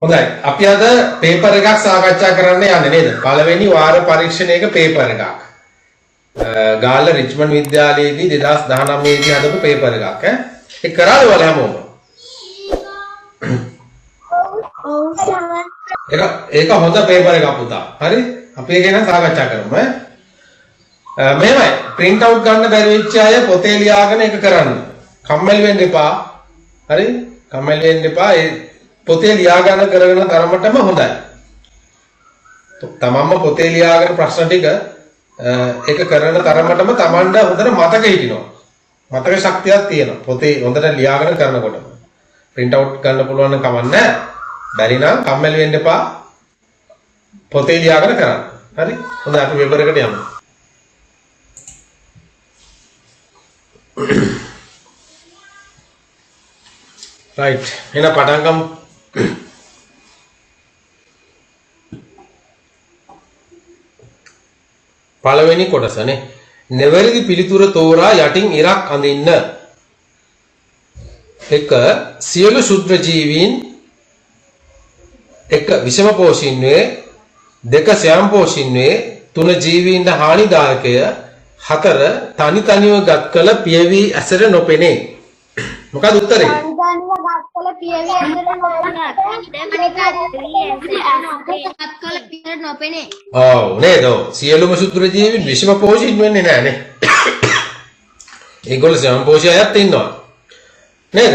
හොඳයි. අපි අද පේපර් එකක් සාකච්ඡා කරන්න යන්නේ නේද? පළවෙනි වාර පරීක්ෂණයක පේපර් එකක්. ගාල්ල රිච්මන්ඩ් විද්‍යාලයේදී 2019 දී හදපු පේපර් එකක් ඈ. ඒක කරාද ඔයාලා හැමෝම? ඒක හොඳ පේපර් එකක් පුතා. හරි? අපි ඒක ගැන සාකච්ඡා කරමු ඈ. මෙහෙමයි print out ගන්න බැරි වෙච්ච අය පොතේ ලියාගෙන ඒක කරන්න. කම්මැලි වෙන්න එපා. හරි? කම්මැලි වෙන්න එපා. ඒ පොතේ ලියා ගන්න කරගෙන තරමටම හොඳයි. තමන්ම පොතේ ලියාගෙන ප්‍රශ්න ටික ඒක කරන තරමටම තමන්ට හොඳට මතක හිටිනවා. මතක ශක්තියක් තියෙනවා. පොතේ හොඳට ලියාගෙන කරනකොට. print out ගන්න පුළුවන් නම් කමක් නැහැ. බැරි නම් කම්මැලි වෙන්න එපා. පොතේ ලියාගෙන කරන්න. හරි? හොඳයි අපි පේපර් එකට යමු. right. එහෙනම් පටන් ගමු. පළවෙනි කොටසනේ. නිවැරදි පිළිතුර තෝරා යටින් ඉරක් අඳින්න. 1. සියලු ශුද්‍ර ජීවීන් 1. විෂම පෝෂින් වේ 2. ස්වයං පෝෂින් වේ 3. ජීවීන්ට හානිදායකය 4. තනි තනිව ගත් කල පියවි ඇසට නොපෙනේ. මොකද උත්තරේ? ඔව් නේද? සියලුම ශුද්‍ර ජීවීන් විෂම පෝෂින් වෙන්නේ නැහැ නේ. ඒගොල්ලෝ ස්වයං පෝෂිතයත් ඉන්නවා. නේද?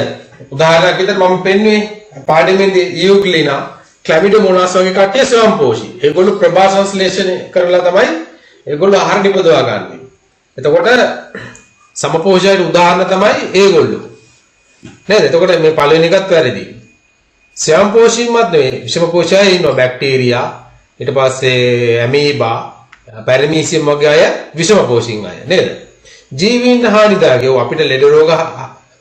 උදාහරණයක් විදිහට මම පෙන්නුවේ පාඩමේදී ඉයුක්ලිනා ක්ලැමිඩෝමෝනාස් වගේ කට්ටිය ස්වයං පෝෂී. ඒගොල්ලෝ ප්‍රභා සංශ්ලේෂණය කරලා තමයි ඒගොල්ලෝ ආහාර නිපදවා ගන්නෙ. එතකොට සමපෝෂයට උදාහරණ තමයි ඒගොල්ලෝ. නේද? එතකොට මේ පළවෙනි එකත් වැරදි. ස්වයං පෝෂීමත් නෙවෙයි විෂම පෝෂය ඉන්නවා බැක්ටීරියා ඊට පස්සේ ඇමීබා පැරමීසියම් වගේ අය විෂම පෝෂින් අය නේද? ජීවීන්ට හානිදායක අපිට ලෙඩ රෝග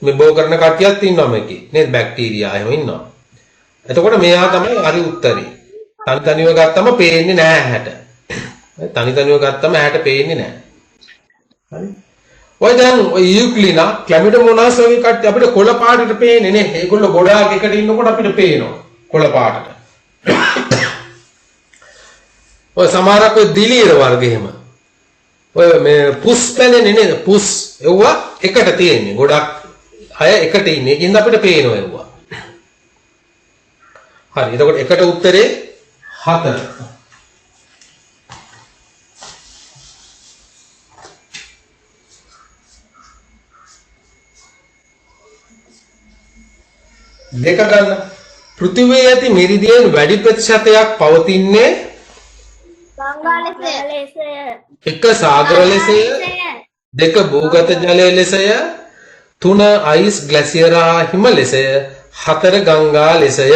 මේ බෝ කරන කට්ටියක් ඉන්නවා මේකේ නේද? බැක්ටීරියා එහෙම ඉන්නවා. එතකොට මෙයා තමයි හරි උත්තරේ. තනි තනිව ගත්තම පේන්නේ නැහැ ඇහැට. තනි තනිව ගත්තම ඇහැට පේන්නේ නැහැ. හරි? ඔය දැන් ඔය යුක්ලිනා ක්ලැමිඩෝමෝනාස් වගේ කට්ටිය අපිට කොළ පාටට පේන්නේ නේ. ඒගොල්ලෝ ගොඩාක් එකට ඉන්නකොට අපිට පේනවා කොළ පාටට. ඔය සමහරක් ඔය දිලීර වර්ග එහෙම. ඔය මේ පුස් පැලෙන්නේ නේද? පුස් එව්වා එකට තියෙන්නේ. ගොඩක් අය එකට ඉන්නේ. ඒකින්ද අපිට පේනවා එව්වා. හරි. එතකොට එකට උත්තරේ 4. දෙක ගන්න. පෘථිවියේ ඇති මිරිදියෙන් වැඩි ප්‍රතිශතයක් පවතින්නේ ගංගා ලෙසය. 1. සාගර ලෙසය 2. භූගත ජලය ලෙසය 3. අයිස් ග්ලැසියර හා හිම ලෙසය 4. ගංගා ලෙසය.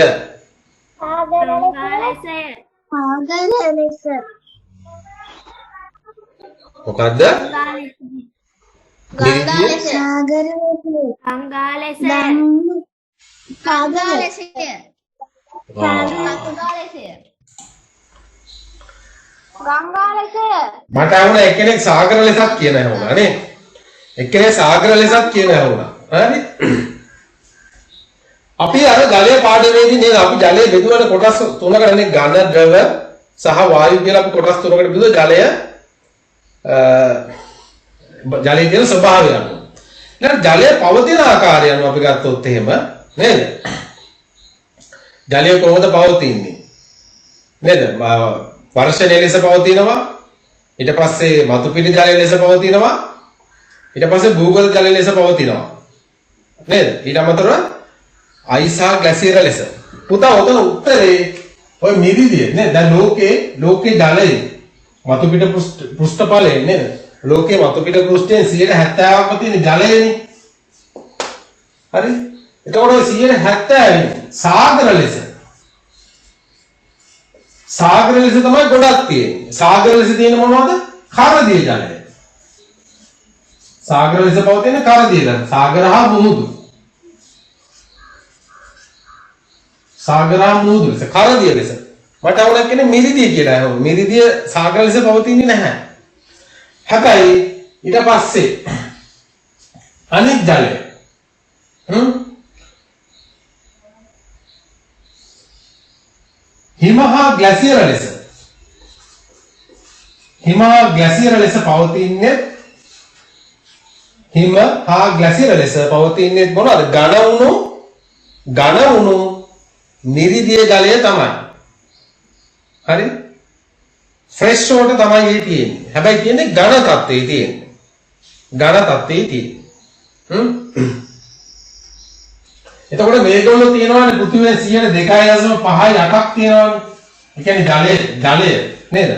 මොකද්ද? මට වුණා එක්කෙනෙක් සාගර ලෙසක් කියන හැවුණා නේ. එක්කෙනෙක් සාගර ලෙසක් කියන හැවුණා. හරි? අපි අර ජලය පාඩමේදී නේද අපි ජලය බෙදුවන කොටස් තුනකට නේ ඝන ද්‍රව සහ වායු කියලා අපි කොටස් තුනකට බෙදුවා ජලයේ තියෙන ස්වභාවය අනුව. දැන් ජලය පවතින ආකාරය අනුව අපි ගත්තොත් එහෙම නේද? ජලය කොහොමද පවතින්නේ? නේද? වර්ෂණය ලෙස පවතිනවා. ඊට පස්සේ මතු පිටි ජලය ලෙස පවතිනවා. ඊට පස්සේ භූගත ජලය ලෙස පවතිනවා. නේද? ඊට අමතරව අයිසා ග්ලැසියර ලෙස. පුතා ඔතන උත්තරේ ඔය මිරිදිය නේද? දැන් ලෝකේ ජලය මතු පිට පෘෂ්ඨඵලයේ නේද? ලෝකේ මතු පිට පෘෂ්ඨයෙන් 70%ක්ම තියෙන ජලයනේ. හරි? එතකොට ඔය 70% සාගර ලෙස. සාගර ලෙස තමයි ගොඩක් තියෙන්නේ. සාගර ලෙස තියෙන මොනවද? කරදිය ජලය. සාගර ලෙස පවතින කරදිය ජලය. සාගර හා මුහුදු. සාගර හා මුහුදු ලෙස කරදිය ලෙස. මට අවුලක් කියන්නේ මිරිදිය කියලා. මිරිදිය සාගර ලෙස පවතින්නේ නැහැ. හැබැයි ඊට පස්සේ අනිත් ජලය හිම හා ග්ලැසියර ලෙස පවතින්නේ හිම හා ග්ලැසියර ලෙස පවතින්නේ මොනවාද? ඝන වුණු නිරිදිය ජලය තමයි. හරි? ෆ්‍රෙෂ් වෝටර් තමයි මේ තියෙන්නේ. හැබැයි තියෙන්නේ ඝන තත්ත්වයේ තියෙන්නේ. එතකොට මේගොල්ලෝ තියෙනවානේ පෘථිවියේ 2.5%ක් තියෙනවානේ. ඒ කියන්නේ ජලය නේද?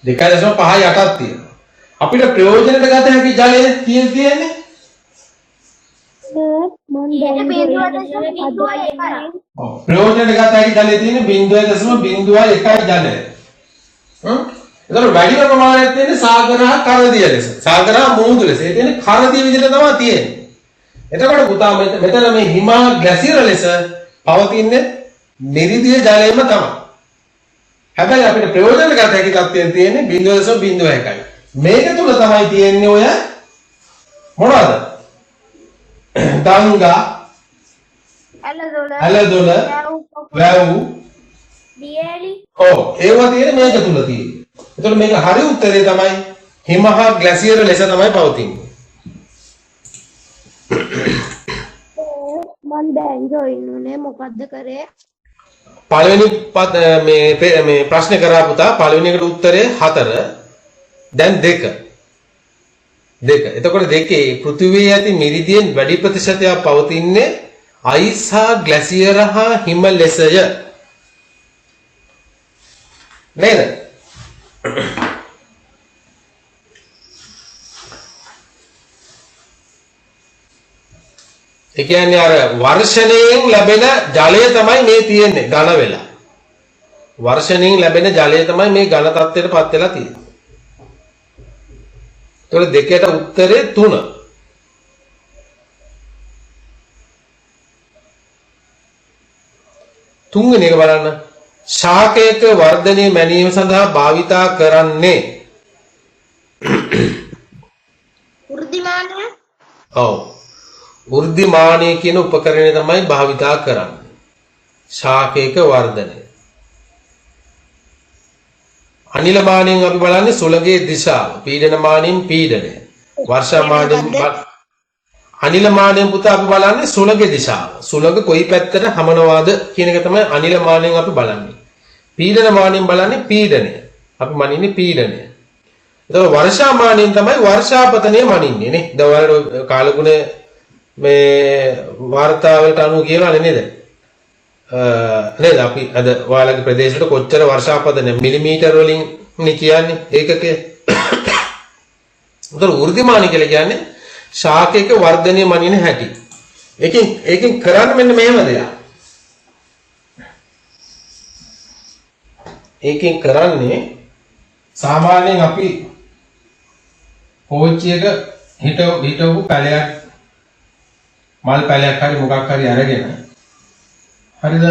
2.5%ක් තියෙනවා. අපිට ප්‍රයෝජනෙට ගත හැකි ජලය තියෙන්නේ ප්‍රයෝජනෙට ගත හැකි ජලය තියෙන්නේ 0.01 ජලය. එතකොට වැඩිම ප්‍රමාණයක් තියෙන්නේ සාගර හා කරදිය ලෙස. සාගර හා මුහුදු ලෙස. ඒ කියන්නේ කරදිය විදිහට තමයි තියෙන්නේ. එතකොට පුතා මෙතන මේ හිම ග්ලැසියර ලෙස පවතින්නේ නිරිදිය ජලයම තමයි. හැබැයි අපිට ප්‍රයෝජන ගත හැකි තත්ත්වයෙන් තියෙන්නේ 0.01යි. මේක තුල තමයි තියෙන්නේ ඔය මොනවද? ගංගා, ඇලදොල, වැව්, දියලි. ඔව් ඒවා තියෙන්නේ මේක තුල තියෙන්නේ. එතකොට මේක හරි උත්තරේ තමයි හිම හා ග්ලැසියර ලෙස තමයි පවතින්නේ. මන් දැන් ජොයින් උනේ මොකද්ද කරේ? පළවෙනි මේ ප්‍රශ්න කරා පුතා පළවෙනි එකට උත්තරේ 4 දැන් 2. එතකොට දෙකේ පෘථිවියේ ඇති මිරිදියෙන් වැඩි ප්‍රතිශතයක් පවතින්නේ අයිස් හා ග්ලැසියර හා හිම ලෙසය. නේද? ඒ කියන්නේ අර වර්ෂණයෙන් ලැබෙන ජලය තමයි මේ තියෙන්නේ ඝන වෙලා. වර්ෂණයෙන් ලැබෙන ජලය තමයි මේ ඝන තත්ත්වයටපත් වෙලා තියෙන්නේ. ඒතකොට දෙකේට උත්තරේ 3. තුන්වෙනි එක බලන්න. ශාකයක වර්ධනය මැනීම සඳහා භාවිතා කරන්නේ වෘද්ධිමානය. ඔව්. වෘද්ධිමානය කියන උපකරණය තමයි භාවිතා කරන්නේ. ශාකයක වර්ධනය. අනිලමානයෙන් අපි බලන්නේ සුළඟේ දිශාව. පීඩනමානයෙන් පීඩනය. වර්ෂාමානයෙන් අනිලමානයෙන් පුතා අපි බලන්නේ සුළඟේ දිශාව. සුළඟ කොයි පැත්තට හමනවාද කියන එක තමයි අනිලමානයෙන් අපි බලන්නේ. පීඩනමානයෙන් බලන්නේ පීඩනය. අපි මනින්නේ පීඩනය. එතකොට වර්ෂාමානයෙන් තමයි වර්ෂාපතනය මනින්නේ නේ. දවල් කාලගුණ මේ වාර්තාවලට අනුව කියනවානේ නේද? නේද අපි අද ඔයාලගේ ප්‍රදේශවල කොච්චර වර්ෂාපතන මිලිමීටර වලින් නේ කියන්නේ ඒකකේ. උතර වෘද්ධිමාන කියලා කියන්නේ ශාකයක වර්ධනය මනින හැටි. ඒකෙන් කරන්නේ මෙන්න මෙහෙම දෙයක්. ඒකෙන් කරන්නේ සාමාන්‍යයෙන් අපි කෝච්චියක හිටවපු පැලයක් මල් පැලයක් හරි මොකක් හරි අරගෙන හරිද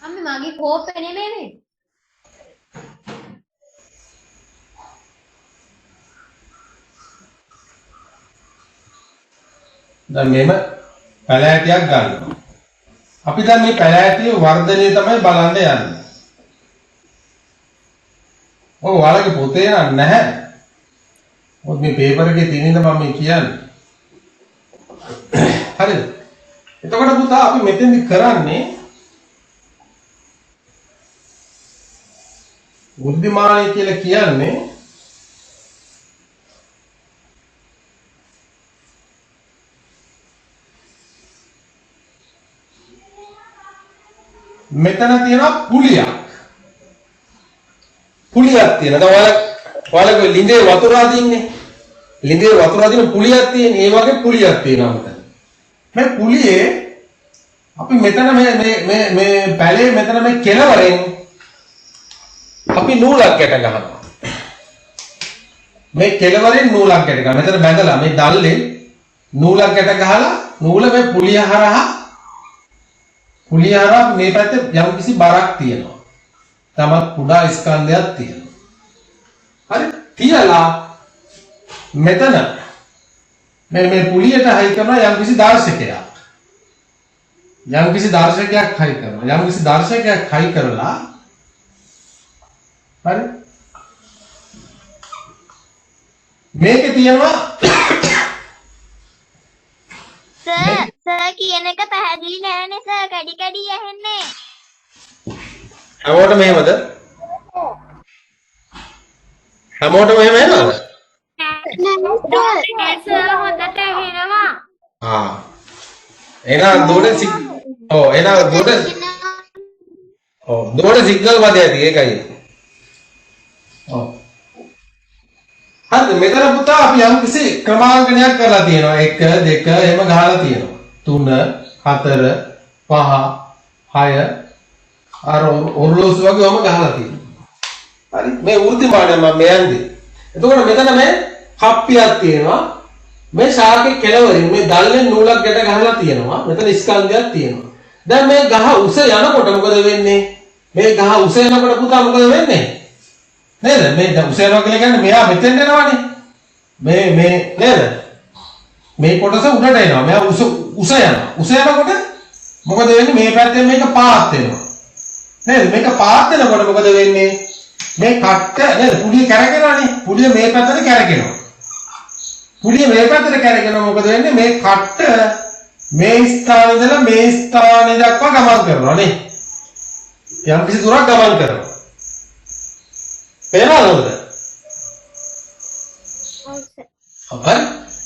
අම්මේ මගේ කෝප්පේ නෙමෙයි. දැන් මෙහෙම පැලෑටියක් ගන්නවා. අපි දැන් මේ පැලෑටියේ වර්ධනය තමයි බලන්න යන්නේ. ඔය ඔයාලගේ පොතේ නැහැ. මොකද මේ පේපර් එකේ තියෙන මම මේ කියන්නේ. හරිද? එතකොට පුතා අපි මෙතෙන්දි කරන්නේ බුද්ධිමානය කියලා කියන්නේ මෙතන තියෙනවා පුලියක්. පුලියක් තියෙනවා. ඔයාලගේ ලිඳේ වතුර අදින්නේ. ලිඳේ වතුර අදින පුලියක් තියෙන. ඒ වගේ පුලියක් තියෙනවා මෙතන. මේ පුලියේ අපි මෙතන මේ පැලේ මෙතන මේ කෙළවරෙන් අපි නූලක් ගැට ගන්නවා. මේ කෙළවරෙන් නූලක් ගැට ගන්නවා. මෙතන බැඳලා මේ දැල්ලේ නූලක් ගැට ගහලා නූල මේ පුලිය හරහා මේ පැත්තේ යම් කිසි බරක් තියෙනවා. තමත් කුඩා ස්කන්ධයක් තියෙනවා. හරි? තියලා මෙතන මේ පුලියට හයි කරනවා යම්කිසි දර්ශකයක්. යම්කිසි දර්ශකයක් හයි කරනවා. යම්කිසි දර්ශකයක් හයි කරලා හරි මේකේ තියෙනවා සර් කියන එක පැහැදිලි නෑනේ සර් කැඩි කැඩි ඇහෙන්නේ. හැමෝටම එහෙමද? හැමෝටම එහෙම එනවද? නෑ සර් හොඳට ඇහෙනවා. එහෙනම් දුවට සිග්නල් වදේ ඇති ඒකයි. ඔව්. හරිද මෙතන පුතා අපි යම් කිසි ක්‍රමාංකනයක් කරලා තියෙනවා 1 2 එහෙම ගහලා තියෙනවා 3 4 5 6 අර ඔරලෝසු වගේ ඔම ගහලා තියෙනවා හරි මේ වෘත්තිමානය මම මේ යන්නේ එතකොට මෙතන මේ කප්පියක් තියෙනවා මේ ශාකේ කෙළවරින් මේ දල්ලෙන් නූලක් ගැට ගහලා තියෙනවා මෙතන ස්කන්ධයක් තියෙනවා දැන් මේ ගහ උස යනකොට මොකද වෙන්නේ මේ ගහ උස යනකොට පුතා මොකද වෙන්නේ නේද මේ උස යනවා කියලා කියන්නේ මෙයා මෙතෙන් යනවානේ මේ නේද මේ කොටස උඩට එනවා මෙයා උස යනකොට මොකද වෙන්නේ මේ පැත්තෙන් මේක පාත් වෙනවා නේද මේක පාත් වෙනකොට මොකද වෙන්නේ මේ කට්ට නේද පුඩිය කැරකෙනවානේ පුඩිය මේ පැත්තට කැරකෙනවා පුඩිය මේ පැත්තට කැරකෙනවා මොකද වෙන්නේ මේ කට්ට මේ ස්ථානේ ඉඳලා මේ ස්ථානේ දක්වා ගමන් කරනවා නේ යම් කිසි දුරක් ගමන් කරනවා පේනවද?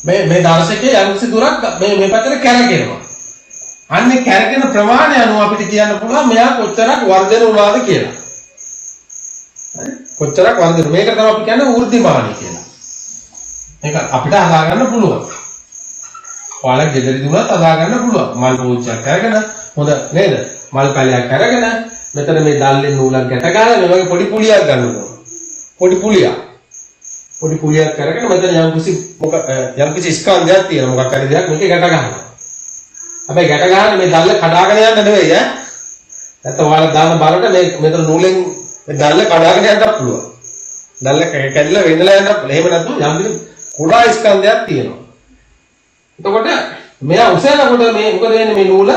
හරි මේ දර්ශකයේ යම් කිසි දුරක් මේ පැත්තට කැරකෙනවා. අන්නේ කැරකෙන ප්‍රමාණය අනුව අපිට කියන්න පුළුවන් මෙයා කොච්චරක් වර්ධනය වුණාද කියලා. හරි කොච්චරක් වර්ධනය මේක තමයි අපි කියන්නේ වෘද්ධිමානයි කියලා. මේක අපිට හදා ගන්න පුළුවන්. ඔයාලා ගෙදරදී උනත් හදා ගන්න පුළුවන්. මල් පෝච්චියක් අරගෙන හොඳ නේද? මල් පැලයක් අරගෙන මෙතන මේ දැල්ලේ නූලක් ගැට ගන්න මේ වගේ පොඩි පුලියක් ගන්න ඕන. පොඩි පුලියක් කරගෙන මෙතන යම් කිසි ස්කන්ධයක් තියෙනවා මොකක් හරි දෙයක් මේක ගැට ගන්නවා. හැබැයි ගැට ගන්න මේ දැල්ල කඩාගෙන යන්න නෙවෙයි ඈ. නැත්නම් ඔයාලා දාන බලට මේ මෙතන නූලෙන් මේ දැල්ල කඩාගෙන යන්නත් පුළුවන්. දැල්ල කැඩිලා වෙන්නලා යන්නත් පුළුවන්. එහෙම නැත්නම් යම් කිසි කුඩා ස්කන්ධයක් තියෙනවා. එතකොට මෙයා උසයනකොට මේ මොකද වෙන්නේ මේ නූල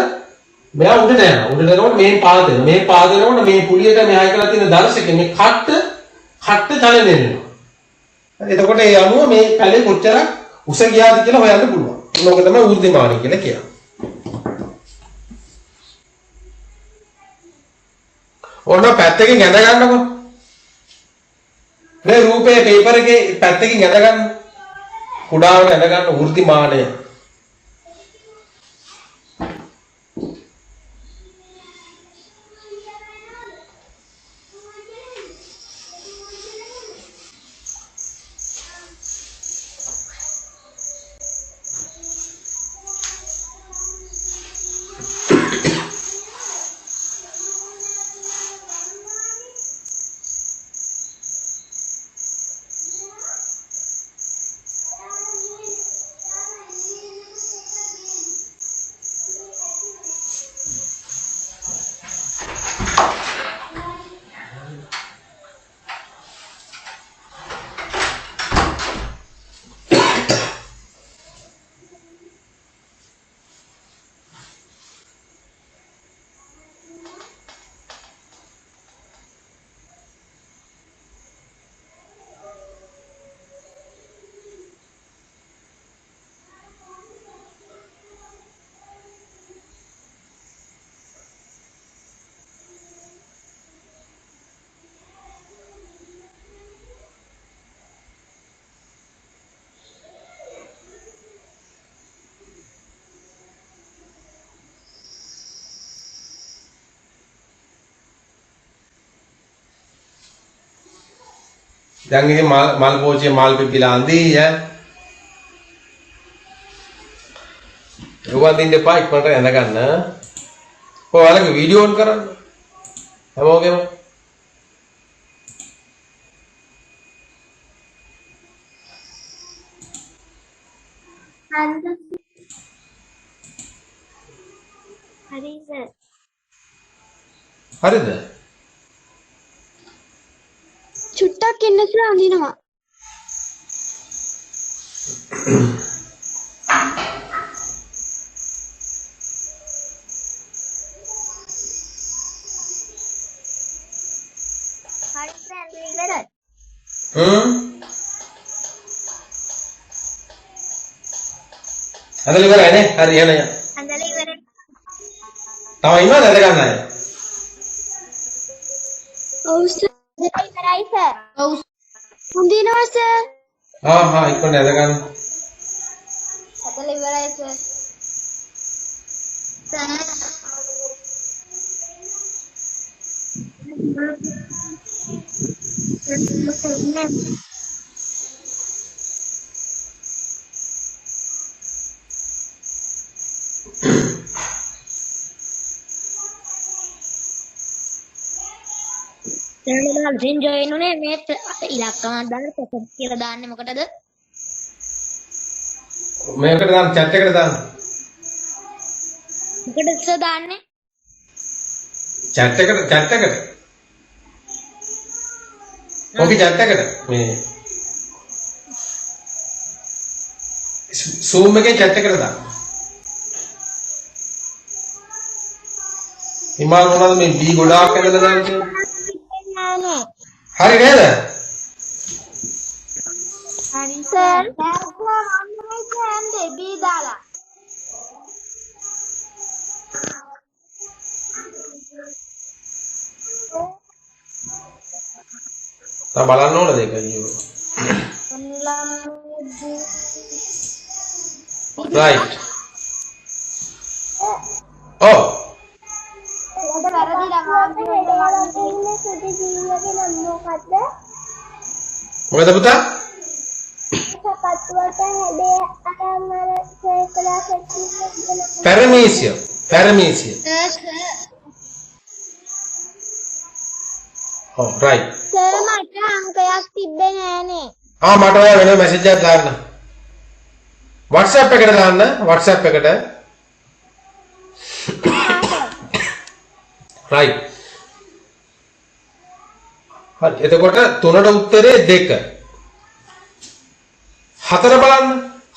මෙයා උඩට යනවා. උඩට යනකොට මේ පාද වෙනවා. මේ පාද වෙනකොට මේ පුලියට මෙහායි කරලා තියෙන දර්ශකෙ මේ කට්ට චලනය වෙනවා. එතකොට ඒ අනුව මේ පැලේ කොච්චරක් උස ගියාද කියලා හොයන්න පුළුවන්. මේක තමයි වෘද්ධිමානයි කියලා කියන්නේ. ඔන්න පැත්තකින් ඇඳ ගන්නකො. මේ රූපේ පේපර් එකේ පැත්තකින් ඇඳ ගන්න. කුඩාවට ඇඳ ගන්න වෘද්ධිමානය. දැන් ඉතින් මල් පෝච්චියේ මල් පිපිලා අඳී ඈ. රුවන් දෙන්න එපා ඉක්මනට ඇඳ ගන්න. ඔයාලගේ වීඩියෝ ඔන් කරන්න. හැමෝගෙම. හරි සර්. හරිද? චුට්ටක් ඉන්න කියලා අඳිනවා. හරි සර් ඉවරයි. ඇඳලා ඉවරයි නේ. හරි යන්න යන්න. අඳලා ඉවරයි. තව ඉන්නවද ඇඳ ගන්න අය? ඔව් සර්. ඉවරයි සර්. ඔව්. හොඳිනවා සර්. ඉක්මනට ඇඳ ගන්න. අඳලා ඉවරයි සර්. දැන් මම ජොයින් උනේ මේ ඉලක්කම දාන්න පොත කියලා දාන්නේ මොකටද? මේකට දාන්න chat එකට දාන්න. මොකටද සර් දාන්නේ? chat එකට. ඔකේ chat එකට මේ Zoom එකේ chat එකට දාන්න. හිමාල් මොනවද මේ B ගොඩාක් ඇදලා දාන්න කියන්නේ? හරි නේද? හරි සර්. මම කියන්නේ බී දාලා. තා බලන්න ඕනද ඒක අයියෝ? right. oh මොකද පුතා? Paramecium. Oh, right. සර් මට අංකයක් තිබ්බේ නෑනේ. මට ඔයා වෙන මැසේජ් එකක් දාන්න. WhatsApp එකට දාන්න. WhatsApp එකට. right. හරි. එතකොට 3ට උත්තරේ 2. 4 බලන්න.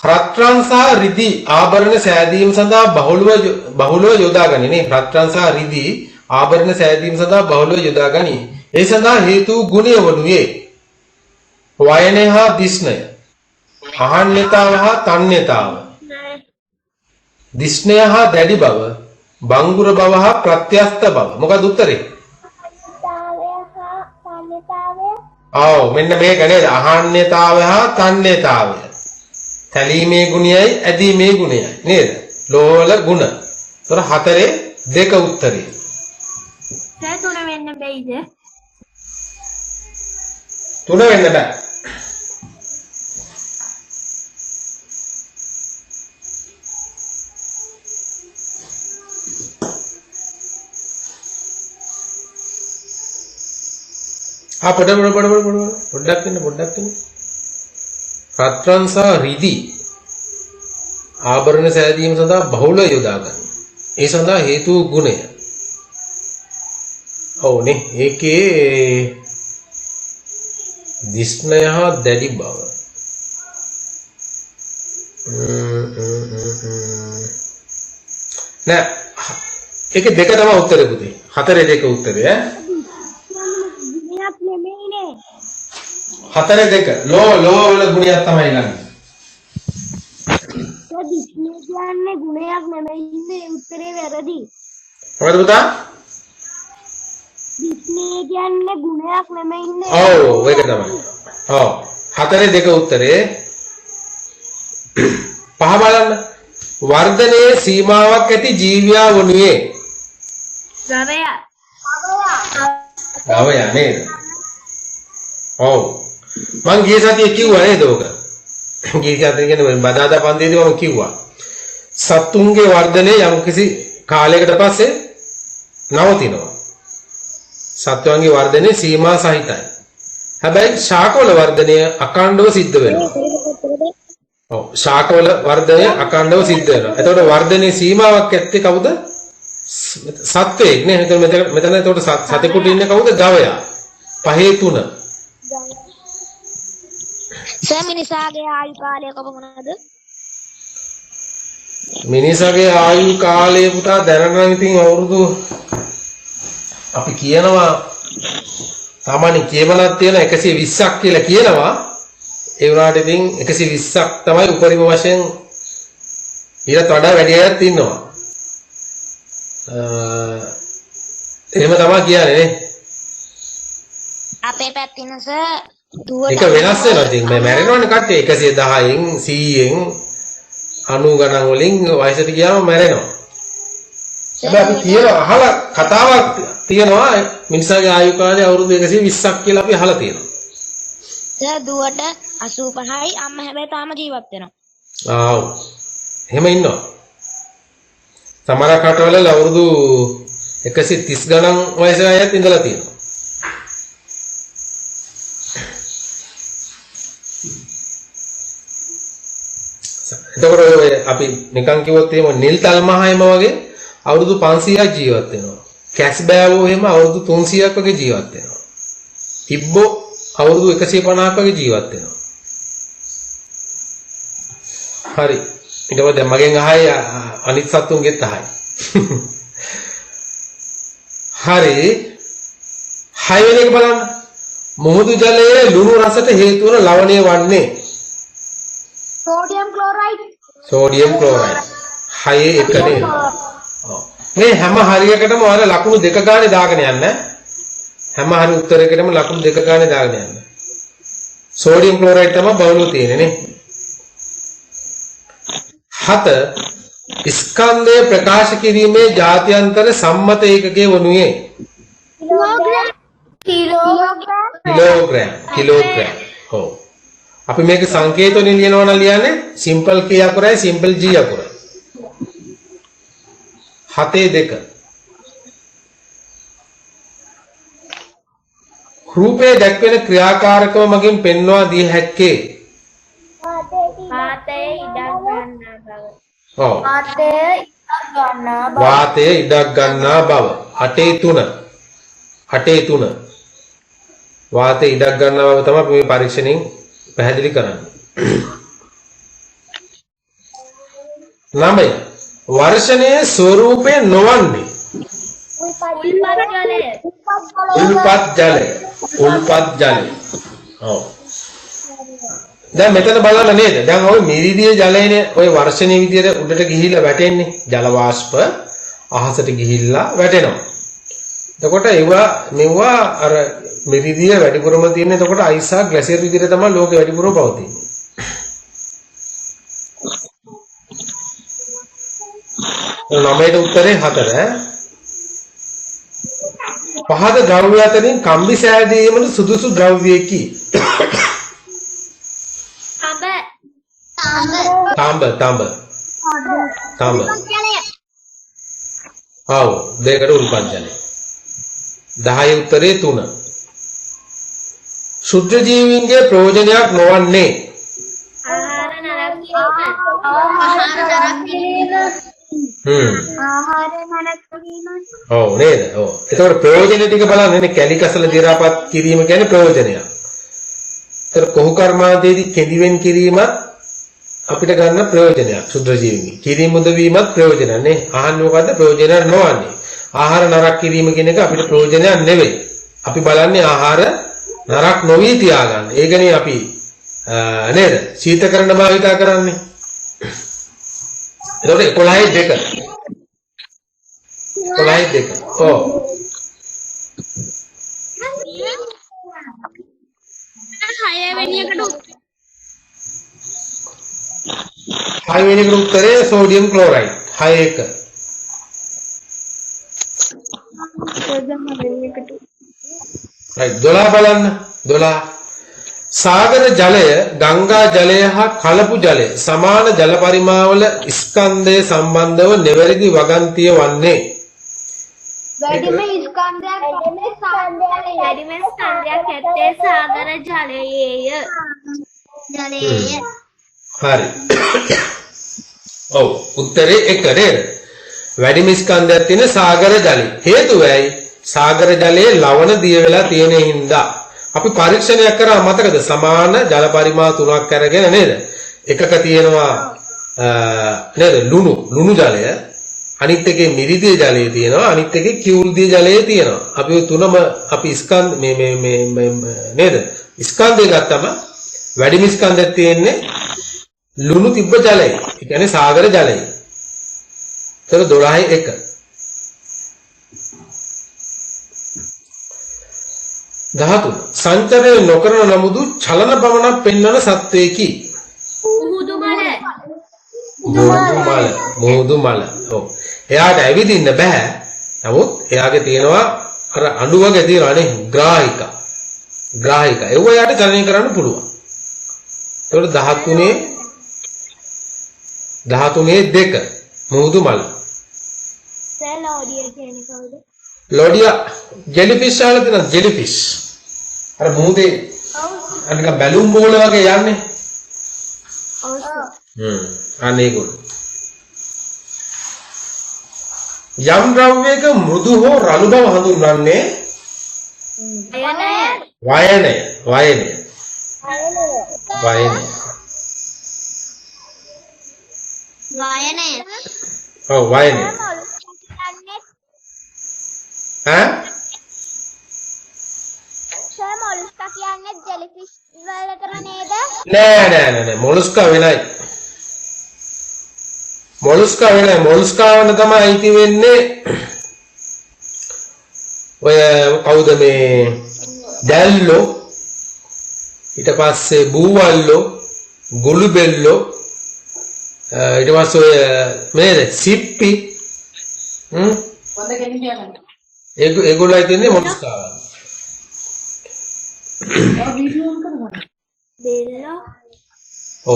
රත්රන් සහ රිදී ආභරණ සෑදීම සඳහා බහුලව යොදා ගනී නේ. රත්රන් සහ රිදී ආභරණ සෑදීම සඳහා බහුලව යොදා ගනී. ඒ සඳහා හේතු ගුණය වනුයේ වයනය හා දිස්නය, අහන්නතාව හා තන්නතාව, දිස්නය හා දැඩි බව, බංගුර බව හා ප්‍රත්‍යස්ත බව. මොකද උත්තරේ? ඔව් මෙන්න මේක නේද? අහන්නතාවය හා තන්නතාවය. තැලීමේ ගුණයයි ඇදීමේ ගුණයයි නේද? ලෝවල ගුණ. ඒතර 4 2 උත්තරේ. දැන් 3 වෙන්න බැයිද? 3 වෙන්න බෑ. පොඩ්ඩක් ඉන්න. රත්රන් සහ රිදී ආභරණ සෑදීම සඳහා බහුල යොදා ගන්න. ඒ සඳහා හේතු ගුණය. ඔව්නේ. ඒකේ දිස්නය හා දැඩි බව. නෑ. ඒකේ 2 තමයි උත්තරේ පුතේ. 4 2 උත්තරේ ඈ. ගුණයක් නෙමෙයිනේ. 4 2 ලෝ වල ගුණයක් තමයි ගන්න. දිස්නේ කියන්නේ ගුණයක් නෙමෙයිනේ. උත්තරේ වැරදි. මොකද පුතා? දිස්නේ කියන්නේ ගුණයක් නෙමෙයිනේ. ඔව් ඒක තමයි. ඔව් 4 2 උත්තරේ. 5 බලන්න. වර්ධනයේ සීමාවක් ඇති ජීවියා වනුයේ ගවයා නේද? ඔව් මං ගිය සතියේ කිව්වා නේද ඔක? ගිය සතියේ කියන්නේ බදාදා පන්තියේදී මම කිව්වා. සත්තුන්ගේ වර්ධනය යම්කිසි කාලයකට පස්සේ නවතිනවා. සත්වයන්ගේ වර්ධනය සීමා සහිතයි. හැබැයි ශාකවල වර්ධනය අඛණ්ඩව සිද්ධ වෙනවා. ඔව් ශාකවල වර්ධනය අඛණ්ඩව සිද්ධ වෙනවා. එතකොට වර්ධනයේ සීමාවක් ඇත්තේ කවුද? සත්වයෙක් නේ. මෙතන එතකොට සතෙකුට ඉන්නේ කවුද? ගවයා. 5 3. සෑ මිනිසාගේ ආයු කාලය කොපමණද? මිනිසගේ ආයු කාලය පුතා දැනගන්න ඉතින් අවුරුදු අපි කියනවා සාමාන්‍ය කියමනක් තියෙන 120ක් කියලා කියනවා. ඒ වුණාට ඉතින් 120ක් තමයි උපරිම වශයෙන් ඊට වඩා වැඩි අයත් ඉන්නවා. එහෙම තමයි කියන්නේ නේ. අපේ පැත්තින ඒක වෙනස් වෙනවා ඉතින් මේ මැරෙනවනේ කට්ටිය 110න් 100න් 90 ගණන් වලින් වයසට ගියාම මැරෙනවා. හැබැයි අපි කියන අහලා කතාවක් තියෙනවා මිනිසාගේ ආයු කාලය අවුරුදු 120ක් කියලා අපි අහලා තියෙනවා. දුවට 85යි අම්මා හැබැයි තාම ජීවත් වෙනවා. ආව්. එහෙම ඉන්නවා. සමහර කටවල අවුරුදු 130 ගණන් වයසේ අයත් ඉඳලා තියෙනවා. එතකොට අපි නිකන් කිව්වොත් එහෙම නිල් තල්මහයම වගේ අවුරුදු 500ක් ජීවත් වෙනවා. කැස්බෑවෝ එහෙම අවුරුදු 300ක් වගේ ජීවත් වෙනවා. ඉබ්බෝ අවුරුදු 150ක් වගේ ජීවත් වෙනවා. හරි. ඊට පස්සේ දැන් මගෙන් අහයි අනිත් සත්තුන්ගෙත් අහයි. හරි. 6 වෙනි එක බලන්න. මුහුදු ජලයේ ලුණු රසට හේතු වන ලවණය වන්නේ සෝඩියම් ක්ලෝරයිඩ්. Sodium chloride. 6 එක නේද? මේ හැම හරියකටම ඔයාලා ලකුණු දෙක ගානේ දාගෙන යන්න. හැම හරි උත්තරයකටම ලකුණු දෙක ගානේ දාගෙන යන්න. සෝඩියම් ක්ලෝරයිඩ් තමයි බවුලු තියෙන්නේ නේ. 7 ස්කන්ධය ප්‍රකාශ කිරීමේ ජාත්‍යන්තර සම්මත ඒකකයේ වනුයේ කිලෝග්‍රෑම්. ඔව්. අපි මේක සංකේත වලින් ලියනවා නම් ලියන්නේ සිම්පල් K අකුරයි සිම්පල් G අකුරයි. 7 2 රූපේ දැක්වෙන ක්‍රියාකාරකම මගින් පෙන්වා දිය හැක්කේ වාතයේ ඉඩක් ගන්නා බව. ඔව්. වාතයේ ඉඩක් වාතයේ ඉඩක් ගන්නා ගන්නා බව. බව 8 වාතයේ ඉඩක් ගන්නා බව තමයි මේ පරීක්ෂණයෙන් පැහැදිලි කරන්නේ. 9 වර්ෂණයේ ස්වરૂපය නොවන්නේ උල්පත් ජලය. ඔව්. දැන් මෙතන බලන්න නේද? දැන් ওই මිරිදිය ජලයනේ ওই වර්ෂණයේ විදියට උඩට ගිහිල්ලා වැටෙන්නේ. ජල වාෂ්ප අහසට ගිහිල්ලා වැටෙනවා. එතකොට මෙවුවා අර මිරිදිය වැඩිපුරම තියෙන. එතකොට අයිස් හා ග්ලැසියර් විදියට තමයි ලෝකෙ වැඩිපුරම පවතින්නේ. ළමයට උත්තරේ 4. පහත ද්‍රව්‍ය අතරින් කම්බි සෑදීමට සුදුසු ද්‍රව්‍යයකි. තාඹ. ආව දෙකට උල්පත් ජලය. 10 උත්තරේ 3. ශුද්ධ ජීවීන්ගේ ප්‍රයෝජනයක් නොවන්නේ ආහාර නරක කිරීම. ඔව් නේද? ඔව්. ඒතකොට ප්‍රයෝජන ටික බලන්න කැලි කසල දි รา පත් කිරීම කියන්නේ ප්‍රයෝජනයක්. ඒතර කොහු කර්මාන්තයේදී කෙදිවෙන් කිරීමත් අපිට ගන්න ප්‍රයෝජනයක් ශුද්ධ ජීවීන්. කිරීම උදවීමත් ප්‍රයෝජනයක් නේ. අහන්නේ මොකද්ද ප්‍රයෝජනයක් නොවන්නේ? ආහාර නරක කිරීම කියන එක අපිට ප්‍රයෝජනයක් නෙවෙයි. අපි බලන්නේ ආහාර නරක නොවි තියාගන්න. ඒකනේ අපි නේද? සීතකරණ භාවිතා කරන්නේ. එතකොට 11 2. ඔව්. 6 වෙනි එකට උත්තරේ සෝඩියම් ක්ලෝරයිඩ් 6 right 12 බලන්න 12 සාගර ජලය ගංගා ජලය හා කලපු ජලය සමාන ජල පරිමාවල ස්කන්ධය සම්බන්ධව නිවැරදි වගන්තිය වන්නේ වැඩිම ස්කන්ධයක් ඇත්තේ සාගර ජලයේය. හරි ඔව් උත්තරේ 1 නේද වැඩිම ස්කන්ධයක් තියෙන සාගර ජලය හේතුව ඇයි සාගර ජලයේ ලවණ දිය වෙලා තියෙන හින්දා අපි පරීක්ෂණයක් කරා මතකද සමාන ජල පරිමාණ තුනක් අරගෙන නේද එකක තියෙනවා නේද ලුණු ජලය අනිත් එකේ මිරිදිය ජලය තියෙනවා අනිත් එකේ කිවුල්දිය ජලය තියෙනවා අපි ඔය තුනම අපි ස්කන්ධ මේ නේද ස්කන්ධය ගත්තම වැඩිම ස්කන්ධයක් තියෙන්නේ ලුණු තිබ්බ ජලය ඒ කියන්නේ සාගර ජලය ඒතර 12යි 1 ධාතු සංචරය නොකරන නමුදු චලන පවණක් පෙන්වන සත්වයකි මුහුදු මල ඔව් එයාට ඇවිදින්න බෑ නමුත් එයාගේ තියෙනවා අර අඬු වගේ තියෙනවානේ ග්‍රාහික ඒව එයාට චලනය කරන්න පුළුවන් ඒකට 13 2 මුහුදු මල ලෝඩියා කියන්නේ කවුද ලෝඩියා ජෙලිෆිෂ් වල තියෙන ජෙලිෆිෂ් අර මුහුදේ අනික බැලුම් බෝල වගේ යන්නේ අනේ ගොඩ යම් ද්‍රව්‍යයක මෘදු හෝ රළු බව හඳුන්වන්නේ වයනය ඔව් වයනය මොලස්කා කියන්නේ ජෙලිෆිෂ් වලට නේද නෑ මොලස්කා වෙනයි මොලස්කාවන තමයි අයිති වෙන්නේ ඔය කවුද මේ දැල්ලෝ ඊට පස්සේ බූවල්ලෝ ගුළුබෙල්ලෝ ඊට පස්සේ ඔය නේද සිප්පි ඒගොල්ලෝ අයිති වෙන්නේ මොලස්කාවන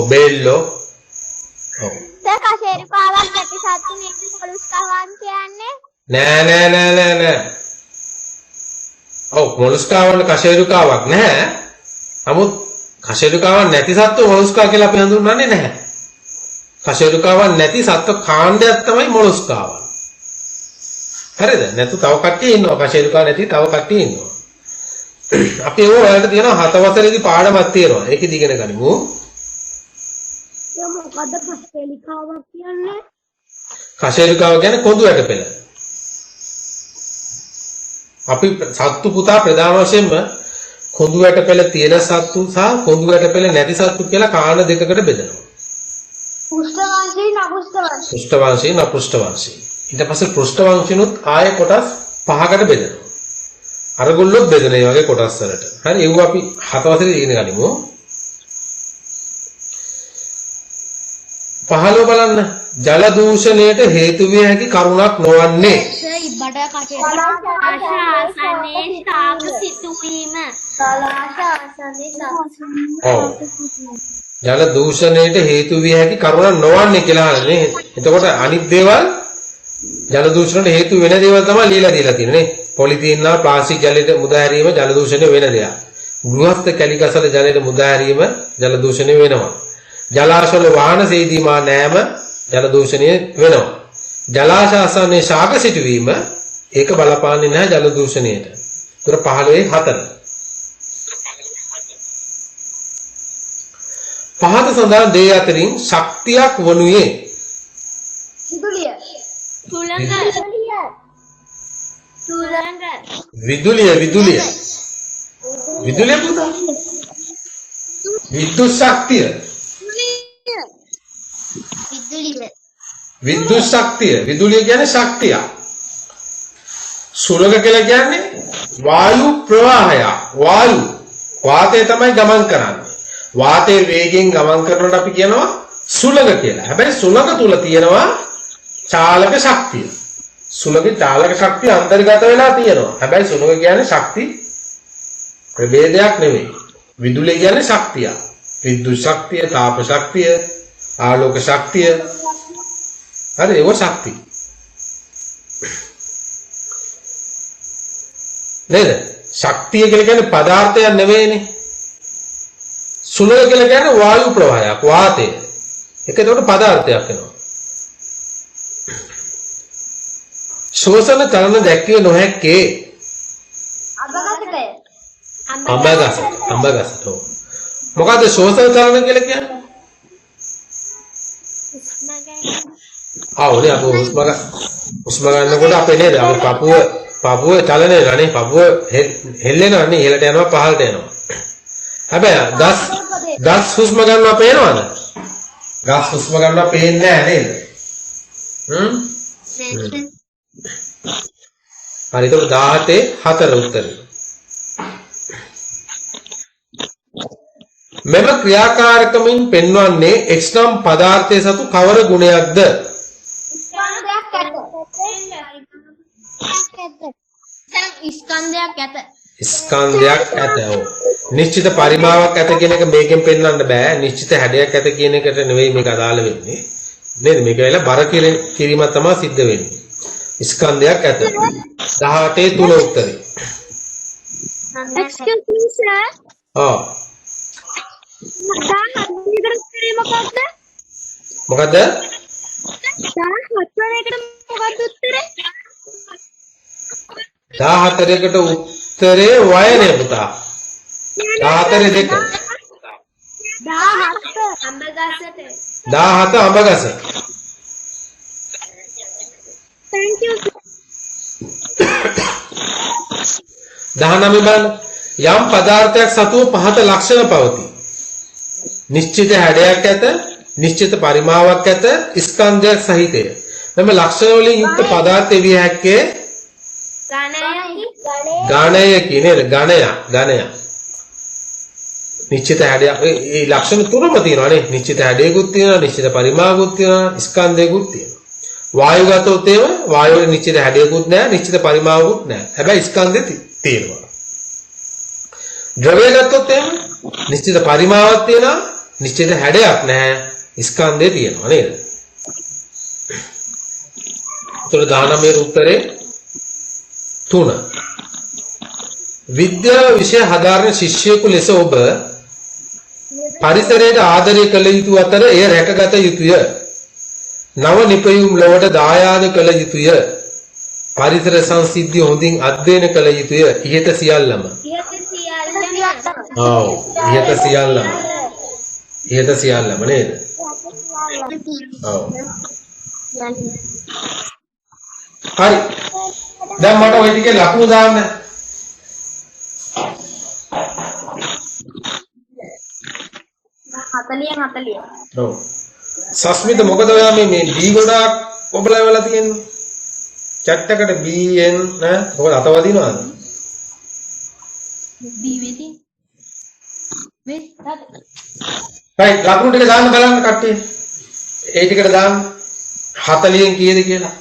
බෙල්ලෝ කශේරුකාවක් නැති සත්තු නේද මොලස්කාවන් කියන්නේ නෑ ඔව් මොලස්කාවන් කශේරුකාවක් නැහැ නමුත් කශේරුකාවන් නැති සත්තු මොලස්කා කියලා අපි හඳුන්වන්නේ නැහැ කශේරුකාවන් නැති සත්ව කාණ්ඩයක් තමයි මොලස්කාවන් හරිද නැතු තව කට්ටිය ඉන්නවා කශේරුකා නැති තව කට්ටිය ඉන්නවා අපි ඒව ඔයාලට තියෙනවා 7 වසරේදී පාඩමක් තියෙනවා ඒකෙදි ඉගෙන ගනිමු මොකද්ද කශේරුකාවක් කියන්නේ කශේරුකාව කියන්නේ කොඳු ඇටපෙළ අපි සත්තු පුතා ප්‍රධාන වශයෙන්ම කොඳු ඇටපෙළ තියෙන සත්තු සහ කොඳු ඇටපෙළ නැති සත්තු කියලා කාණ දෙකකට බෙදනවා පෘෂ්ඨවංශී නපෘෂ්ඨවංශී ඊට පස්සේ පෘෂ්ඨවංශිනුත් ආය කොටස් 5කට බෙදනවා අරගොල්ලොත් බෙදන ඒ වගේ කොටස් වලට හරි ඒව අපි 7 වසරේ ඉගෙන ගනිමු 15 බලන්න ජල දූෂණයට හේතු විය හැකි කරුණක් නොවන්නේ ජල දූෂණයට හේතු විය හැකි කරුණක් නොවන්නේ කියලා නේ එතකොට අනිත් දේවල් ජල දූෂණයට හේතු වෙන දේවල් තමයි ලියලා දීලා තියෙන්නේ නේ පොලිතීන් නා ප්ලාස්ටික් ජලයට මුදා හැරීම ජල දූෂණය වෙන දෙයක් ගෘහස්ත කැලිකසල ජලයට මුදා හැරීම ජල දූෂණය වෙනවා ජලාශවල වාහන සේදීමා නෑම ජල දූෂණය වෙනවා. ජලාශ අසන්නේ ශාක සිටුවීම ඒක බලපාන්නේ නැහැ ජල දූෂණයට. ඒතර 15 4. පහත සඳහන් දේ අතරින් ශක්තියක් වනුයේ විදුලිය පුතා විද්‍යුත් ශක්තිය විද්‍යුත් ශක්තිය විදුලිය කියන්නේ ශක්තිය සුලඟ කියලා කියන්නේ වායු ප්‍රවාහය වාතය තමයි ගමන් කරන්නේ වාතයේ වේගයෙන් ගමන් කරනකොට අපි කියනවා සුලඟ කියලා හැබැයි සුලඟ තුල තියෙනවා චාලක ශක්තිය සුලඟේ චාලක ශක්තිය අන්තර්ගත වෙලා තියෙනවා හැබැයි සුලඟ කියන්නේ ශක්ති ප්‍රභේදයක් නෙවෙයි විදුලිය කියන්නේ ශක්තිය විද්‍යුත් ශක්තිය තාප ශක්තිය ආලෝක ශක්තිය හරි ඒක ශක්තිය නේද ශක්තිය කියලා කියන්නේ පදාර්ථයක් නෙවෙයිනේ සුලඟ කියලා කියන්නේ වායු ප්‍රවාහයක් වාතය ඒක ඒකට පදාර්ථයක් වෙනවා ශෝෂණ චලන දැක්විය නොහැක්කේ අඹගසට මොකද්ද ශෝෂණ චලන කියලා කියන්නේ උනේ අපෝ හුස්ම ගන්නකොට අපේ නේද අපේ පපුව චලනය වෙනනේ පපුව හෙල්ලෙනවා නේ ඉහළට යනවා පහළට යනවා. හැබැයි ගස් හුස්ම ගන්නවා පේනවද? ගස් හුස්ම ගන්නවා පේන්නේ නැහැ නේද? හරි ඒක 17 4 උත්තරේ. මෙම ක්‍රියාකාරකමින් පෙන්වන්නේ X නම් පදාර්ථයේ සතු කවර ගුණයක්ද? ස්කන්ධයක් ඇත. ඔව්. නිශ්චිත පරිමාවක් ඇත කියන එක මේකෙන් පෙන්වන්න බෑ. නිශ්චිත හැඩයක් ඇත කියන එකට නෙවෙයි මේක අදාළ වෙන්නේ. නේද? මේක වෙලා බර කිරීම තමයි සිද්ධ වෙන්නේ. ස්කන්ධයක් ඇත. 18 3 උත්තරේ. Excuse me sir. ඔව්. මොකද්ද? 14කට උත්තරේ වයනේ පුතා. 14 2. 17 අඹගස. Thank you. 19 බලන්න. යම් පදාර්ථයක් සතුව පහත ලක්ෂණ පවතී. නිශ්චිත හැඩයක් ඇත, නිශ්චිත පරිමාවක් ඇත, ස්කන්ධයක් සහිතය. මෙම ලක්ෂණ වලින් යුක්ත පදාර්ථය විය හැක්කේ ගණයකි නේද? ගණය. නිශ්චිත හැඩයක් ඒ ලක්ෂණ තුනම තියෙනවා නේ. නිශ්චිත හැඩයකුත් තියෙනවා, නිශ්චිත පරිමාවකුත් තියෙනවා, ස්කන්ධයකුත් තියෙනවා. වායු ගතොත් එහෙම වායුවේ නිශ්චිත හැඩයකුත් නැහැ, නිශ්චිත පරිමාවකුත් නැහැ. හැබැයි ස්කන්ධෙ තියෙනවා. ද්‍රව්‍ය ගත්තොත් එහෙම නිශ්චිත පරිමාවක් තියෙනවා, නිශ්චිත හැඩයක් නැහැ, ස්කන්ධය තියෙනවා නේද? ඒතර 19 උත්තරේ 3. විද්‍යාව විෂය හදාරන ශිෂ්‍යයෙකු ලෙස ඔබ පරිසරයට ආදරය කළ යුතු අතර එය රැකගත යුතුය. නව නිපැයුම් ලොවට දායාද කළ යුතුය. පරිසර සංසිද්ධිය හොඳින් අධ්‍යයනය කළ යුතුය. ඉහත සියල්ලම. ඔව්. ඉහත සියල්ලම නේද? ඔව්. හරි. දැන් මට ওই ටිකේ ලකුණු දාන්න. ඔව්. සස්මිත මොකද ඔයා මේ B ගොඩාක් ඔබලා වෙලා තියෙන්නේ? chat එකට BN ඈ මොකද අතවදිනවද? B වෙදී. right ලකුණු ටික දාන්න බලන්න කට්ටිය. ඒ ටිකට දාන්න 40න් කීයද කියලා.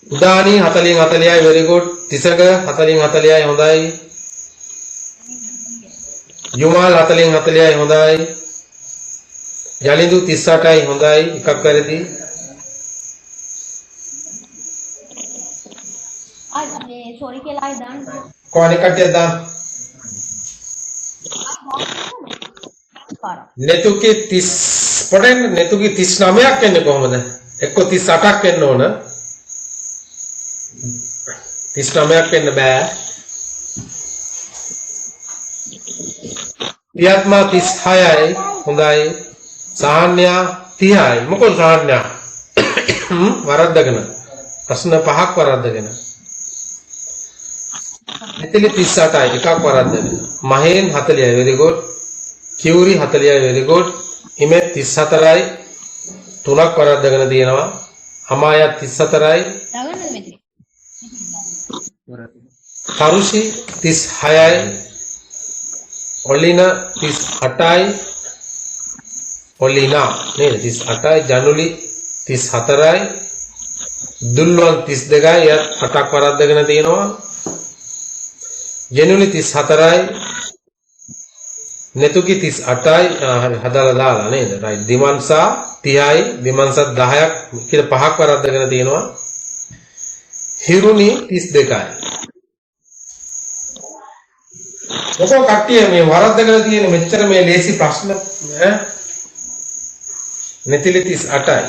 Udani 40න් 40යි very good. තිසක 40න් 40යි හොඳයි. යුමාල් 40න් 40යි හොඳයි. යලිඳු 38යි හොඳයි. එකක් වැරදි. sorry කියලා ආයි දාන්න. කොහොනේ කට්ටිය දාන්න. नेतुकी 30 පොඩෙන් नेतुकी 39ක් එන්නේ කොහමද? එක්ක 38ක් එන්න ඕන. 39ක් එන්න බෑ. පියත්මා 36යි හොඳයි. සාහන්‍යා 30යි. මොකද සාහන්‍යා? වරද්දගෙන. ප්‍රශ්න 5ක් වරද්දගෙන. මෙතන 38යි එකක් වරද්දගෙන. මහේන් 40යි very good. කිවුරි 40යි very good. හිමෙත් 34යි තුනක් වරද්දගෙන තියෙනවා. අමායත් 34යි. දාගන්නද මෙතන? කරුෂි 36යි. ඔලිනා 38යි. ඔලිනා නේද 38යි. ජනුලි 34යි. දුල්වන් 32යි. යත් 8ක් වරද්දගෙන තියෙනවා. ජනුලි 34යි. नेतुकी 38යි හදාලා දාලා නේද? right. දිමන්සා 30යි. දිමන්සා 10ක් කියලා 5ක් වරද්දගෙන තියෙනවා. හිරුනි 32යි. මොකෝ කට්ටිය මේ වරද්දගෙන තියෙන මෙච්චර මේ ලේසි ප්‍රශ්න ඈ नेतिली 38යි.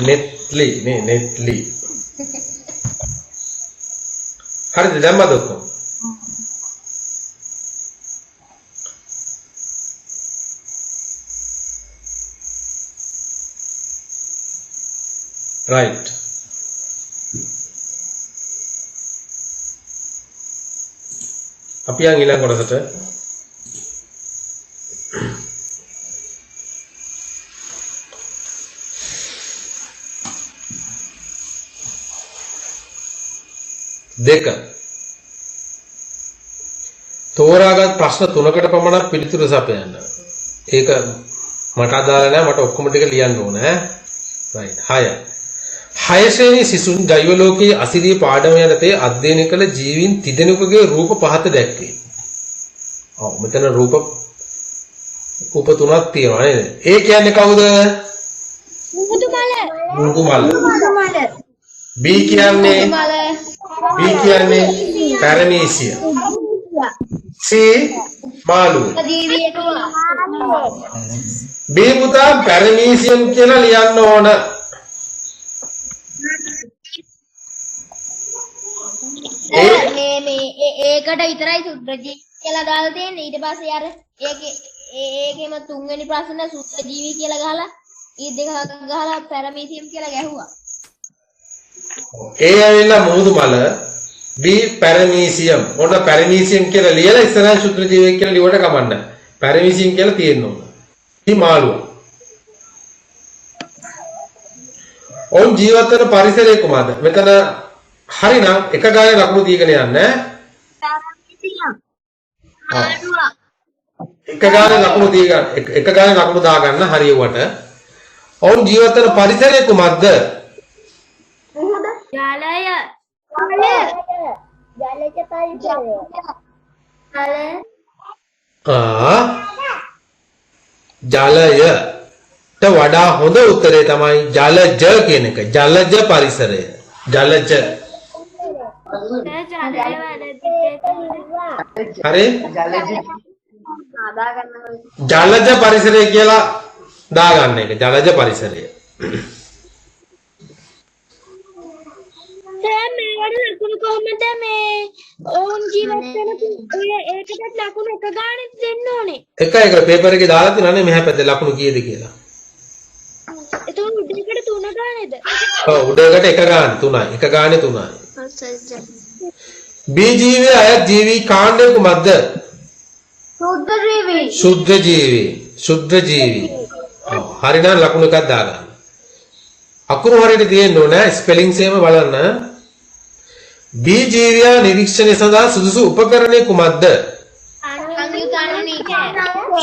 नेटली නේ नेटली හරිද දැම්මද ඔක්කොම right අපි යන් ඊළඟ කොටසට දෙක තෝරාගත් ප්‍රශ්න 3කට පමණක් පිළිතුරු සපයන්න. ඒක මට අදාළ නැහැ මට ඔක්කොම ටික ලියන්න ඕන ඈ. right 6. 6 ශ්‍රේණි සිසුන් ජෛව ලෝකයේ අසිරිය පාඩම යටතේ අධ්‍යයනය කළ ජීවීන් තිදෙනෙකුගේ රූප පහත දැක්කේ. ඔව් මෙතන රූප තුනක් තියෙනවා නේද? ඒ කියන්නේ කවුද? මුකුමල. B කියන්නේ පැරමීසිය. C මාළු. B පුතා පැරමීසියම් කියලා ලියන්න ඕන. ඒකට විතරයි සුද්ධජීවී කියලා දාලා තියෙන්නේ. ඊට පස්සේ අර ඒකෙම තුන්වෙනි ප්‍රශ්න සුද්ධජීවී කියලා ගහලා ඊ දෙක ගහලා පැරමීසියම් කියලා ගැහුවා. A ඇවිල්ලා මුහුදුමල B පැරමීසියම්. ඔන්න පැරමීසියම් කියලා ලියලා ඉස්සරහින් සුද්ධජීවී කියලා ලියවට කමන්න. පැරමීසියම් කියලා තියෙන්න ඕන. ඊ මාළුවා. ඔවුන් ජීවත් වෙන පරිසරය කොහමද? මෙතන හරිනම් එක ගානේ ලකුණු දීගෙන යන්නේ එක ගානේ ලකුණු දීගන්න එක ගානේ ලකුණු දාගන්න හරියවට ඔවුන් ජීවත් වෙන පරිසරය කොහමද? ජලයට වඩා හොඳ උත්තරේ තමයි ජලජ කියන එක. ජලජ පරිසරය. ජලජ. හරි? ජලජ පරිසරය කියලා දාගන්න එක. ජලජ පරිසරය. කොහොමද මේ ඕන් ජීවත් වෙන ඔය ඒකටත් ලකුණු එක ගානේ දෙන්න ඕනේ. එක පේපර් එකේ දාලා තියෙනනේ මෙහා පැත්තේ ලකුණු කීයද කියලා. ඒක උඩේකට 3 ගානේද? ඔව් උඩේකට එක ගාන 3යි. එක ගානේ 3යි. B ජීවී අයත් ජීවී කාණ්ඩය කුමක්ද? ශුද්ධ ජීවී. ඔව් හරිනම් ලකුණු එකක් දාගන්න. අකුරු හරියට තියෙන්න ඕන ස්පෙලිං සේම බලන්න. B ජීවියා නිරීක්ෂණය සඳහා සුදුසු උපකරණය කුමක්ද?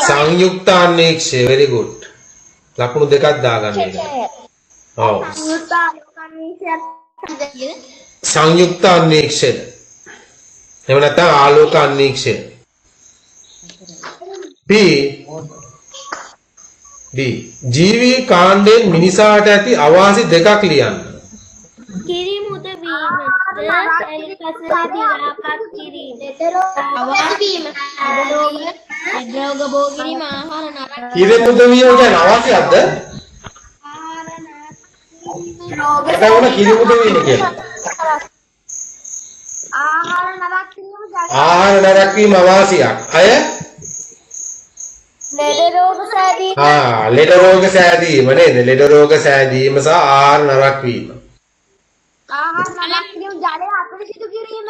සංයුක්තාන්වීක්ෂය. very good. ලකුණු දෙකක් දාගන්න එක. ඔව්. සංයුක්තාන්වීක්ෂය. එහෙම නැත්නම් ආලෝකාන්වීක්ෂය. B ජීවී කාණ්ඩයෙන් මිනිසාට ඇති අවාසි දෙකක් ලියන්න. කිරිමුද වීමට එලිපසේදී ආපත් කිරීම. අවාසි වීම. රෝග බෝ කිරීම ආහාර නරක. කිරිමුද වීම කියන්නේ අවාසියක්ද? ඒකවල කිරිමුද වීම කියන්නේ. ආහාර නරක වීම අවාසියක්. අය ලෙඩ රෝග සෑදීම. ලෙඩ රෝග සෑදීම නේද? ලෙඩ රෝග සෑදීම සහ ආහාර නරක වීම. ආහාර නරක වීම ජලය අපිරිසිදු කිරීම.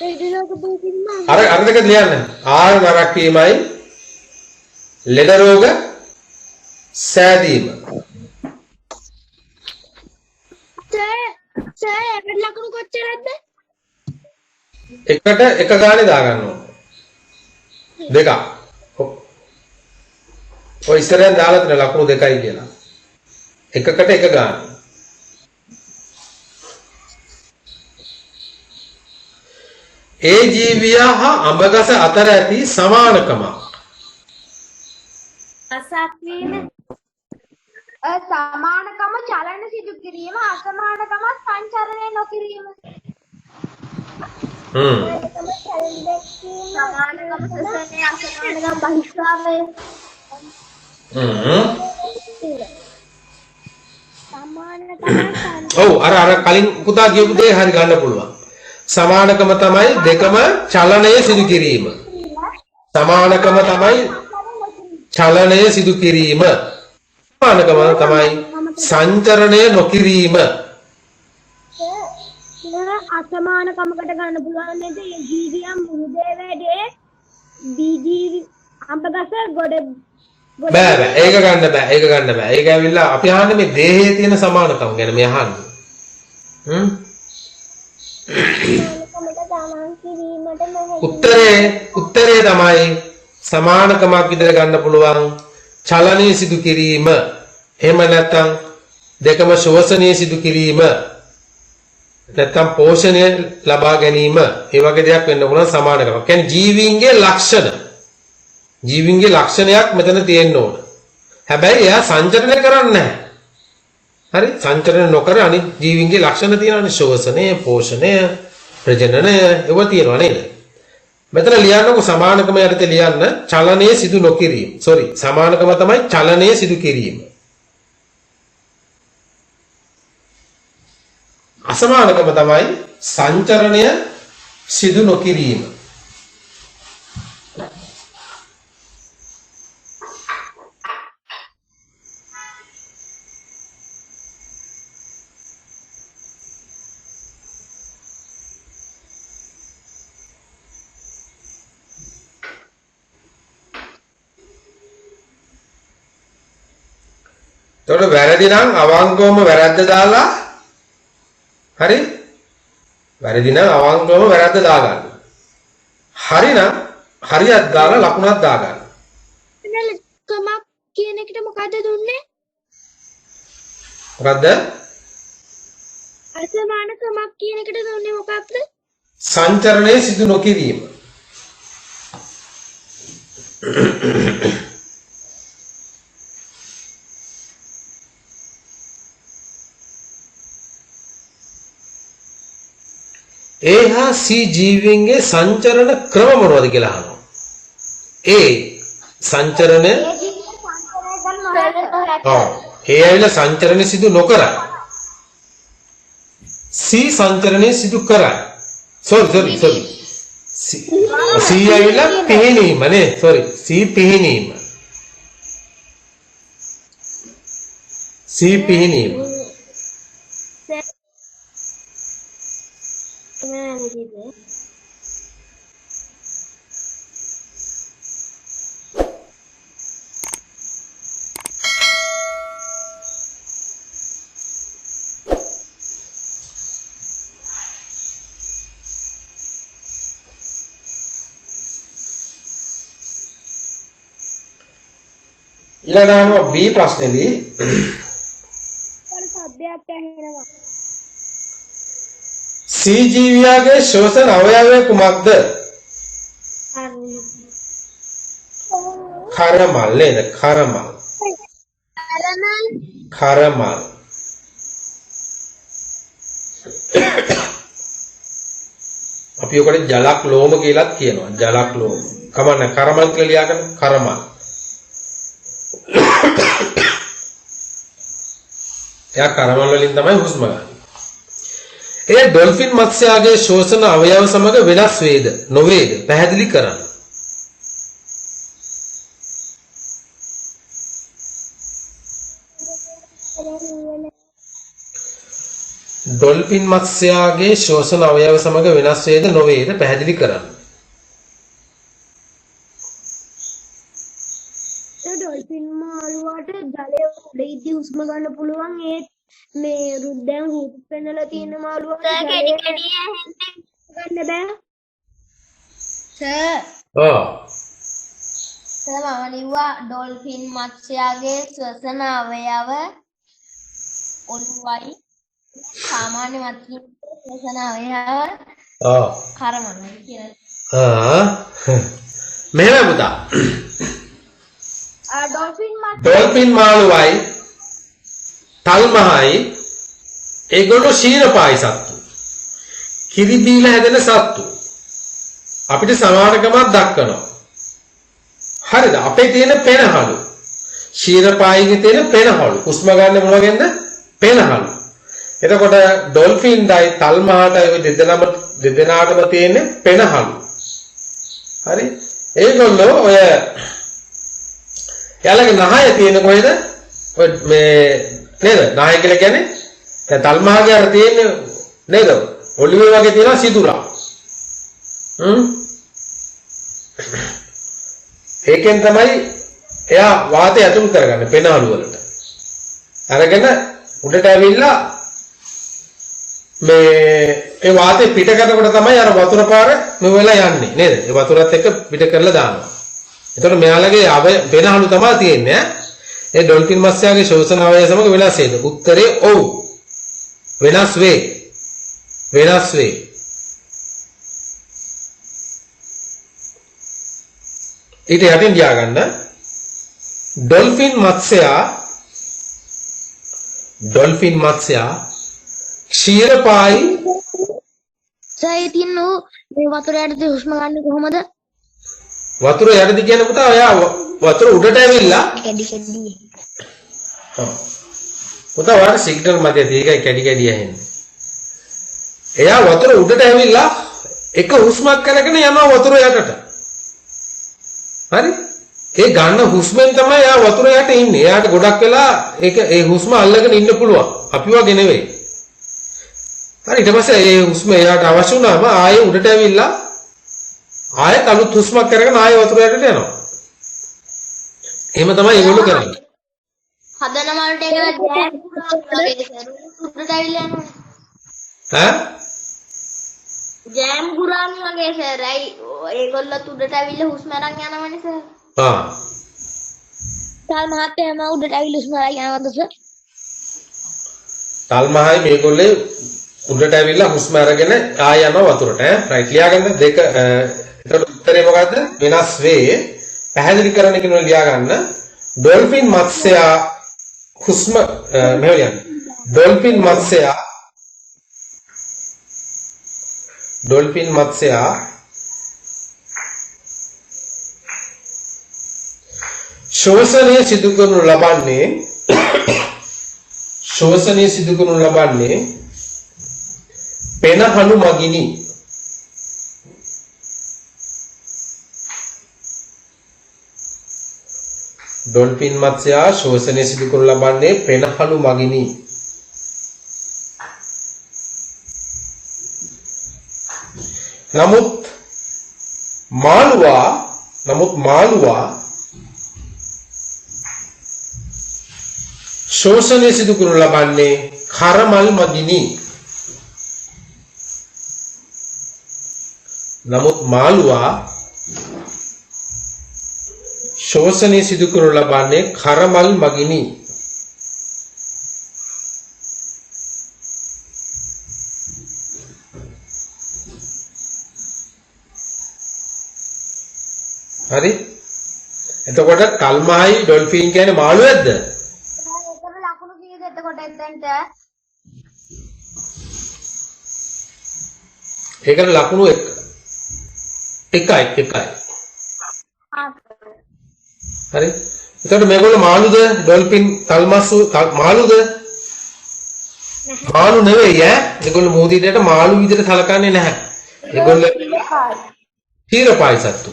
ලෙඩ රෝග බෝ කිරීම. අර දෙක ලියන්න. ආහාර නරක වීමයි ලෙඩ රෝග සෑදීම. සර් අපේ ලකුණු කොච්චරද? එකට එක ගානේ දාගන්න ඕන. දෙක. ඔය ඉස්සරෙන් දාලා තියෙන ලකුණු දෙකයි කියලා. එකකට එක ගාන. ඒ ජීවියා හා අඹගස අතර ඇති සමානකම. අසක් වීම. සමානකම චලන සිදු කිරීම, අසමානකම සංචරණය නොකිරීම. සමානකම සසනේ අසමානකම බහිස්කාරය. සමානකම ඔව් අර කලින් පුතා කියපු දේ හරි ගන්න පුළුවන්. සමානකම තමයි දෙකම චලනය සිදු කිරීම. සමානකම තමයි චලනය සිදු කිරීම. සමානකම තමයි සංචරණය නොකිරීම. අසමානකමකට ගන්න පුළුවන් නේද? ජීවියන් මුරුදේ වැඩේ බීජී අම්බගස ගොඩ බෑ ඒක ගන්න බෑ. ඒක ඇවිල්ලා අපි අහන්නේ මේ දේහයේ තියෙන සමානකම් ගැන මේ අහන්නේ. උත්තරේ තමයි සමානකමක් විතර ගන්න පුළුවන් චලනීය සිදු කිරීම. එහෙම නැත්නම් දෙකම ශෝෂණීය සිදු කිරීම. නැත්නම් පෝෂණය ලබා ගැනීම. ඒ වගේ දෙයක් වෙන්න පුළුවන් සමානකමක්. කියන්නේ ජීවීන්ගේ ලක්ෂණ. ජීවීන්ගේ ලක්ෂණයක් මෙතන තියෙන්න ඕන. හැබැයි එයා සංචරණය කරන්නේ නැහැ. හරි? සංචරණය නොකර අනිත් ජීවීන්ගේ ලක්ෂණ තියෙනවානේ. ශෝෂණය, පෝෂණය, ප්‍රජනනය ඒවා තියෙනවා නේද? මෙතන ලියන්නකො සමානකම යටතේ ලියන්න චලනයේ සිදු නොකිරීම. සමානකම තමයි චලනයේ සිදු කිරීම. අසමානකම තමයි සංචරණය සිදු නොකිරීම. එතකොට වැරදි නම් අවංකවම වැරද්ද දාලා හරි? වැරදි නම් අවංකවම වැරද්ද දාගන්න. හරි නම් හරියක් දාලා ලකුණක් දාගන්න. කමක් කියන එකට මොකද දුන්නේ? මොකද්ද? අසමානකමක් කියන එකට දුන්නේ මොකක්ද? සංචරණය සිදු නොකිරීම. එහා සී ජීවීන්ගේ සංචරණ ක්‍රම මොනවද කියලා අහනවා. ඒ සංචරණය ඒ ඇවිල්ලා සංචරණය සිදු නොකරයි. සී සංචරණය සිදු කරයි. සෝරි. සී ඇවිල්ලා පිහිනීම නේ. සී පිහිනීම. සී පිහිනීම. ඊළඟට B ප්‍රශ්නේදී සබ්දයක් ඇහෙනවා. සී ජීවියාගේ ශ්වසන අවයවය කුමක්ද? කරමල් නේද? කරමල්. අපි ඔකට ජලක් ලෝම කියලාත් කියනවා. ජලක් ලෝම. කමන්න කරමල් කියලා ලියාගන්න. කරමල්. එයා කරමල් වලින් තමයි හුස්ම ගන්න. ඒ ඩොල්ෆින් මත්ස්‍යයාගේ ශ්වසන අවයව සමග වෙනස් වේද නොවේද පැහැදිලි කරන්න. ඩොල්ෆින් මත්ස්‍යයාගේ ශ්වසන අවයව සමග වෙනස් වේද නොවේද පැහැදිලි කරන්න. ඩොල්ෆින් මාළුවාට ජලයේ උඩ ඉදී හුස්ම ගන්න පුළුවන්. ඒත් මේ රුද්දෙන් හුත් පෙන්නලා තියෙන මාළුවාට කැඩි කැඩි ගන්න බෑ. සර් මම ලිව්වා ඩොල්ෆින් මත්ස්‍යයාගේ ශ්වසන අවයව ඔළුවයි සාමාන්‍ය මත්ස්‍යයාගේ ශ්වසන අවයව කරමනයි කියලා. මෙහෙම පුතා. ඩොල්ෆින් මාළුවයි තල්මහයි ඒගොල්ලෝ ශීරපායි සත්තු. කිරි බීලා හැදෙන සත්තු. අපිට සමානකමක් දක්වනවා. හරිද? අපේ තියෙන පෙනහළු. ශීරපායිගේ තියෙන පෙනහළු. හුස්ම ගන්න මොනවගෙන්ද? පෙනහළු. එතකොට ඩොල්ෆින් ඩයි තල්මහාටයි ඔය දෙදෙනාටම තියෙන්නේ පෙනහළු. හරි. ඒගොල්ලෝ ඔය යාළගේ නහය තියෙන කොහෙද? ඔය මේ නේද? නහය කියලා කියන්නේ දැන් තල්මහාගේ අර තියෙන්නේ නේද? ඔලිවේ වගේ තියෙන සිදුරා. ඒකෙන් තමයි එයා වාතය ඇතුල් කරගන්නේ පෙනහළු වලට. අරගෙන උඩට ඇවිල්ලා මේ ඒ වාතය පිට කරනකොට තමයි අර වතුර පාර මේ වෙලා යන්නේ නේද? ඒ වතුරත් එක්ක පිට කරලා දානවා. එතකොට මෙයාලගේ පෙනහළු තමයි තියෙන්නේ ඈ. ඒ ඩොල්ෆින් මත්ස්‍යයාගේ ශෝෂණ අවයව සමග වෙනස් වේද? උත්තරේ ඔව්. වෙනස් වේ. වෙනස් වේ. ඊට යටින් ලියාගන්න ඩොල්ෆින් මත්ස්‍යයා ක්ෂීරපායි සයිතින් නෝ මේ වතුර යටදී හුස්ම ගන්න කොහමද? වතුර යටදී කියන පුතා ඔයා වතුර උඩට ඇවිල්ලා කැඩි කැඩි. පුතා ඔයාලා සිග්නල් මැදේ තියෙකයි කැඩි කැඩි ඇහෙන්නේ. එයා වතුර උඩට ඇවිල්ලා එක හුස්මක් කරගෙන යනවා වතුර යටට. හරි? ඒ ගන්න හුස්මෙන් තමයි එයා වතුර යට ඉන්නේ. එයාට ගොඩක් වෙලා ඒ හුස්ම අල්ලගෙන ඉන්න පුළුවන්. අපි වගේ නෙවෙයි. හරි ඊට පස්සේ ඒ හුස්ම එයාට අවශ්‍ය වුණාම ආයෙ උඩට ඇවිල්ලා ආයෙත් අලුත් හුස්මක් කරගෙන ආයෙ වතුර යටට යනවා. එහෙම තමයි ඒගොල්ලෝ කරන්නේ. හදන වලට ඒක උඩට ඇවිල්ලා යනවා. ඈ? ජෑම් ගුරාන් වගේ සර් ඒගොල්ලෝ උඩට ඇවිල්ලා හුස්ම අරන් යනවනේ සර්. තල් මහත්තයා මම උඩට ඇවිල්ලා හුස්ම අරන් යනවද සර්? තල්මහයි මේගොල්ලේ උඩට ඇවිල්ලා හුස්ම අරගෙන ආය යනවා වතුරට ඈ රයිට් ලියාගන්න දෙක එතකොට උත්තරේ මොකද්ද වෙනස් වේ පැහැදිලි කරන්න කියනවා ලියාගන්න ඩොල්ෆින් මත්ස්‍යයා හුස්ම මෙහෙම ලියන්න ඩොල්ෆින් මත්ස්‍යයා ශෝෂණය සිදු කරනු ලබන්නේ පෙනහළු මගිනි. ඩොල්ෆින් මත්ස්‍යයා ශෝෂණය සිදු කරනු ලබන්නේ පෙනහළු මගිනි. නමුත් මාළුවා ශෝෂණය සිදු කරනු ලබන්නේ කරමල් මගිනි. නමුත් මාළුවා ශෝෂණය සිදු කරනු ලබන්නේ කරමල් මගිනි. හරි? එතකොට කල්මහයි ඩොල්ෆින් කියන්නේ මාළුවෙක්ද? ඒතර ලකුණු කීයද එතකොට එතෙන්ට? ඒකට ලකුණු එකයි. හරි? එතකොට මේගොල්ලෝ මාළුද? ඩොල්ෆින් තල්මස්සු මාළුද? මාළු නෙවෙයි ඈ. ඒගොල්ලෝ මොහොතේට මාළු විදිහට සලකන්නේ නැහැ. ඒගොල්ලෝ ක්ෂීරපායි සත්තු.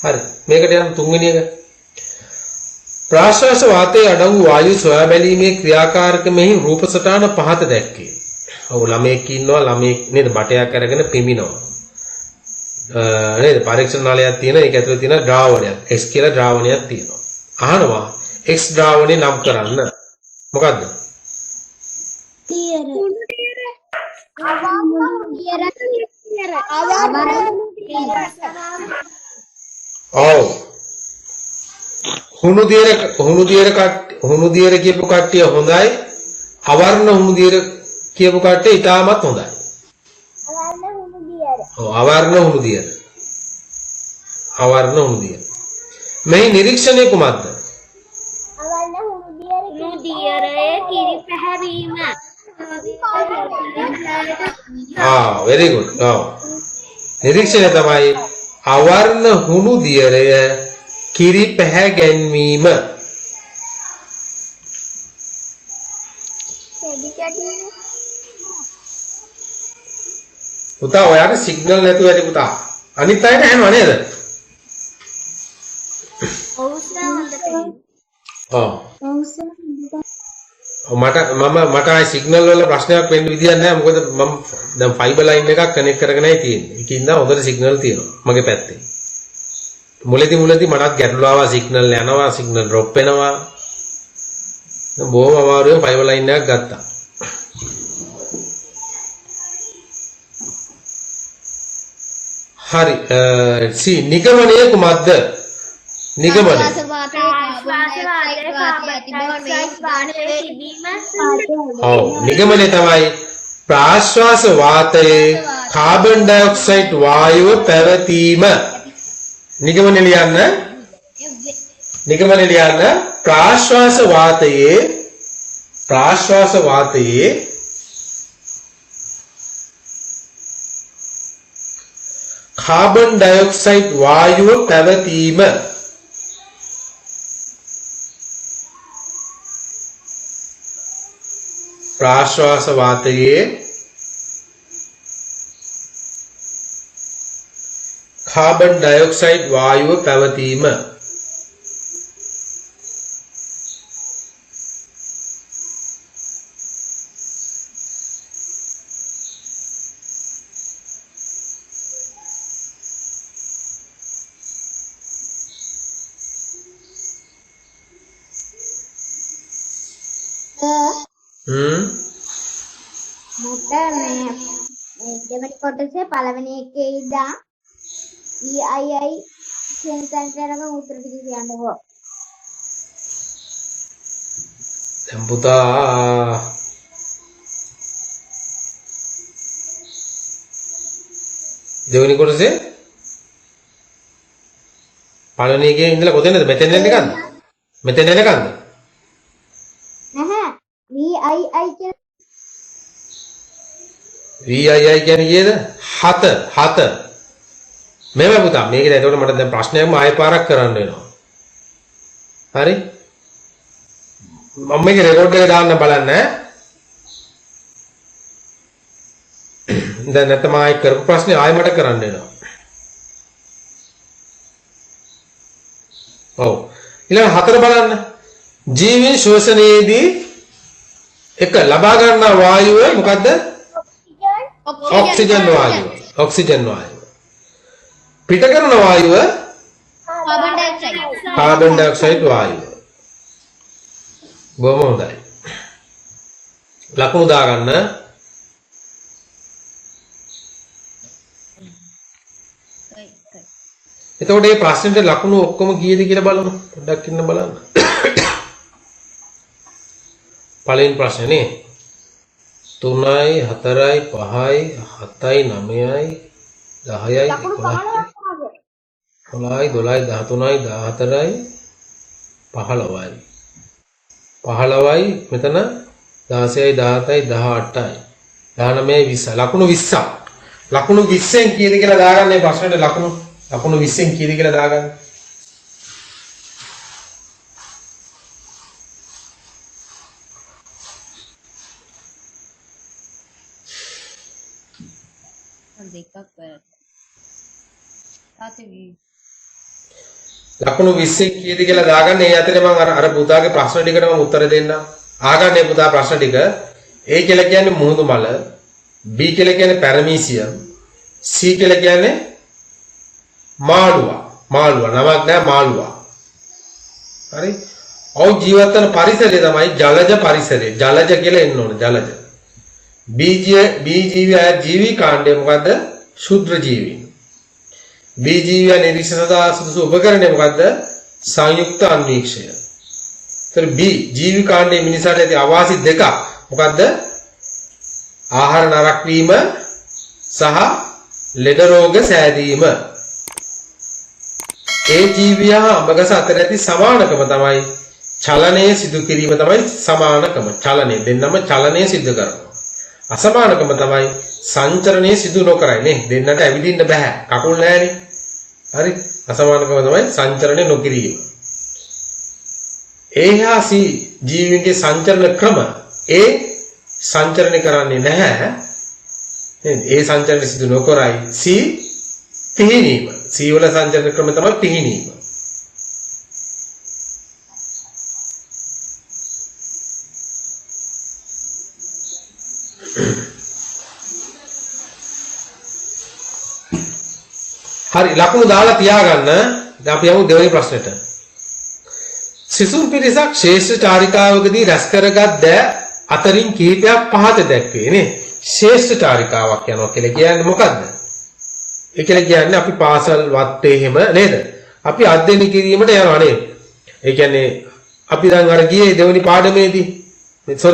හරි මේකට යන තුන්වෙනි එක ප්‍රාශ්වාස වාතයේ අඩංගු වායු සොයා බැලීමේ ක්‍රියාකාරකමෙහි රූප සටහන පහත දැක්කේ. ඔව් ළමයෙක් ඉන්නවා ළමයෙක් නේද බටයක් අරගෙන පිඹිනවා. නේද පරීක්ෂණ නාලයක් තියෙන ඒක ඇතුලේ තියෙන ද්‍රාවණයක් X කියලා ද්‍රාවණයක් තියෙනවා. අහනවා X ද්‍රාවණේ නම් කරන්න. මොකද්ද? ඔව් හුණු දියර කියපු කට්ටිය හොඳයි අවර්ණ හුණු දියර කියපු කට්ටිය ඊටමත් හොඳයි අවර්ණ හුණු දියර මේ නිරීක්ෂණය කුමක්ද අවර්ණ හුණු දියරේ කිරි පැහැරීම very good නිරීක්ෂණය තමයි අවර්ණ හුණු දියරය කිරි පැහැ ගැන්වීම පුතා ඔයාට සිග්නල් නැතුව ඇති පුතා. අනිත් අයට ඇහෙනව නේද? ඔව් සර් හොඳට. ඔව්. ඔව් සර්. මට ආයි සිග්නල් වල ප්‍රශ්නයක් වෙන්න විදියක් නැහැ. මොකද මම දැන් ෆයිබර් ලයින් එකක් කනෙක්ට් කරගෙනයි තියෙන්නේ. ඒකින්ද හොඳට සිග්නල් තියෙනවා මගේ පැත්තේ. මුලදී මටත් ගැටලු ආවා, සිග්නල් යනවා, සිග්නල් ඩ්‍රොප් වෙනවා. බොහොම අමාරුවෙන් ෆයිබර් ලයින් එකක් ගත්තා. හරි. නිගමනය කුමක්ද? නිගමනය. ඔව් නිගමනය තමයි ප්‍රාශ්වාස වාතයේ කාබන් ඩයොක්සයිඩ් වායුව පැවතීම. නිගමනය ලියන්න. ප්‍රාශ්වාස වාතයේ කාබන් ඩයොක්සයිඩ් වායුව පැවතීම. ප්‍රාශ්වාස වාතයේ කාබන් ඩයොක්සයිඩ් වායුව පැවතීම. මට මේ දෙවෙනි කොටසේ පළවෙනි එකේ ඉඳන් EII කියන තැනට යනකම් උත්තර ටික කියන්නකෝ. දැන් පුතා දෙවෙනි කොටසේ පළවෙනි එකේ ඉඳලා කොතැනද? මෙතෙන් එන්නකන්ද? මෙතෙන් එන්නකන්ද? නැහැ. VII කියන VII කියන්නේ කීයද? 7. මේව පුතා මේකද එතකොට මට දැන් ප්‍රශ්නයක්ම ආයෙ පාරක් කරන්න වෙනවා. හරි? මම මේක රෙකෝඩ් එක දාන්න බලන්න ඈ. දැන් නැත්නම් ආයෙ කරපු ප්‍රශ්නේ ආයෙ මට කරන්න වෙනවා. ඔව්. ඊළඟ 4 බලන්න. ජීවීන් ශ්වසනයේදී එක ලබා ගන්නා වායුව මොකද්ද? ඔක්සිජන් වායුව. පිට කරන වායුව කාබන් ඩයොක්සයිඩ් වායුව. බොහොම හොඳයි. ලකුණු දාගන්න. එතකොට මේ ප්‍රශ්නෙට ලකුණු ඔක්කොම කීයද කියලා බලමු. පොඩ්ඩක් ඉන්න බලන්න. පළවෙනි ප්‍රශ්නේ නේ 3යි 4යි 5යි 7යි 9යි 10යි 11යි 12යි 13යි 14යි 15යි 15යි මෙතන 16යි 17යි 18යි 19යි 20 ලකුණු 20ක්. ලකුණු 20න් කීයද කියලා දාගන්න මේ ප්‍රශ්නෙට ලකුණු 20න් කීයද කියලා දාගන්න. ලකුණු 20න් කීයද කියලා දාගන්න. ඒ අතරේ මම අර පුතාගේ ප්‍රශ්න ටිකට මම උත්තර දෙන්නම්. ආගන්න මේ පුතා ප්‍රශ්න ටික. A කියලා කියන්නේ මුහුදු මල, B කියලා කියන්නේ පැරමීසියම්, C කියලා කියන්නේ මාළුවා. නමක් නෑ මාළුවා. හරි? ඔව් ජීවත් වෙන පරිසරය තමයි ජලජ පරිසරය. ජලජ කියලා එන්න ඕන ජලජ. B ජීවී කාණ්ඩය මොකද්ද? ශුද්‍ර ජීවීන්. B ජීවියා නිරීක්ෂණ සඳහා සුදුසු උපකරණය මොකද්ද? සංයුක්ත අන්වීක්ෂය. ඒතර B ජීවී කාණ්ඩයේ මිනිසාට ඇති අවාසි දෙකක් මොකද්ද? ආහාර නරක වීම සහ ලෙඩ රෝග සෑදීම. ඒ ජීවියා අඹගස අතර ඇති සමානකම තමයි චලනයේ සිදු කිරීම තමයි සමානකම. චලනය දෙන්නම චලනය සිදු කරනවා. අසමානකම තමයි සංචරණයේ සිදු නොකරයි නේ. දෙන්නට ඇවිදින්න බෑ. කකුල් නැහැනේ. හරි? අසමානකම තමයි සංචරණය නොකිරීම. A හා C ජීවීන්ගේ සංචරණ ක්‍රම A සංචරණය කරන්නේ නැහැ. නේද? ඒ සංචලන සිදු නොකරයි. C පිහිනීම. C වල සංචලන ක්‍රම තමයි පිහිනීම. හරි ලකුණු දාලා තියාගන්න. දැන් අපි යමු දෙවෙනි ප්‍රශ්නෙට. සිසුන් පිරිසක් ශ්‍රේෂ්ඨ චාරිකාවකදී රැස් කරගත් දෑ අතරින් කිහිපයක් පහත දැක්වේ නේ. ශ්‍රේෂ්ඨ චාරිකාවක් යනවා කියලා කියන්නේ මොකද්ද? ඒ කියලා කියන්නේ අපි පාසල් වත්තේ එහෙම නේද? අපි අධ්‍යයනය කිරීමට යනවා නේද? ඒ කියන්නේ අපි දැන් අර ගියේ දෙවෙනි පාඩමේදී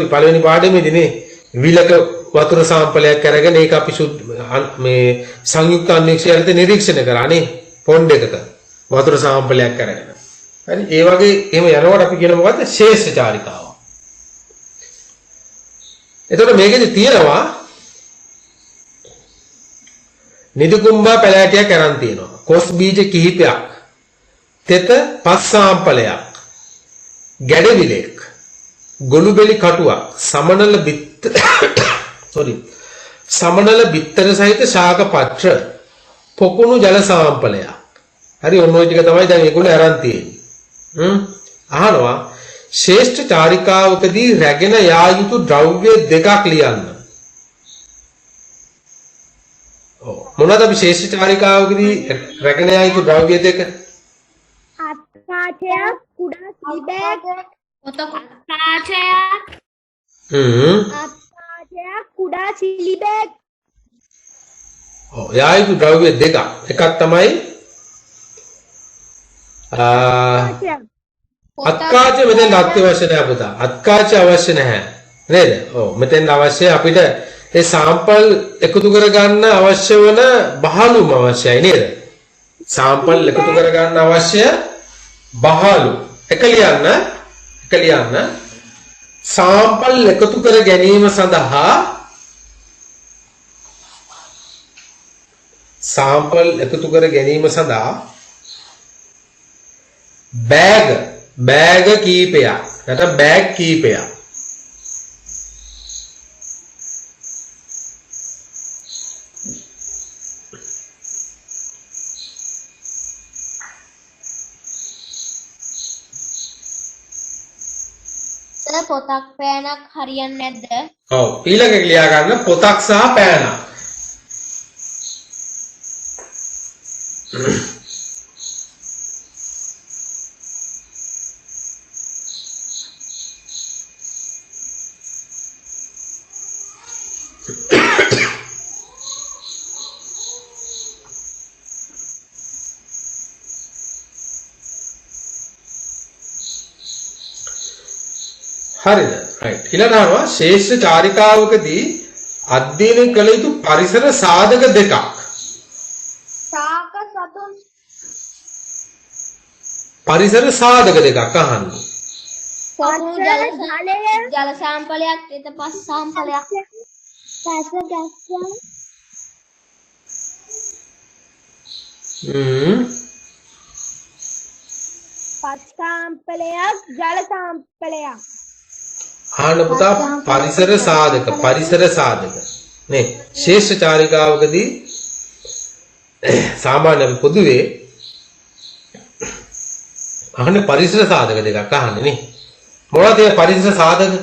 පළවෙනි පාඩමේදී නේ විලක වතුර සාම්පලයක් අරගෙන ඒක අපි මේ සංයුක්ත අන්වීක්ෂයන්ට නිරීක්ෂණය කරා නේ පොන්ඩ් එකක වතුර සාම්පලයක් අරගෙන. හරි ඒ වගේ එහෙම යනකොට අපි කියන මොකද්ද? ශ්‍රේෂ්ඨ චාරිකාව. එතකොට මේකෙදි තියෙනවා නිදුකුම්බා පැලෑටියක් අරන් තියෙනවා. කොස් බීජ කිහිපයක්. තෙත පස් සාම්පලයක්. ගැඩවිලෙක්. ගොළුබෙලි කටුවක්. සමනල බිත්තර සහිත ශාක පත්‍ර. පොකුණු ජල සාම්පලයක්. හරි ඔන්න ඔය ටික තමයි දැන් ඒගොල්ලෝ අරන් තියෙන්නේ. අහනවා ශ්‍රේෂ්ඨ චාරිකාවකදී රැගෙන යා යුතු ද්‍රව්‍ය දෙකක් ලියන්න. මොනවද අපි ශ්‍රේෂ්ඨ චාරිකාවකදී රැගෙන යා යුතු ද්‍රව්‍ය දෙක? අත්කාචයක් කුඩා සිලිබෑග් අත්කාචයක් කුඩා සිලිබෑග්. යා යුතු ද්‍රව්‍ය දෙකක්. එකක් තමයි අත්කාචය මෙතෙන් අත්‍යවශ්‍ය නැහැ පුතා. අත්කාචය අවශ්‍ය නැහැ නේද? ඔව් මෙතෙන් අවශ්‍ය අපිට ඒ සාම්පල් එකතු කරගන්න අවශ්‍ය වෙන බහලුම අවශ්‍යයි නේද? සාම්පල් එකතු කරගන්න අවශ්‍ය බහලු. එක ලියන්න සාම්පල් එකතු කර ගැනීම සඳහා බෑග කීපයක් නැත්නම් බෑග් කීපයක් පොතක් පෑනක් හරියන්නේ නැද්ද? ඔව් ඊළඟ ලියා ගන්න පොතක් සහ පෑනක්. හරිද? රයිට්. ඊළඟට ශ්‍රේෂ්ඨ චාරිකාවකදී අධ්‍යයනය කළ යුතු පරිසර සාධක දෙකක්. ශාක සතුන් පරිසර සාධක දෙකක් අහන්නේ. ජල සාම්පලයක් එත පස් සාම්පලයක් පස් සාම්පලයක් ජල සාම්පලයක්. ආන්න පුතා පරිසර සාධක නේ ශ්‍රේෂ්ඨ චාරිකාවකදී සාමාන්‍ය පොදුවේ අහන්නේ පරිසර සාධක දෙකක් අහන්නේ නේ මොනවද ඒ පරිසර සාධක?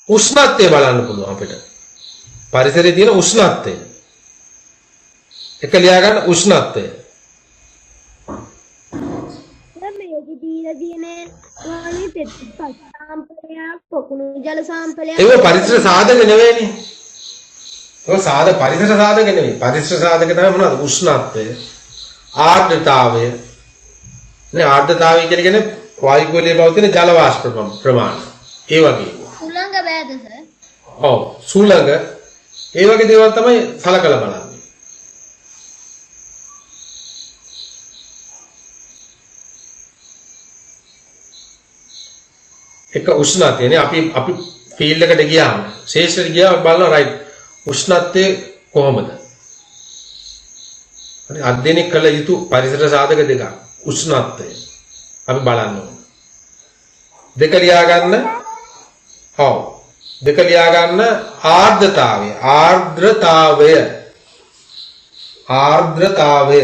උෂ්ණත්වය බලන්න පුළුවන් අපිට. පරිසරයේ තියෙන උෂ්ණත්වය එක ලියා ගන්න උෂ්ණත්වය. ඒක පරිසර සාධක නෙවෙයිනේ. ඒක පරිසර සාධක නෙවෙයි. පරිසර සාධක තමයි මොනවද? උෂ්ණත්වය, ආර්ද්‍රතාවය. නේ ආර්ද්‍රතාවය කියන්නේ වායු ගෝලයේ පවතින ජල වාෂ්ප ප්‍රමාණය. ඒ වගේ. සුළඟ බෑද සර්? ඔව් සුළඟ ඒ වගේ දේවල් තමයි සලකලා බලන්නේ. එක උෂ්ණත්වයනේ අපි ෆීල්ඩ් එකට ගියාම ශේෂ්ත්‍රයට ගියාම බලනවා රයිට් උෂ්ණත්වය කොහොමද? හරි අධ්‍යයනය කළ යුතු පරිසර සාධක දෙකක් උෂ්ණත්වය අපි බලන්න ඕනේ. දෙක ලියා ගන්න ඔව්. දෙක ලියා ගන්න ආර්ද්‍රතාවය. ආර්ද්‍රතාවය. ආර්ද්‍රතාවය.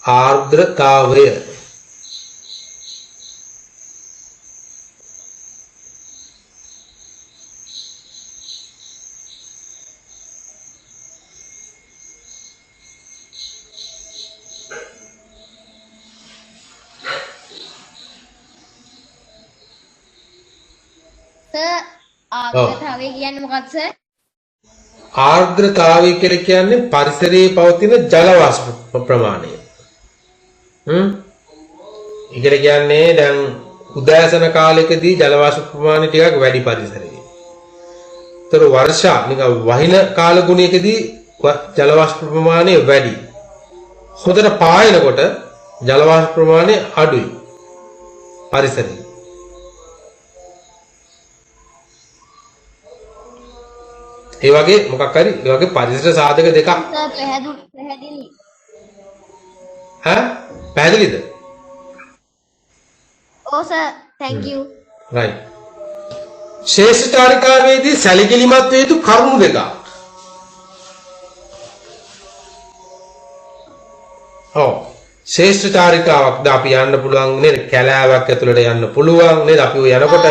ආර්ද්‍රතාවය. සර් ආර්ද්‍රතාවය කියන්නේ මොකක්ද සර්? ආර්ද්‍රතාවය කියලා කියන්නේ පරිසරයේ පවතින ජල වාෂ්ප ප්‍රමාණය. ඒකට කියන්නේ දැන් උදෑසන කාලෙකදී ජල වාෂ්ප ප්‍රමාණය ටිකක් වැඩි පරිසරයේ. ඒතර වර්ෂා නිකන් වහින කාල ගුණයකදී ජල වාෂ්ප ප්‍රමාණය වැඩි. හොඳට පායනකොට ජල වාෂ්ප ප්‍රමාණය අඩුයි පරිසරයේ. ඒ වගේ මොකක් හරි ඒ වගේ පරිසර සාධක දෙකක් සර් පැහැදිලි. පැහැදිලිද? ඔව් සර් thank you. right. ශේෂ්ඨාරිකාවේදී සැලකිලිමත් වේ යුතු කරුණු දෙකක්. ඔව්. ශේෂ්ඨාරිකාවක් ද අපි යන්න පුළුවන් නේද? කැලෑවක් ඇතුළට යන්න පුළුවන් නේද? අපි ඔය යනකොට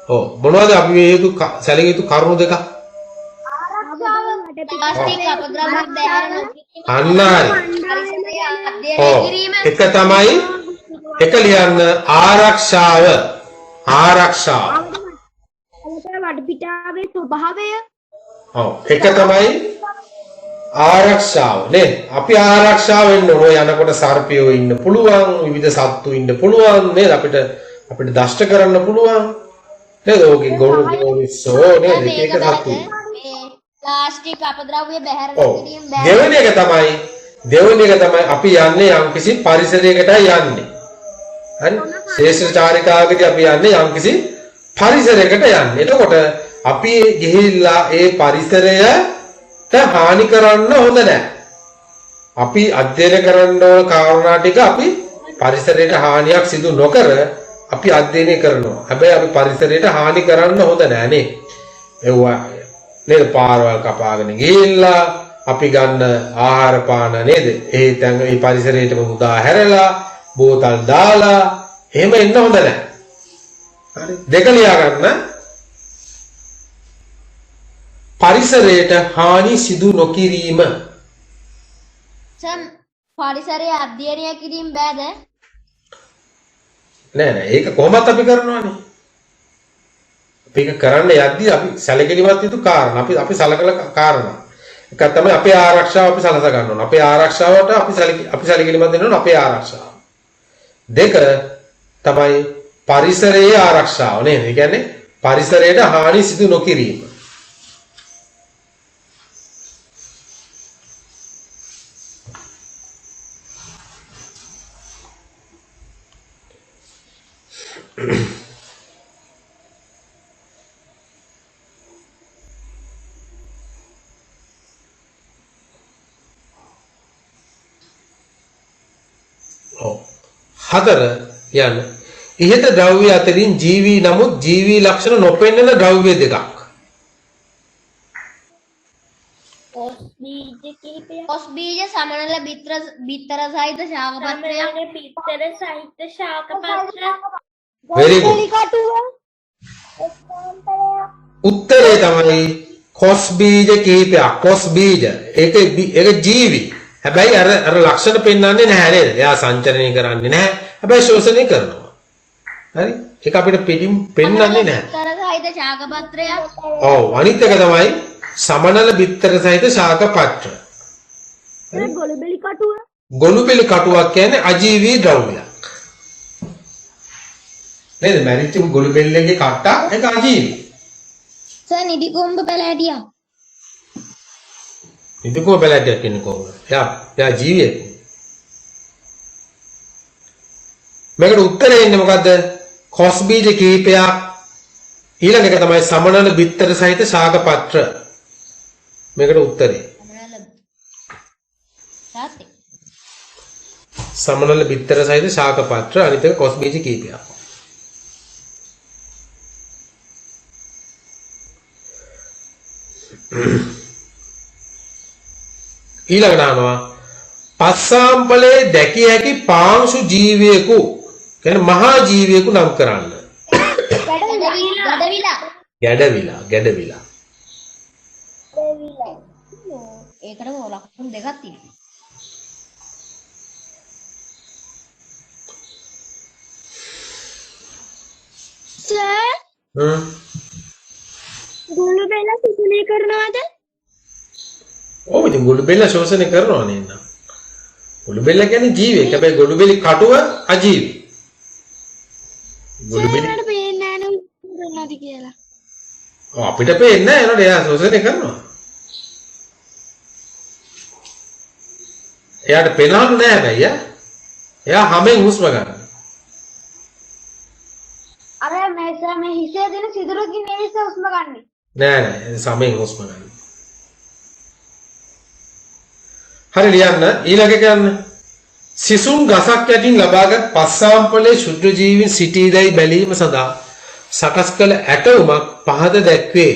ඔව් මොනවද අපි මේ යුතු සැලකිය යුතු කරුණු දෙකක්? ප්ලාස්ටික් අපද්‍රව්‍ය බැහැර නොකිරීම. අන්න හරි. පරිසරය අධ්‍යයනය ඔව්. කිරීම. එක තමයි එක ලියන්න ආරක්ෂාව. ආරක්ෂාව. වටපිටාවේ ස්වභාවය ඔව්. එක තමයි ආරක්ෂාව නේ. අපි ආරක්ෂා වෙන්න ඕන. යනකොට සර්පයෝ ඉන්න පුළුවන්, විවිධ සත්තු ඉන්න පුළුවන් නේද? අපිට දෂ්ට කරන්න පුළුවන්. නේද? ඕකේ ගොළුසෝ නේද? ඒක සත්තු. මේ ප්ලාස්ටික් අපද්‍රව්‍ය බැහැර ඔව්. නොකිරීම බැහැ. දෙවෙනි එක තමයි අපි යන්නේ යම්කිසි පරිසරයකටයි යන්නේ. හරි? ශේෂ්ඨාරිකාවකදී අපි යන්නේ යම්කිසි පරිසරයකට යන්නේ. එතකොට අපි ගිහිල්ලා ඒ පරිසරයට හානි කරන්න හොඳ නැහැ. අපි අධ්‍යයනය කරන්න ඕන කාරණා ටික අපි පරිසරයට හානියක් සිදු නොකර අපි අධ්‍යයනය කරනවා. හැබැයි අපි පරිසරයට හානි කරන්න හොඳ නැහැ නේ. ඒවා නේද පාරවල් කපාගෙන ගිහිල්ලා අපි ගන්න ආහාර පාන නේද? ඒ පරිසරයටම මුදා හැරලා බෝතල් දාලා එහෙම එන්න හොඳ නැහැ. හරි. දෙක ලියා ගන්න. පරිසරයට හානි සිදු නොකිරීම. සම් පරිසරය අධ්‍යයනය කිරීම බෑද? නෑ ඒක කොහොමත් අපි කරනවානේ. අපි ඒක කරන්න යද්දී අපි සැලකිලිමත් යුතු කාරණා අපි සලකල කාරණා. එකක් තමයි අපේ ආරක්ෂාව අපි සලස ගන්න ඕන. අපේ ආරක්ෂාවට අපි සැලකිලිමත් වෙන්න ඕන අපේ ආරක්ෂාව. දෙක තමයි පරිසරයේ ආරක්ෂාව නේද? ඒ කියන්නේ පරිසරයට හානි සිදු නොකිරීම. හතර යන ඉහත ද්‍රව්‍ය අතරින් ජීවී නමුත් ජීවී ලක්ෂණ නොපෙන්වන ද්‍රව්‍ය දෙකක්. කොස් බීජ සමනල බිත්තර සහිත ශාක පත්‍රයක්. very good. උත්තරේ තමයි කොස් බීජ කීපයක්. කොස් බීජ ඒක ජීවි. හැබැයි අර ලක්ෂණ පෙන්වන්නේ නැහැ නේද? එයා සංචරණය කරන්නේ නැහැ. හැබැයි ශෝෂණය කරනවා. හරි? ඒක අපිට පිටින් පෙන්වන්නේ නැහැ. බිත්තර සහිත ශාක පත්‍රයක්. ඔව් අනිත් එක තමයි සමනල බිත්තර සහිත ශාක පත්‍ර. ගොළුබෙලි කටුව ගොළුබෙලි කටුවක් කියන්නේ අජීවී ද්‍රව්‍යයක්. නේද? මැරිච්ච ගොළුබෙල්ලගේ කට්ට ඒක අජීවී. සර් නිදි කොම්බ පැලෑටියක්. ඉතිකෝ බැලැටියක් කියන්නේ කොහොමද? එයා ජීවියෙක්. මේකට උත්තරේ එන්නේ මොකද්ද? කොස් බීජ කීපයක්. ඊළඟ එක තමයි සමනල බිත්තර සහිත ශාක පත්‍ර. මේකට උත්තරේ. සමනල බිත්තර සහිත ශාක පත්‍ර අනිත් එක කොස් බීජ කීපයක්. ඊළඟට අහනවා පස්සාම්පලේ දැකිය හැකි පාංශු ජීවියෙකු කියන්නේ මහා ජීවියෙකු නම් කරන්න. ගැඩවිලා. ඒකට ලකුණු දෙකක් තියෙනවා. සර් ගොළු බෙල්ල සිසුනේ කරනවද? ඔව් ඉතින් ගොළු බෙල්ල ශෝෂණය කරනවා නේද? ගොළු බෙල්ල කියන්නේ ජීවියෙක්. හැබැයි ගොළු බෙලි කටුව අජීවි. ගොළු බෙලි මට පේන්නේ නැහැ නේ කරනවද කියලා. අපිට පේන්නේ නැහැ ඒනට එයා ශෝෂණය කරනවා. එයාට පේනවලු නෑ හැබැයි එයා හැමෙන් හුස්ම ගන්න. අර මේ හිසේ දෙන සිදුරකින් නෙවෙයි හුස්ම ගන්න. නෑ සමෙන් හුස්ම ගන්න. හරි ලියන්න ඊළඟ කියන්න. සිසුන් ගසක් යටින් ලබාගත් පස්සාම්පලේ ශුද්ධ ජීවීන් සිටීදයි බැලීම සඳහා සකස් කළ ඇටුමක් පහද දැක්වේ.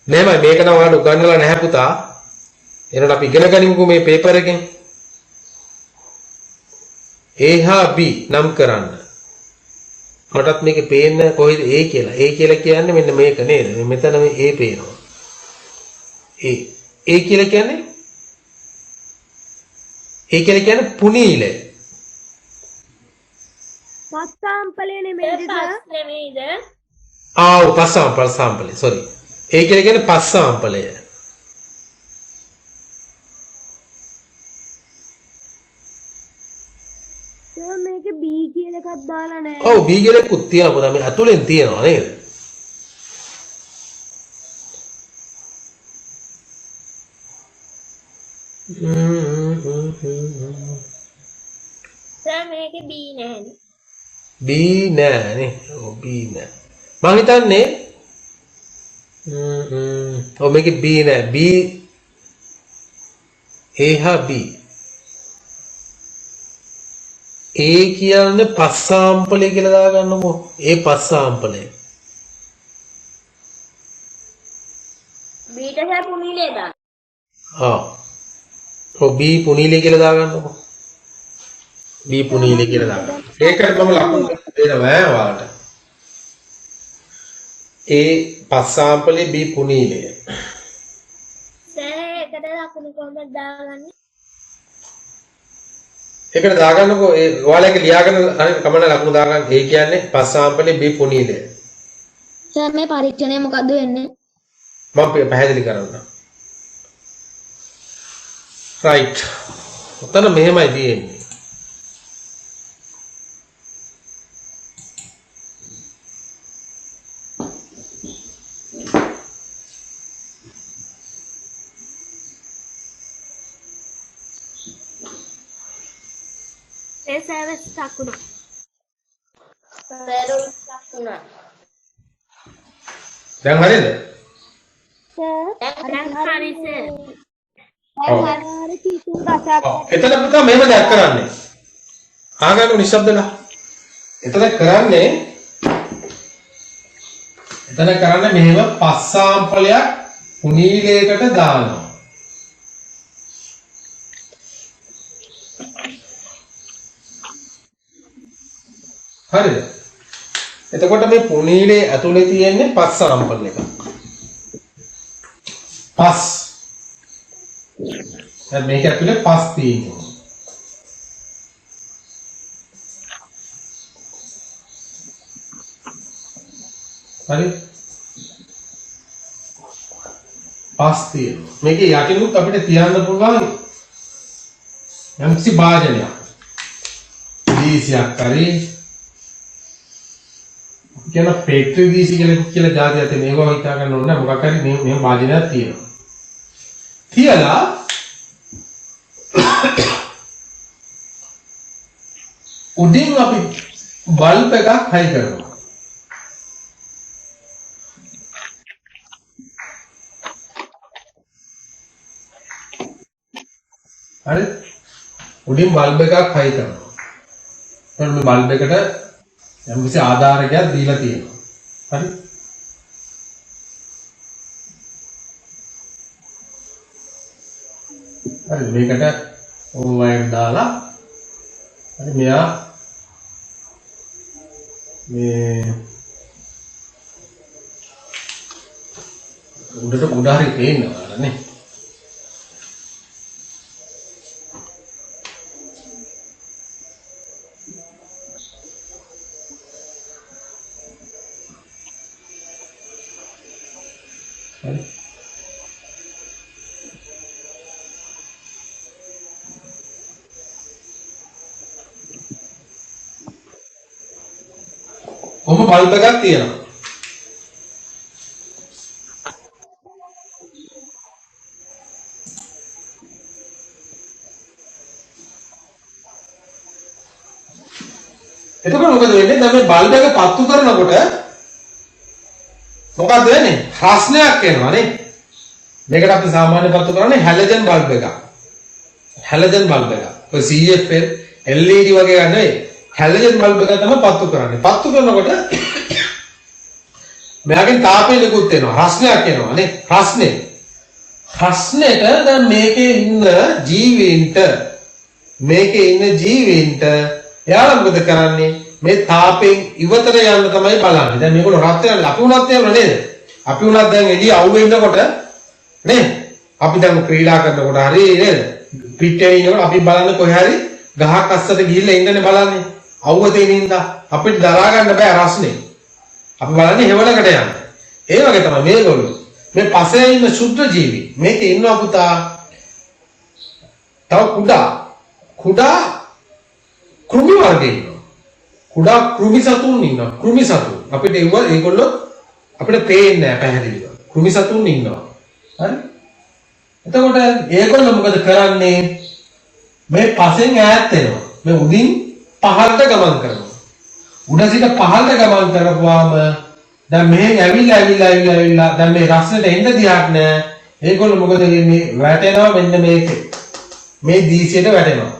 නෑමයි මේක නම් ඔයාලට උගන්වලා නැහැ පුතා. එහෙනම් අපි ඉගෙන ගනිමුකෝ මේ පේපර් එකෙන්. A හා B නම් කරන්න. මටත් මේකේ පේන්නේ කොහෙද A කියලා. A කියලා කියන්නේ මෙන්න මේක නේද? මෙතන මේ A පේනවා. A කියලා කියන්නේ පුනීලය. පස්සාම්පලේ නෙමෙයිද? පස්සාම්පලේ. sorry. A කියලා කියන්නේ පස්සාම්පලය. මේක B කියලා එකක් දාලා නැහැ. ඔව් B කියලා එකකුත් තියෙනවා පුතා. මේ අතුලෙන් තියෙනවා නේද? සර් මේකේ B නැහැනේ. B නෑනේ. ඔව් B නෑ. මම හිතන්නේ ඔව් මේකේ B නෑ. B A හා B. A කියන්නේ පස්සාම්පලය කියලා දාගන්නකො. ඒ පස්සාම්පලය. බීට සර් පුනීලේ දාන්න. ඔව් B පුනීලය කියලා දාගන්නකො. B පුනීලය කියලා දාගන්න. ඒකට මම ලකුණු දෙනවා ඔයාලට. A පස්සාම්පලේ B පුනීලය. සර් ඒකට ලකුණු කොහොමද දාගන්නේ? ඒකට දාගන්නකො ඒ ඔයාලගේ ලියාගෙන අර කමන ලකුණු දාගන්න. A කියන්නේ පස්සාම්පලේ B පුනීලය. සර් මේ පරීක්ෂණය මොකද්ද වෙන්නේ? මම පැහැදිලි කරන්නම්. right. උතන මෙහෙමයි තියෙන්නේ. ඒ සර්විස් ලකුණු. දැන් හරියද? දැන් හරි සර්. ඔව්. එතන පුතා මෙහෙම දෙයක් කරන්නේ. ආගම නිශ්ශබ්දලා. එතන කරන්නේ මෙහෙම පස්සාම්පලයක් පුනීලයකට දානවා. හරිද? එතකොට මේ පුනීලේ ඇතුලේ තියෙන්නේ පස්සාම්පල එකක්. පස්. දැන් මේක ඇතුලේ පස් තියෙනවා. හරි? පස් තියෙනවා. මේකේ යටිනුත් අපිට තියන්න පුළුවන් යම්කිසි භාජනයක්. දීසියක් හරි කියන පෙට්‍රි දීසි කියලා જાතියක් තියෙන මේක හිතා ගන්න ඕනේ මොකක් හරි මේ භාජනයක් තියෙනවා. තියලා උඩින් අපි බල්බ් එකක් හයි කරනවා. හරි? උඩින් බල්බ් එකක් හයි කරනවා. එතකොට මේ බල්බ් එකට යම් කිසි ආධාරකයක් දීලා තියෙනවා. හරි? හරි මේකට ඕම් වයර් දාලා හරි මෙයා මේ උඩ හරි පේනවා නේ. ඔහොම බල්බ් එකක් තියෙනවා. එතකොට මොකද වෙන්නේ? දැන් මේ බල්බ් එක පත්තු කරනකොට මොකද වෙන්නේ? රස්නයක් එනවා නේ. මේකට අපි සාමාන්‍ය පත්තු කරන්නේ හැලජන් බල්බ් එකක්. හැලජන් බල්බ් එක. ඔය CFL LED වගේ ගන්න නෙවෙයි. හැලජන් බල්බ් එක තමයි පත්තු කරන්නේ. පත්තු කරනකොට මෙයාගෙන් තාපය නිකුත් වෙනවා. රස්නයක් එනවා නේ. රස්නෙට දැන් මේකේ ඉන්න ජීවීන්ට එයාලා මොකද කරන්නේ? මේ තාපෙන් ඉවතට යන්න තමයි බලන්නේ. දැන් මේගොල්ලෝ රත් වෙනවා. අපි උනත් එහෙම නේද? අපි උනත් දැන් එළිය අවු වෙනකොට නේ? අපි දැන් ක්‍රීඩා කරනකොට හරි නේද? පිටේ ඉන්නකොට අපි බලන්නේ කොහේ හරි ගහක් අස්සට ගිහිල්ලා ඉන්නනේ බලන්නේ. අවුව තියෙන හින්දා අපිට දරා ගන්න බෑ රස්නේ. අපි බලන්නේ හේවලකට යන්න. ඒ වගේ තමයි මේගොල්ලෝ. මේ පසේ ඉන්න ශුද්ධ ජීවි. මේකේ ඉන්නවා පුතා. තව කුඩා කෘමි වර්ග ඉන්නවා. කුඩා කෘමි සතුන් ඉන්නවා. කෘමි සතුන්. අපිට ඒගොල්ලෝ අපිට පේන්නේ නැහැ පැහැදිලිව. කෘමි සතුන් ඉන්නවා. හරි? එතකොට ඒගොල්ලෝ මොකද කරන්නේ? මේ පසෙන් ඈත් වෙනවා. මේ උඩින් පහළට ගමන් කරනවා. උඩ සිට පහළට ගමන් කරපුවාම දැන් මෙහෙන් ඇවිල්ලා දැන් මේ රස්නෙට එන්න දිහාක් නැහැ. ඒගොල්ලෝ මොකද වෙන්නේ? වැටෙනවා මෙන්න මේකේ. මේ දීසියට වැටෙනවා.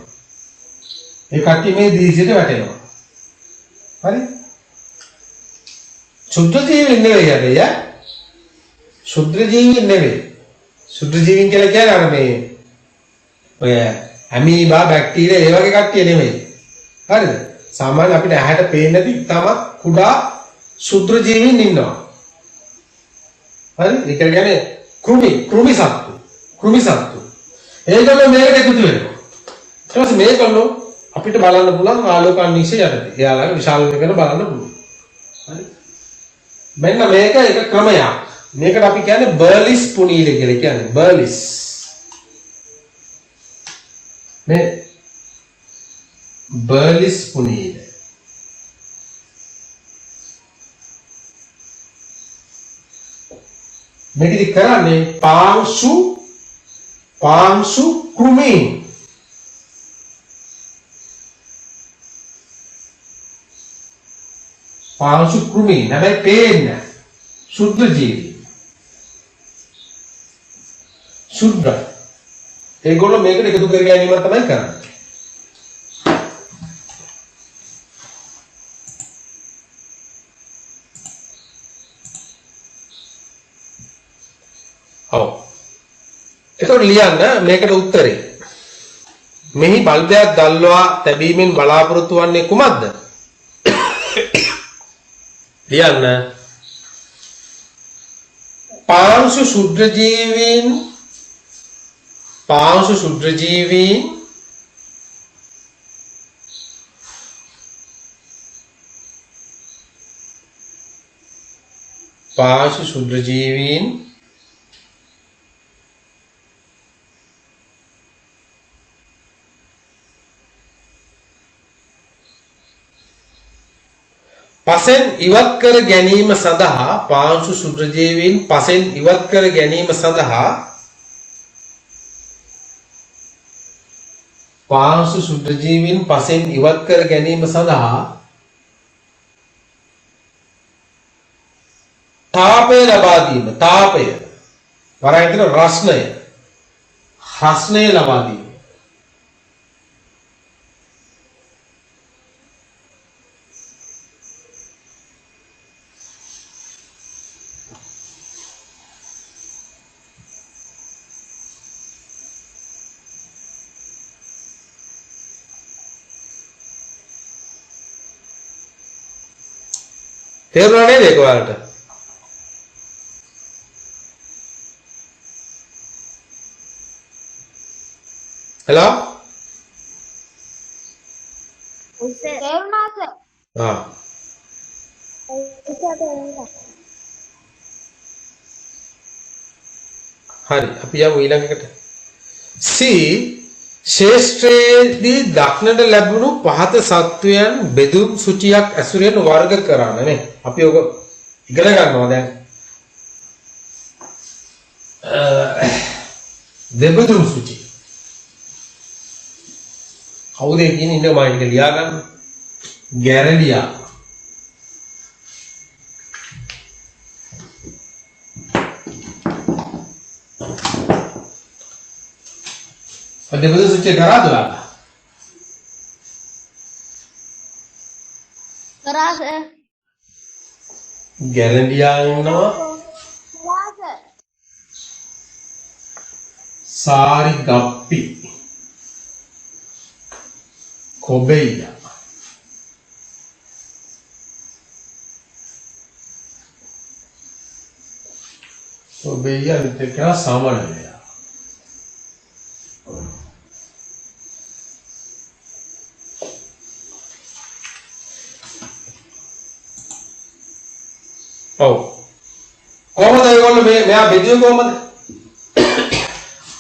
ඒ කට්ටිය මේ දීසියට වැටෙනවා. හරි? ශුද්ධ ජීවීන් නෙවෙයි අරයා. ශුද්ධ ජීවීන් නෙවෙයි. ශුද්ධ ජීවීන් කියලා කියන්නේ අර මේ ඔය ඇමීබා බැක්ටීරියා ඒ වගේ කට්ටිය නෙවෙයි. හරිද? සාමාන්‍ය අපිට ඇහැට පේන්නේ නැති තාමත් කුඩා ශුද්ධ ජීවීන් ඉන්නවා. හරි? ඒ කියන්නේ කෘමි සත්තු. ඒගොල්ලෝ මේකට එකතු වෙනවා. ඊට පස්සේ මේගොල්ලෝ අපිට බලන්න පුළුවන් ආලෝකාන්විෂය යටතේ. එයාලගේ විශාල වෙන බලන්න පුළුවන්. හරි? මෙන්න මේක එක ක්‍රමයක්. මේකට අපි කියන්නේ බර්ලිස් පුනීල කියලා කියන්නේ. බර්ලිස්. මේ බර්ලිස් පුනීල. මේකදි කරන්නේ පාංශු කෘමීන්. පාංශු කෘමීන් හැබැයි පේන්නේ සුද්ධ ජීවි. සුද්ධ. ඒගොල්ලෝ මේකට එකතු කර ගැනීම තමයි කරන්නේ. ඔව්. එතකොට ලියන්න මේකට උත්තරේ. මෙහි බල්බයක් දැල්වා තැබීමෙන් බලාපොරොත්තු වන්නේ කුමක්ද? ලියන්න. පාංශු ශුද්ධ ජීවීන් පාංශු ශුද්ධ ජීවීන් පසෙන් ඉවත් කර ගැනීම සඳහා පාංශු ශුද්ධ ජීවීන් පසෙන් ඉවත් කර ගැනීම සඳහා පාංශු ශුද්ධ ජීවීන් පසෙන් ඉවත් කර ගැනීම සඳහා තාපය ලබා දීම. තාපය වරයිතර රස්නය ලබා දීම. තේරුණා නේද ඒක ඔයාලට? හෙලෝ? තේරුණා සර්. ආ. හරි අපි යමු ඊළඟට. C ශේෂ්ත්‍රයේදී දක්නට ලැබුණු පහත සත්වයන් බෙදුම් සුචියක් ඇසුරෙන් වර්ග කරන්න නේ. අපි ඔක ඉගෙන ගන්නවා දැන්. දෙබෙදුම් සුචි. කවුද කියන්නේ ඉන්න මම ඒක ලියා ගන්න. ගැරන්ඩියා. දෙබෙදුම් සුචි කරාද ඔයාලා? කරා සර්. ගැරන්ඩියා ඉන්නවා. सारी गप्पी कोबेया कोबेया इतने क्या सामान है ओ කොහොමද ඒගොල්ලෝ මේ බෙදුවේ කොහොමද?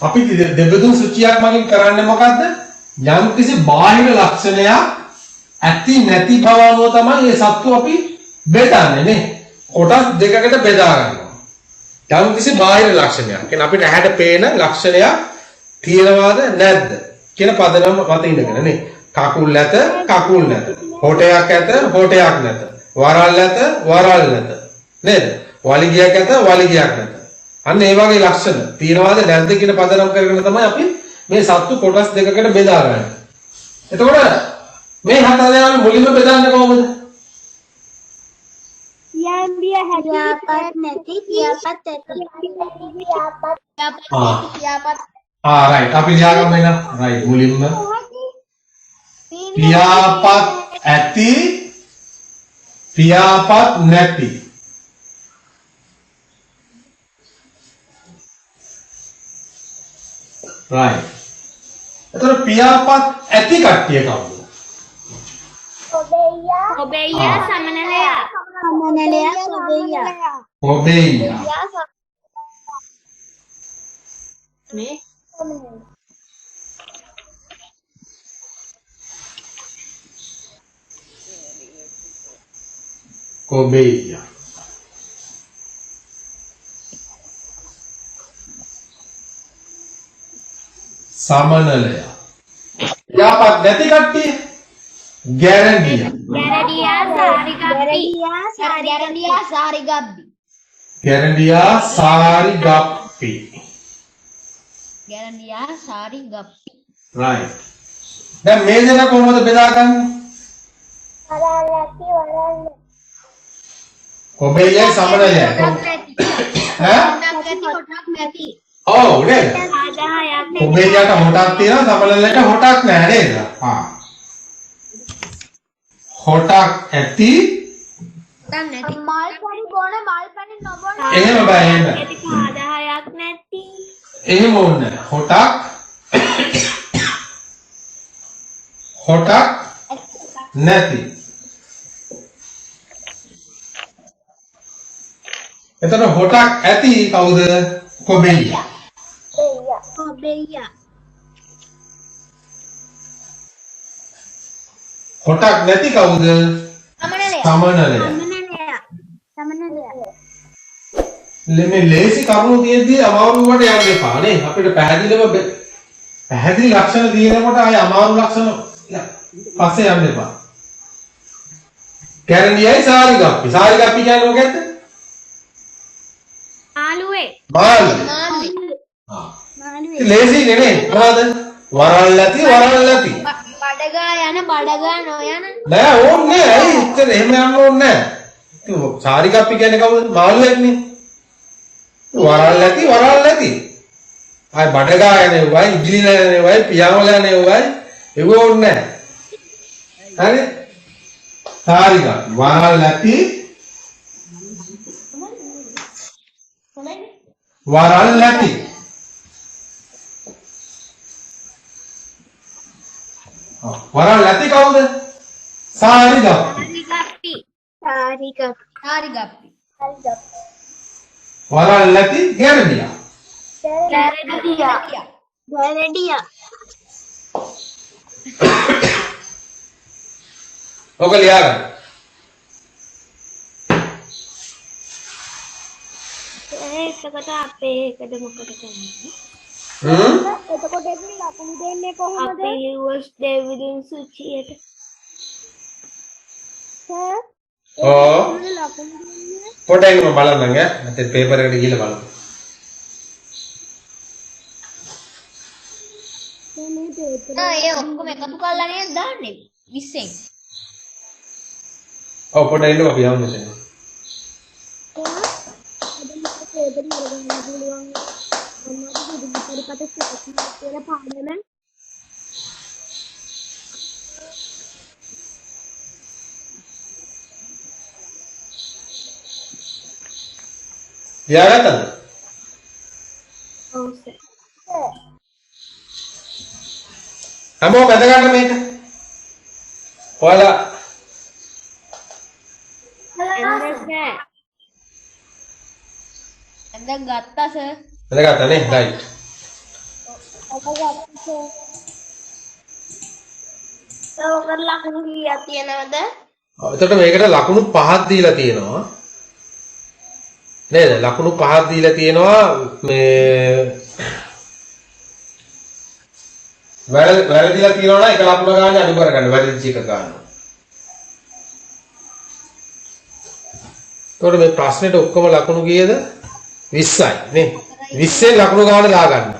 අපි දෙබෙදුම් සුචියක් මගින් කරන්නේ මොකද්ද? යම්කිසි බාහිර ලක්ෂණයක් ඇති නැති බව අනුව තමයි මේ සත්තු අපි බෙදන්නේ නේ. කොටස් දෙකකට බෙදා ගන්නවා. යම්කිසි බාහිර ලක්ෂණයක්. කියන්නේ අපිට ඇහැට පේන ලක්ෂණයක් තියෙනවද නැද්ද කියන පදනම මත ඉඳගෙන නේ. කකුල් ඇත කකුල් නැත. හොටයක් ඇත හොටයක් නැත. වරල් ඇත වරල් නැත. නේද? වලිගයක් ඇත වලිගයක් නැත. අන්න ඒ වගේ ලක්ෂණ තියනවාද නැද්ද කියන පදනම් කරගෙන තමයි අපි මේ සත්තු කොටස් දෙකකට බෙදාගන්නේ. එතකොට මේ හත දෙනාම මුලින්ම බෙදන්නේ කොහොමද? යම්බිය හැකියාපත් නැති කියාපත් ඇති. රයිට් අපි ලියාගමු එන. රයිට් මුලින්ම පියාපත් ඇති පියාපත් නැති. right එතකොට පියාපත් ඇති කට්ටිය කවුද? ඔබෙයා සමනලයා ඔබෙයා මේ ඔබෙයා සමනලයා. පියාපත් නැති කට්ටිය ගැරන්ඩියා. ගැරන්ඩියා සාරිගබ්බි. ගැරන්ඩියා සාරිගප්පි. ගැරන්ඩියා සාරිගප්පි. right දැන් මේ දෙක කොහොමද බෙදාගන්නේ? ඔබෙයා සමනලයා. ඔව් නේද? ඔබෙයාට හොටක් තියෙනවා සමනලයට හොටක් නැහැ නේද? හොටක් ඇති මල් පනි බොන මල් පනි නොබොන එහෙම බෑ එහෙම. ආදායක් නැති එහෙම ඕනේ. හොටක් නැති. එතන හොටක් ඇති කවුද? කොබෙයියා. ඔබෙයා හොටක් නැති කවුද? සමනලයා. මේ ලේසි කරුණු තියෙද්දි අමාරුවට යන්න එපා නේ. අපිට පැහැදිලි ලක්ෂණ දිනනකොට ආය අමාරු ලක්ෂණ පස්සේ යන්න එපා. ගැරන්ඩියයි සාරිගප්පි. සාරිගප්පි කියන්නේ මොකක්ද? ආලුවේ මාළුවේ. ලේසි නෙනේ. මොනවද? වරල් නැති වරල් නැති. බඩගා යන බඩගා නොයන නෑ ඕනේ නෑ. ඇයි ඉතින් එහෙම යන්න ඕනේ නෑ. සාරිගප්පි කියන්නේ කවුද? මාළුවෙක්නේ. වරල් නැති වරල් නැති. ආයි බඩගා යන්නේ වයි ඉජිලි යන්නේ වයි පියාඹල යන්නේ වයි ඒව ඕනේ නෑ. හරි? සාරිගප්පි වරල් නැති වරල් ඇති. වරල් ඇති කවුද? සාරිගප්පි. හරිගප්පි. වරල් ඇති ගැරඩියා. ඔක ලියාගන්න. එතකොට අපේ එකද මොකද කරන්නේ? හ්ම් එතකොට එන්නේ ලකුණු දෙන්නේ කොහොමද? අපේ US ඩෙවිඩින් සුචියට. ඕ ලකුණු දෙන්නේ පොඩ්ඩක් මම බලන්නම් ඈ. නැත්නම් පේපර් එකට ගිහලා බලමු. ඒ ඔක්කොම එකතු කරලා නේද දාන්නේ 20න්. ඔව් පොඩ්ඩක් ඉන්න අපි යමු මෙතන. ලියාගත්තද? ඔව් සර්. හැමෝම බැඳ ගන්න මේක. ඔයාලා දැන් ගත්තා සර්. බැඳ ගත්තා නේ? රයිට්. ඔක ලකුණු කීයක් තියෙනවද? එතකොට මේකට ලකුණු 5ක් දීලා තියෙනවා. නේද? ලකුණු 5ක් දීලා තියෙනවා මේ වැරදිලා තියෙනවා නම් එක ලකුණ ගන්න අඩු කරගන්න වැරදිච්ච එක ගන්නවා. එතකොට මේ ප්‍රශ්නෙට ඔක්කොම ලකුණු කීයද? 20යි නේ. 20න් ලකුණු ගන්න දාගන්න.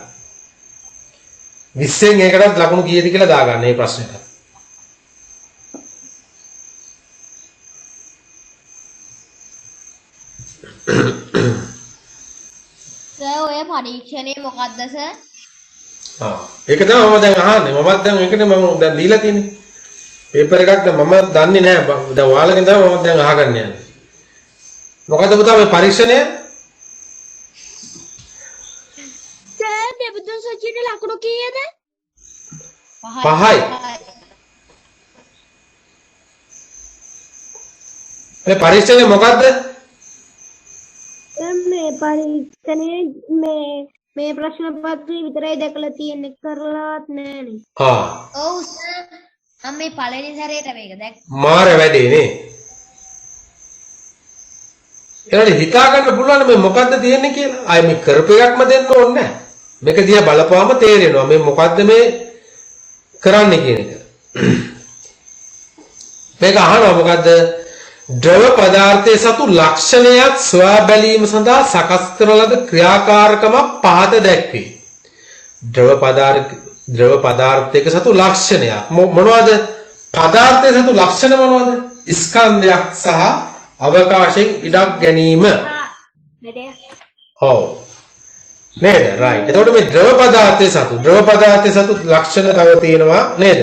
20න් ඒකටත් ලකුණු කීයද කියලා දාගන්න මේ ප්‍රශ්නෙට. සර් ඔය පරීක්ෂණය මොකද්ද සර්? ඒක තමයි මම දැන් අහන්නේ. මමත් දැන් ඒකනේ මම දැන් දීලා තියෙන්නේ. පේපර් එකක් දැන් මම දන්නේ නැහැ. දැන් ඔයාලගෙන් තමයි මම දැන් අහගන්න යන්නේ. මොකද පුතා මේ පරීක්ෂණය? සර් දෙවිදුන් සුචියට ලකුණු කීයද? 5යි. මේ පරීක්ෂණය මොකද්ද? මේ පරීක්ෂණයේ මේ ප්‍රශ්න පත්‍රය විතරයි දැකලා තියෙන්නේ කරලාත් නෑනේ. ඔව් සර්. මම මේ පළවෙනි සැරේට මේක දැක්කා. මාර වැඩේ නේ. ඒකට හිතා ගන්න පුළුවන් මේ මොකද්ද තියෙන්නේ කියලා. ආයි මේ කරපු එකක්ම දෙන්න ඕනේ නැහැ. මේක දිහා බලපුවාම තේරෙනවා මේ මොකද්ද මේ කරන්නේ කියන එක. මේක අහනවා මොකද්ද? ද්‍රව පදාර්ථයේ සතු ලක්ෂණයක් සොයා බැලීම සඳහා සකස් කරන ලද ක්‍රියාකාරකම පහත දැක්වේ. ද්‍රව පදාර්ථයක සතු ලක්ෂණයක් මොනවද? පදාර්ථයේ සතු ලක්ෂණ මොනවද? ස්කන්ධයක් සහ අවකාශයෙන් ඉඩක් ගැනීම. ඔව්. නේද? රයිට්. එතකොට මේ ද්‍රව පදාර්ථයේ සතු ලක්ෂණ තව තියෙනවා නේද?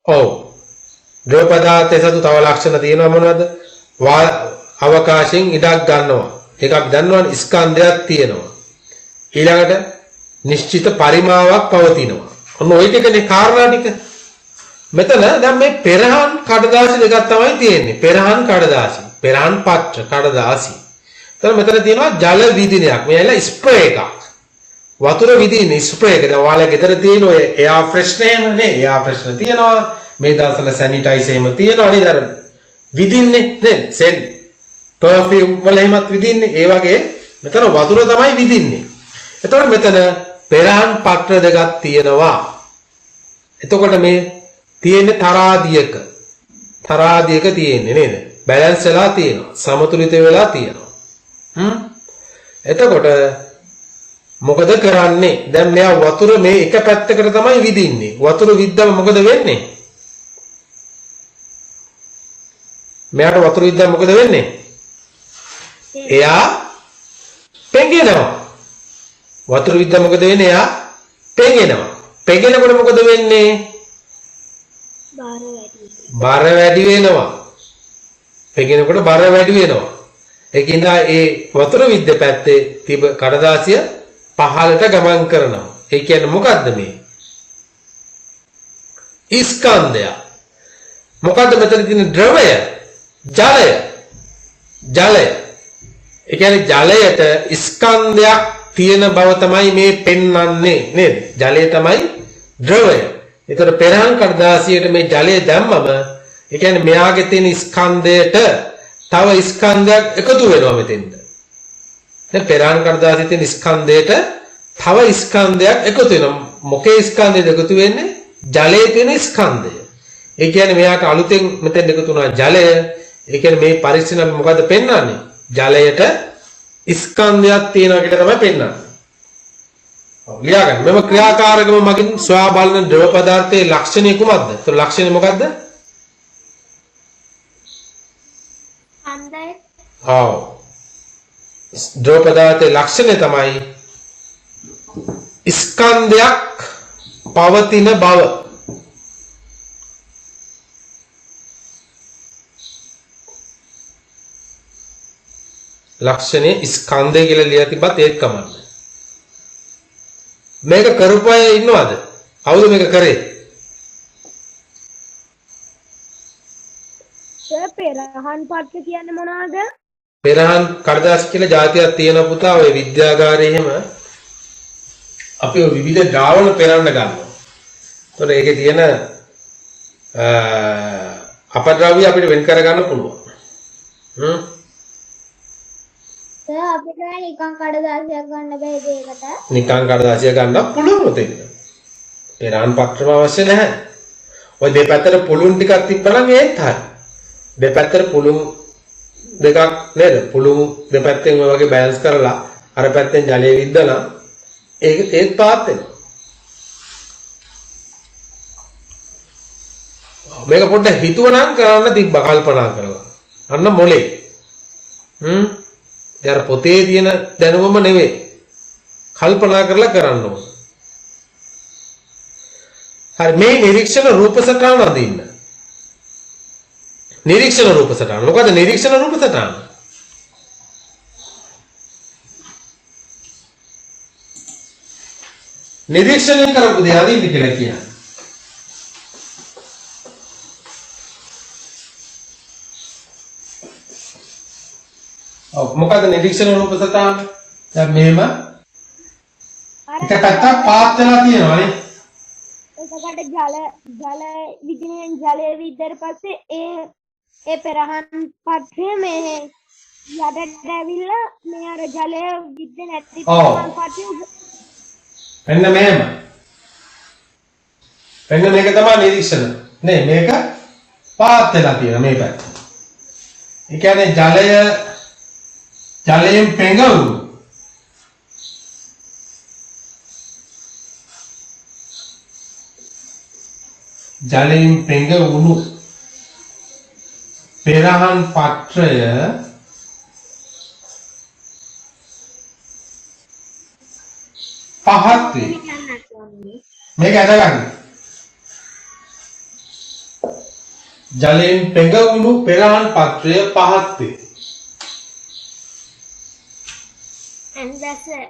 ඔව්. ද්‍රව පදාර්ථයේ සතු තව ලක්ෂණ තියෙනවා මොනවද? අවකාශයෙන් ඉඩක් ගන්නවා. එකක් දන්නවනේ ස්කන්ධයක් තියෙනවා. ඊළඟට නිශ්චිත පරිමාවක් පවතිනවා. ඔන්න ওই ටිකනේ කාරණා ටික. මෙතන දැන් මේ පෙරහන් කඩදාසි දෙකක් තමයි තියෙන්නේ. පෙරහන් කඩදාසි, පෙරහන් පත්‍ර කඩදාසි. එතන මෙතන තියෙනවා ජල විදිනයක්. මේ ඇල ස්ප්‍රේ එකක්. වතුර විදින ස්ප්‍රේ එක. දැන් ඔයාලා ගෙදර තියෙන ඔය එයාර් ෆ්‍රෙෂ්නර් නේ. එයාර් ෆ්‍රෙෂ්නර් තියෙනවා. මේ දවස්වල සැනිටයිසර් එහෙම තියෙනවා නේද? අර විදින්නේ නේද? සෙන් පර්ෆියුම් වල එහෙමත් විදින්නේ. ඒ වගේ මෙතන වතුර තමයි විදින්නේ. එතකොට මෙතන පෙරහන් පත්‍ර දෙකක් තියෙනවා. එතකොට මේ තියෙන්නේ තරාදියක තියෙන්නේ නේද? බැලන්ස් වෙලා තියෙනවා. සමතුලිත වෙලා තියෙනවා. එතකොට මොකද කරන්නේ? දැන් මෙයා වතුර මේ එක පැත්තකට තමයි විදින්නේ. වතුර විද්දම මොකද වෙන්නේ? මෙයාට වතුර විද්දම මොකද වෙන්නේ? එයා පෙඟෙනවා. වතුර විද්දම මොකද වෙන්නේ? එයා පෙඟෙනවා. පෙඟෙනකොට මොකද වෙන්නේ? බර වැඩි වෙනවා. පෙඟෙනකොට බර වැඩි වෙනවා. ඒකින්ද ඒ වතුර විද්‍ය පැත්තේ තිබ කඩදාසිය පහළට ගමන් කරනවා. ඒ කියන්නේ මොකද්ද මේ? ස්කන්ධය. මොකද්ද මෙතන තියෙන ද්‍රවය? ජලය. ජලය. ඒ කියන්නේ ජලයට ස්කන්ධයක් තියෙන බව තමයි මේ පෙන්වන්නේ නේද? ජලය තමයි ද්‍රවය. ඒතර පෙරහන් කඩදාසියට මේ ජලය දැම්මම ඒ කියන්නේ මෙයාගේ තියෙන ස්කන්ධයට තව ස්කන්ධයක් එකතු වෙනවා මෙතෙන්ද. දැන් පෙරහන් කඩදාසියේ තියෙන ස්කන්ධයට තව ස්කන්ධයක් එකතු වෙනවා. මොකේ ස්කන්ධයද එකතු වෙන්නේ? ජලයේ තියෙන ස්කන්ධය. ඒ කියන්නේ මෙයාට අලුතෙන් මෙතෙන් එකතු වුණා ජලය. ඒ කියන්නේ මේ පරිස්සමෙන් මොකද පෙන්වන්නේ? ජලයට ස්කන්ධයක් තියෙනවා කියලා තමයි පෙන්වන්නේ. ලියා ගන්න. මෙම ක්‍රියාකාරකම මගින් සොයා බලන ද්‍රව පදාර්ථයේ ලක්ෂණය කුමක්ද? ඒතර ලක්ෂණය මොකද්ද? අන්දයි ආව්. ද්‍රව පදාර්ථයේ ලක්ෂණය තමයි ස්කන්ධයක් පවතින බව. ලක්ෂණේ ස්කන්ධය කියලා ලියලා තිබ්බත් ඒත් කමන්නේ. මේක කරපු අය ඉන්නවද? කවුද මේක කරේ? පෙරහන් පත්‍ර කියන්නේ මොනවද? පෙරහන් කඩදාසි කියලා જાතියක් තියෙන පුතා ඔය විද්‍යාගාරයේ එහෙම අපි ඔය විවිධ ද්‍රාවණ පෙරන්න ගන්නවා. ඒතකොට ඒකේ තියෙන අපද්‍රව්‍ය අපිට වෙන් කර ගන්න පුළුවන්. අපිට නිකන් කඩදාසියක් ගන්න බැහැ ඒකට. නිකන් කඩදාසිය ගන්න පුළුවන් උතෙන්. පෙරහන් පත්‍රම අවශ්‍ය නැහැ. ඔය දෙපැත්තට පුළුන් ටිකක් තිබ්බනම් ඒත් හරි. දෙපැත්තට පුළුන් දෙකක් නේද? පුළුන් දෙපැත්තෙන් ඔය වගේ බැලන්ස් කරලා අර පැත්තෙන් ජලය විද්දලා ඒත් පාත් වෙනවා. මේක පොඩ්ඩක් හිතුවනම් කරන්න තිබ්බා කල්පනා කරලා. අන්න මොලේ. යාර පොතේ තියෙන දැනුමම නෙවෙයි. කල්පනා කරලා කරන්න ඕන. හරි මේ නිරීක්ෂණ රූප සටහන අඳින්න. නිරීක්ෂණ රූප සටහන. මොකද නිරීක්ෂණ රූප සටහන? නිරීක්ෂණය කරපු දේ අඳින්න කියලා කියන්නේ. මොකද නිරීක්ෂණ රූප සටහන? දැන් මෙහෙම එක පැත්තක් පාත් වෙලා තියෙනවා නේ. එතකොට ජල විදිනෙන් ජලය විද්දර පස්සේ ඒ පෙරහන් පත්‍රය මේ යටට ඇවිල්ලා මේ අර ජලය විද්ද නැති පෙරහන් පත්‍රය එන්න මෙහෙම. එන්න මේක තමයි නිරීක්ෂණ. නේ මේක පාත් වෙලා තියෙන මේ පැත්ත. ඒ කියන්නේ ජලයෙන් පෙඟවුණු ජලයෙන් පෙඟවුණු පෙරහන් පත්‍රය පහත් වේ. මේක අදගන්න. ජලයෙන් පෙඟවුණු පෙරහන් පත්‍රය පහත් වේ. and that's it.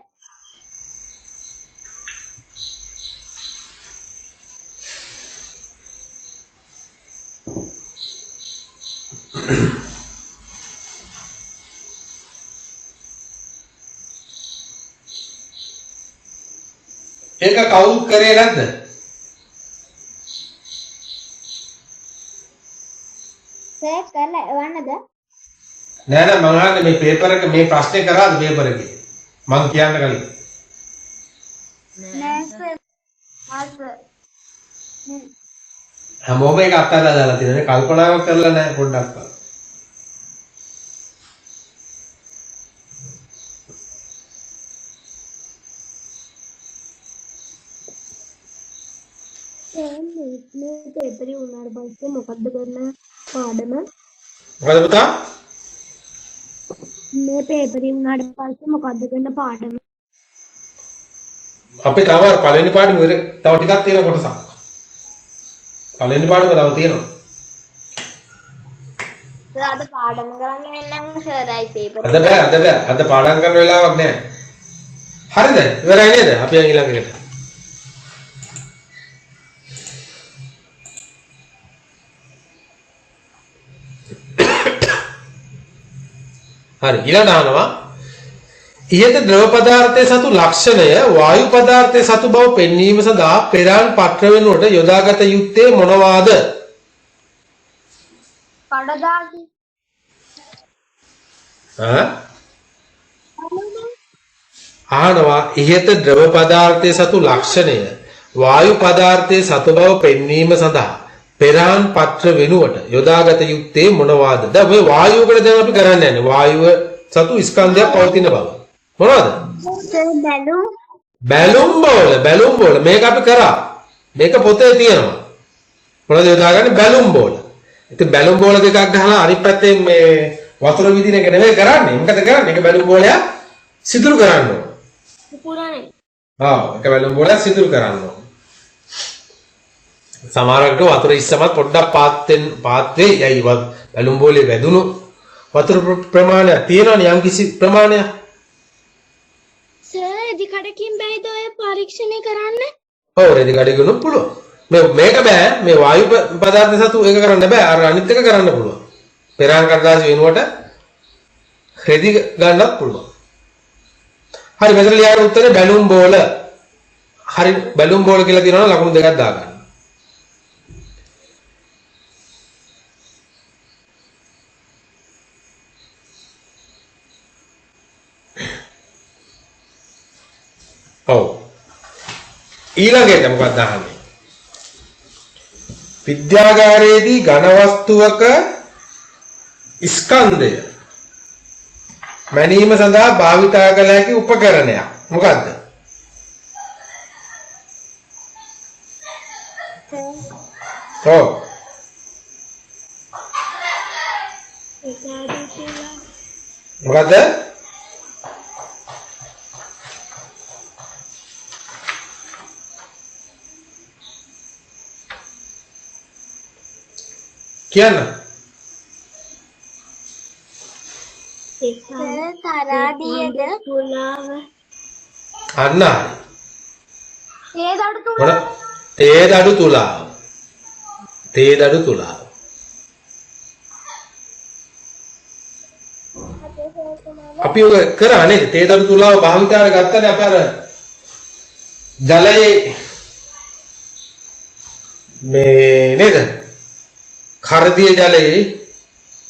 ඒක කවුරුත් කරේ නැද්ද? සර් කරලා එවන්නද? නෑ නෑ මම අහන්නේ මේ පේපර් එක මේ ප්‍රශ්නේ කරාද පේපර් එකේ? මං කියන්න කලින්. නෑ සර්. හැමෝම ඒක අත්හැරලා දාලා තියෙනවා. කල්පනාවක් කරලා නෑ පොඩ්ඩක්වත්. මේ පේපරේ උනාට පස්සේ මොකද්ද කරන පාඩම? මොකද පුතා? මේ පේපරේ උනාට පස්සේ මොකද්ද කරන පාඩම? අපි තව පළවෙනි පාඩම තව ටිකක් තියෙන කොටසක්. පළවෙනි පාඩම තව තියෙනවා. සර් අද පාඩම කරන්න වෙනනම් සර් අයි පේපර් අද බෑ අද පාඩම් කරන වෙලාවක් නෑ. හරිද? ඉවරයි නේද? අපි යන් ඊළඟ එකට. හරි ඊළඟ අහනවා ඉහත ද්‍රව පදාර්ථයේ සතු ලක්ෂණය වායු පදාර්ථයේ සතු බව පෙන්වීම සඳහා පෙරාන් පත්‍ර වෙනුවට යොදාගත යුත්තේ මොනවාද? කඩදාසි අහනවා ඉහත ද්‍රව පදාර්ථයේ සතු ලක්ෂණය වායු පදාර්ථයේ සතු බව පෙන්වීම සඳහා පෙරාන් පත්‍ර වෙනුවට යොදාගත යුත්තේ මොනවාද? දැන් ඔය වායුවකට දැන් අපි කරන්නේ නැහැ. වායුව සතු ස්කන්ධයක් පවතින බව. මොනවද? බැලුම් බෝල මේක අපි කරා. මේක පොතේ තියෙනවා. මොනවද යොදාගන්නේ? බැලුම් බෝල. ඉතින් බැලුම් බෝල දෙකක් ගහලා අනිත් පැත්තෙන් මේ වතුර විදින එක නෙමෙයි කරන්නේ. මොකද කරන්නේ? ඒක බැලුම් බෝලයක් සිදුරු කරන්න ඕන. පුරානේ ඒක බැලුම් බෝලයක් සිදුරු කරන්න ඕන. සමහරකට වතුර ඉස්සමත් පොඩ්ඩක් පාත්වේ යයි බැලුම් බෝලේ වැදුණු වතුර ප්‍රමාණය තියෙනවනේ යම් කිසි ප්‍රමාණයක්. සර් ඉදි කඩකින් බැයිද ඔය පරීක්ෂණය කරන්න? ඔව් රෙදි කඩකින් පුළුවන්. මේක බෑ මේ වායු පදාර්ථ සතු ඒක කරන්න බෑ. අර අනිත් එක කරන්න පුළුවන්. පෙරාන් කඩදාසි වෙනුවට රෙදි ගන්නත් පුළුවන්. හරි මෙතන ලියන උත්තරේ බැලුම් බෝල. හරි බැලුම් බෝල කියලා කියනවනම් ලකුණු දෙකක් දාගන්න. ඔව් ඊළඟට මොකක්ද අහන්නේ? විද්‍යාගාරයේදී ඝන වස්තුවක ස්කන්ධය මැනීම සඳහා භාවිතා කළ හැකි උපකරණයක් මොකක්ද? ඔව් මොකද්ද? කියන්න. තරාදියද තුලාව අන්න තේදඩු තුලාව තේදඩු තුලාව. අපි ඔය කරා නේද? තේදඩු තුලාව භාවිතාවට ගත්තනේ අපි අර ජලයේ මේ නේද? කරදිය ජලයේ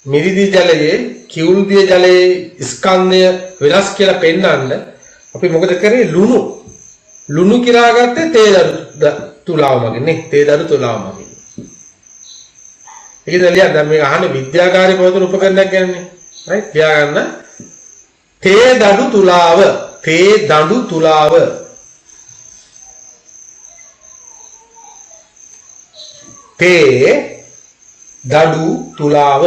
මිරිදි ජලයේ කිවුල්දිය ජලයේ ස්කන්ධය වෙනස් කියලා පෙන්වන්න අපි මොකද කරේ? ලුණු කිරා ගත්තේ තේදඩු තුලාව මගින් නේ. තේදඩු තුලාව මගින්. ඒකද ලියන්න දැන් මේක අහන්නේ විද්‍යාකාරී පවතුන උපකරණයක් ගැනනේ. right? ලියා ගන්න. තේදඩු තුලාව. තේදඩු තුලාව. දඩු තුලාව.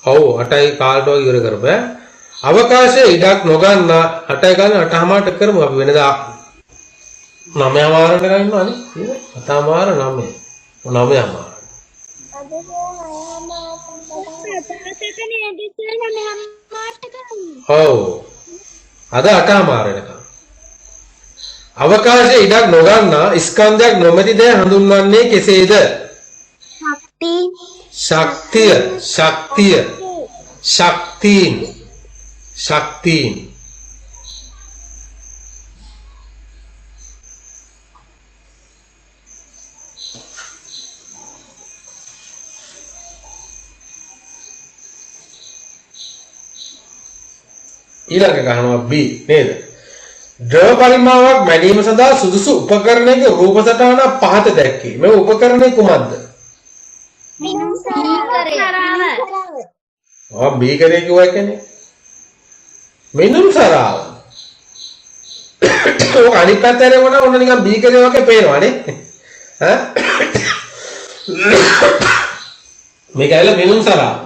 ඔව් 8යි කාලට වගේ ඉවර කරපෑ. අවකාශයේ ඉඩක් නොගන්න 8යි ගන්න 8:00ට කරමු අපි වෙනදා 9:00 කරන්න ඉන්නවනේ. 7:00 9:00 ඔව් අද 8:00 වෙනකම්. අවකාශයේ ඉඩක් නොගන්න ස්කන්ධයක් නොමැති දේ හඳුන්වන්නේ කෙසේද? ශක්තිය. ශක්තියින්. ඊළඟ ගහනවා B නේද? ද්‍රව පරිමාවක් මැනීම සඳහා සුදුසු උපකරණයක රූප සටහන පහත දැක්කේ. මේ උපකරණය කුමක්ද? බීකරේ කිව්වා කියන්නේ මිනුම් සරාව. ඔක අනිත් පැත්තේ වුණා ඔන්න නිකන් බීකරේ වගේ පේනවනේ. ඈ මේක ඇවිල්ලා මිනුම් සරාව.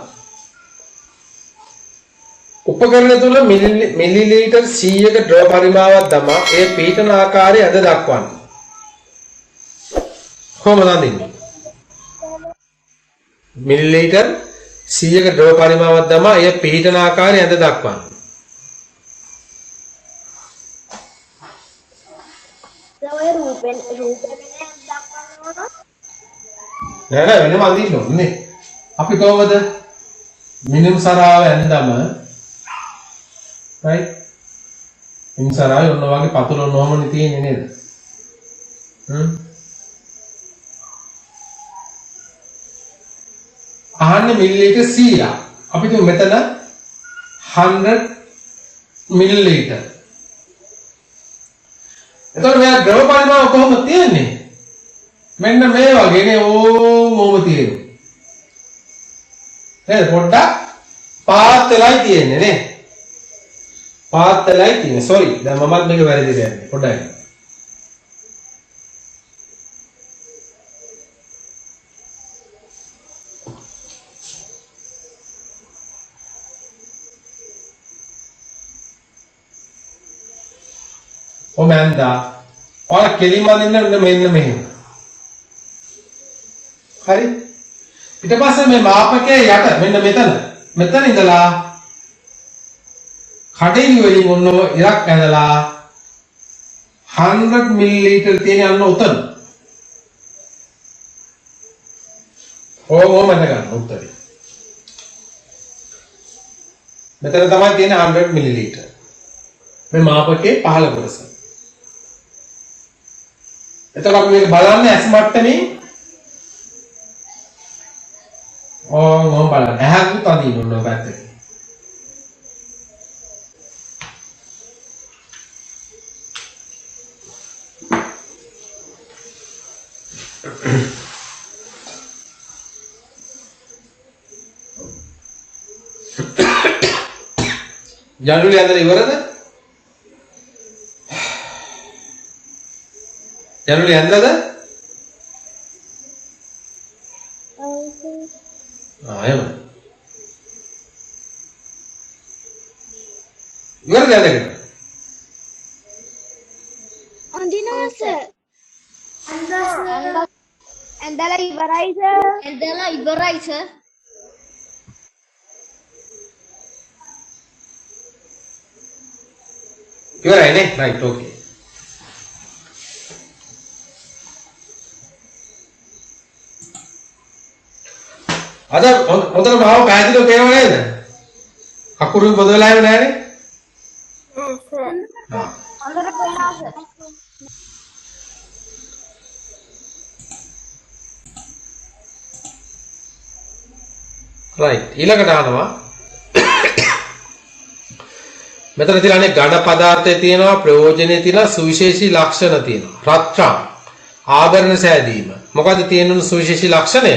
උපකරණ තුල මිලිලීටර් 100ක ද්‍රව පරිමාවක් දමා ඒ පීඩන ආකාරය අද දක්වන්න. කොහොමද අඳින්නේ? මිලිලීටර් 100ක ද්‍රව පරිමාවක් දමා ඒ පීඩන ආකාරය අද දක්වන්න. ඔය රූපෙන් දක්වනවා නෑ වෙනම අඳින්න ඕනේ. අපි කොහොමද මිනිම් සරාව ඇඳම right මිනිම් සරාවේ ඔන්න වගේ පතුල ඔන්නෝමනේ තියෙන්නේ නේද? අහන්න මිලිලීටර් 100ක්. අපි තුමු මෙතන 100 මිලිලීටර්. එතකොට මෙයා ද්‍රව පරිමාව කොහොමද තියෙන්නේ? මෙන්න මේ වගේනේ ඕම තියෙන්නේ. නේද? පොඩ්ඩක් පාත් වෙලයි තියෙන්නේ නේ. පාත් වෙලයි තියෙන්නේ. sorry. දැන් මමත් මේක වැරදිද යන්නේ. පොඩ්ඩයි. මෑන්දා ඔය කෙලිම අදින්න මෙන්න මෙහෙම. හරි? ඊට පස්සේ මේ මාපකයේ යට මෙන්න මෙතන ඉඳලා කඩේලි වලින් ඔන්න ඉරක් ඇඳලා 100 මිලිලීටර් තියෙන යන්න උතන. ඕම ගන්න උත්තරේ. මෙතන තමයි තියෙන 100 මිලිලීටර්. මේ මාපකයේ පහළ කොටස. එතකොට අපි මේක බලන්නේ ඇස් මට්ටමේ ඕම බලන්න. ඇහකුත් අදින්න ඕන පැත්තට. ජනුලි ඇඳලා ඉවරද? ජනුලි ඇඳලාද? එහෙම. ඉවරද ඇඳගෙන? අඳිනවස ඇඳලා ඉවරයි සර්. ඇඳලා ඉවරයි සර්. ඉවරයි නේ? right okay. අද හොඳට මාව පැහැදිලිව පේනව නේද? අකුරු පොද වෙලා එන්නේ නැහනේ. හා. හොඳට පේනවා සර්. right ඊළඟට අහනවා මෙතන තියෙන්නේ ඝන පදාර්ථයේ තියෙනවා ප්‍රයෝජනේ තියෙනවා සුවිශේෂී ලක්ෂණ තියෙනවා රත්‍රා ආභරණ සෑදීම මොකද්ද තියෙන සුවිශේෂී ලක්ෂණය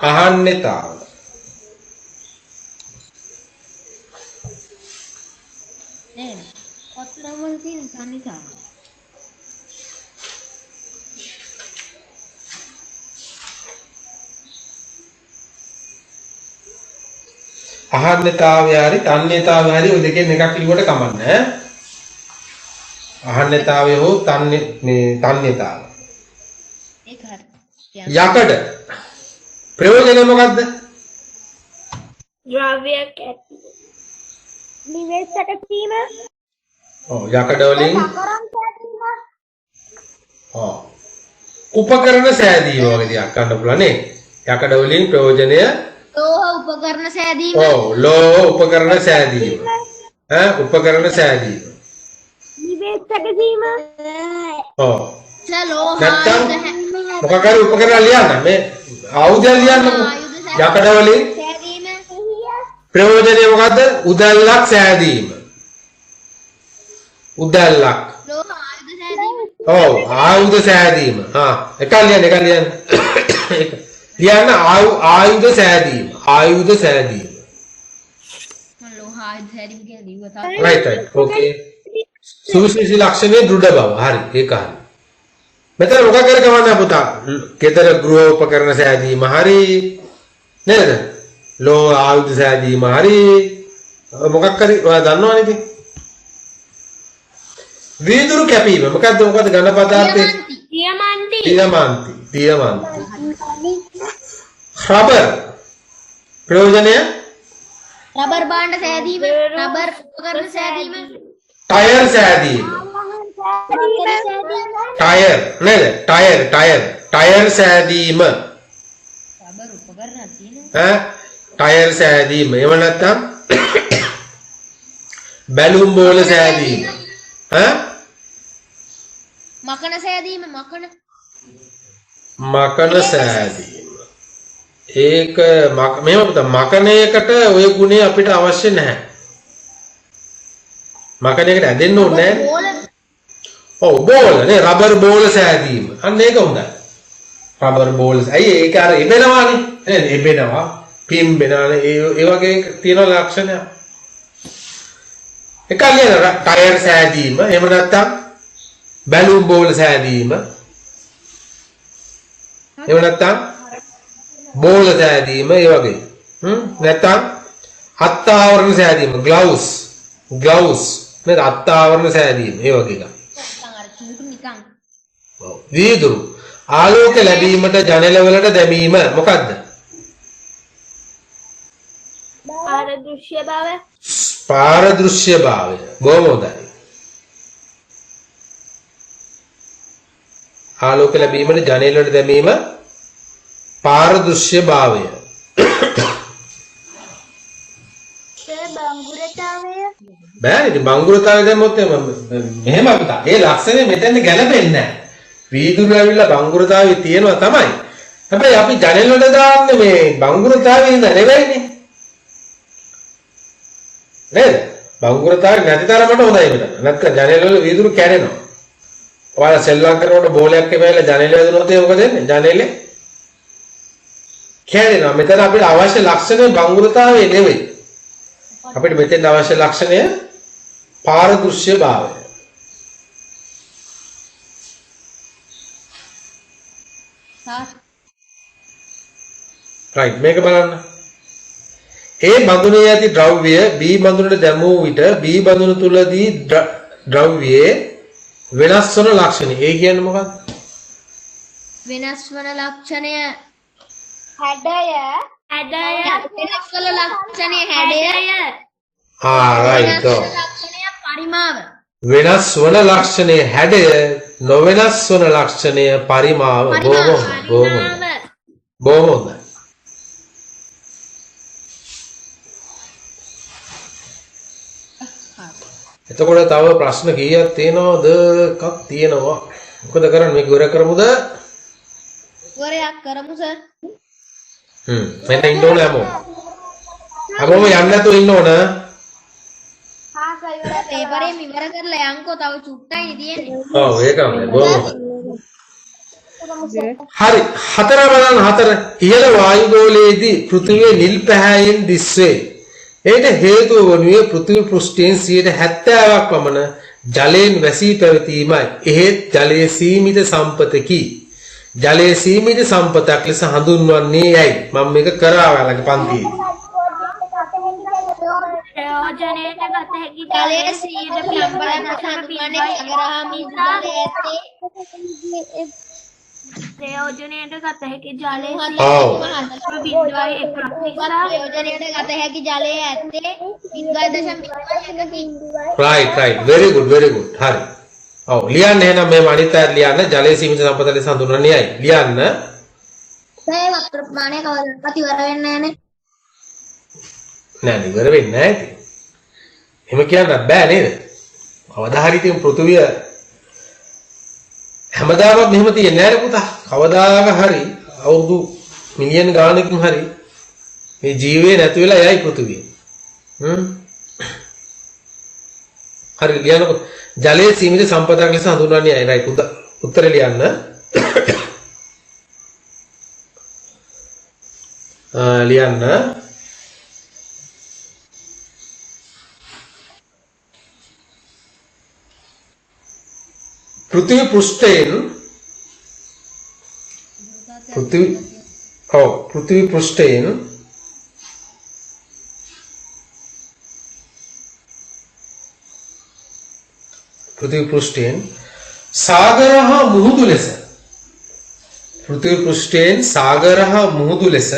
අහන්නේතාව නේද? කොතරම් වල තියෙන සම්නිතාව. අහන්නේතාවය හරි තන්නේතාවය හරි ඔය දෙකෙන් එකක් ලියුවට කමන්නේ අහන්නේතාවය හෝ තන්නේතාව ඒක හරි. යකඩ ප්‍රයෝජනය මොකද්ද? ද්‍රව්‍යයක් ඇති. නිවෙස් සැකසීම. ඔව් යකඩ වලින් කරන් සැකසීම. ඔව් උපකරණ සෑදීම වගේ දෙයක් ගන්න පුළුවන් නේ. යකඩ වලින් ප්‍රයෝජනය ලෝහ උපකරණ සෑදීම. ඔව් ලෝහ උපකරණ සෑදීම. උපකරණ සෑදීම. නිවෙස් සැකසීම. ඔව් ලෝහ නැත්තම් මොකක් හරි උපකරණ ලියන්න මේ ආයුධය ලියන්නකො යකඩ වලින් සෑදීම. ප්‍රයෝජනය මොකද්ද? උදැල්ලක් සෑදීම. උදැල්ලක්. ලෝහ ආයුධ සෑදීම. ඔව් ආයුධ සෑදීම. එකක් ලියන්න ලියන්න ආයුධ සෑදීම. ආයුධ සෑදීම. මම ලෝහ ආයුධ සෑදීම කියලා දීවා තාම. right okay සුවිශේෂී ලක්ෂණයේ දෘඪ බව. හරි ඒක හරි. මෙතන මොකක් කර කවන්නේ පුතා? ගෙදර ගෘහ උපකරණ සෑදීම හරි නේද? ලෝ ආයුධ සෑදීම හරි මොකක් හරි ඔයා දන්නවනේ ඉතින්. වීදුරු කැපීම මොකද්ද ඝන පදාර්ථයේ? දියමන්ති. රබර් ප්‍රයෝජනය? රබර් භාණ්ඩ සෑදීම, රබර් උපකරණ සෑදීම, ටයර් සෑදීම. ටයර් නේද? ටයර් සෑදීම. රබර් උපකරණ තියෙනවා. ටයර් සෑදීම. එහෙම නැත්නම් බැලුම් බෝල සෑදීම. මකන සෑදීම, මකන සෑදීම. ඒක මෙහෙම පුතා මකන එකට ওই ගුණය අපිට අවශ්‍ය නැහැ. මකන එකට ඇදෙන්න ඕනේ නැහැ. ඔව් බෝල නේ රබර් බෝල සෑදීම. අන්න ඒක හොඳයි. Rubber ball. අයි ඒක අර එබෙනවානේ. නේද? එබෙනවා, පිම්බෙනවානේ. ඒ වගේ තියෙන ලක්ෂණයක්. එකල්ලිය ටයර් සෑදීම, එහෙම නැත්නම් බැලුම් බෝල සෑදීම. එහෙම නැත්නම් බෝල සෑදීම ඒ වගේ. නැත්නම් අත්ආවරණ සෑදීම, ග්ලව්ස් නේද? අත්ආවරණ සෑදීම ඒ වගේ එකක්. වීදුරු ආලෝක ලැබීමට ජනෙල වලට දැමීම මොකද්ද? පාරදෘශ්‍ය භාවය. බොහොම හොඳයි. ආලෝක ලැබීමට ජනෙල වලට දැමීම පාරදෘශ්‍ය භාවය. බෑ ඉතින් බංගුරතාවය දැම්මොත් මෙහෙම අපිට ඒ ලක්ෂණය මෙතෙන්ද ගැලපෙන්නේ නැහැ. වීදුරු ඇවිල්ලා බංගුරතාවය තියෙනවා තමයි. හැබැයි අපි ජනෙල් වල දාන්නේ මේ බංගුරතාවයේ ඉඳ නෙවෙයිනේ. නේද? බංගුරතාවය නැති තරමට හොඳයි මෙතන. නැත්නම් ජනෙල් වල වීදුරු කැඩෙනවා. ඔයාලා සෙල්ලම් කරනකොට බෝලයක් එපැයිලා ජනෙල් වැදුනොත් ඒක මොකද වෙන්නේ? ජනෙලේ කැඩෙනවා. මෙතන අපිට අවශ්‍ය ලක්ෂණය බංගුරතාවය නෙවෙයි. අපිට මෙතෙන් අවශ්‍ය ලක්ෂණය පාරදෘශ්‍ය භාවය. රයිට් මේක බලන්න. A බඳුනේ ඇති ද්‍රව්‍ය B බඳුනට දැමූ විට B බඳුන තුලදී ද්‍රව්‍යයේ වෙනස් වන ලක්ෂණය. ඒ කියන්නේ මොකක්ද? වෙනස් වන ලක්ෂණය හැඩය වෙනස් වන ලක්ෂණය හැඩය. රයිට්. ලක්ෂණය පරිමාව. වෙනස් වන ලක්ෂණය හැඩය, නොවෙනස් වන ලක්ෂණය පරිමාව. බොහොම හොඳයි. එතකොට තව ප්‍රශ්න කීයක් තියෙනවද? එකක් තියෙනවා. මොකද කරන්නේ? මේක ඉවර කරමුද? ඉවරයක් කරමු සර්. මෙන්න ඉන්න ඕන හැමෝම. හැමෝම යන්න නැතුව ඉන්න ඕන. පේපරේ ඉවර කරලා යන්කෝ තව චුට්ටයි තියෙන්නේ. ඔව් ඒකමයි. බොහොම හරි. හතර බලන්න හතර. ඉහළ වායුගෝලයේදී පෘථිවිය නිල් පැහැයෙන් දිස්වේ. ඒට හේතුව වනුයේ පෘථිවි පෘෂ්ඨයෙන් 70%ක් පමණ ජලයෙන් වැසී පැවතීමයි. එහෙත් ජලයේ සීමිත සම්පතකි. ජලයේ සීමිත සම්පතක් ලෙස හඳුන්වන්නේ යයි. මම මේක කරා ඔයාලගේ පන්තියේ. ප්‍රයෝජනයට ගත හැකි ජලයේ සීමිත සම්පතක් හඳුන්වන්නේ අගරාමී ජලයේ ඇත්තේ ප්‍රයෝජනයට ගත හැකි ජලයේ ප්‍රයෝජනයට ගත හැකි ජලයේ ඇත්තේ 0.1කින්. right very good හරි. ඔව් ලියන්න එහෙනම් මේ අනිත් අය ලියන්න ජලයේ සීමිත සම්පත ලෙස හඳුන්වන්නේ යයි. ලියන්න. මේ වතුර ප්‍රමාණය කවදාවත් ඉවර වෙන්නේ නැහනේ. නෑ ඉවර වෙන්නේ නැහැ ඉතින්. එහෙම කියන්න බෑ නේද? කවදා හරි ඉතින් පෘථුවිය හැමදාමත් මෙහෙම තියෙන්නේ නැහැ නේ පුතා. කවදාක හරි අවුරුදු මිලියන් ගානකින් හරි මේ ජීවේ නැති වෙලා යයි පෘථුවිය. හරි ලියනකො ජලයේ සීමිත සම්පතක් ලෙස හඳුන්වන්නේ යයි. රයිට් උත්තර ලියන්න. ලියන්න. පෘථිවි පෘෂ්ඨයෙන් පෘථිවි පෘෂ්ඨයෙන් සාගර හා මුහුදු ලෙස පෘථිවි පෘෂ්ඨයෙන් සාගර හා මුහුදු ලෙස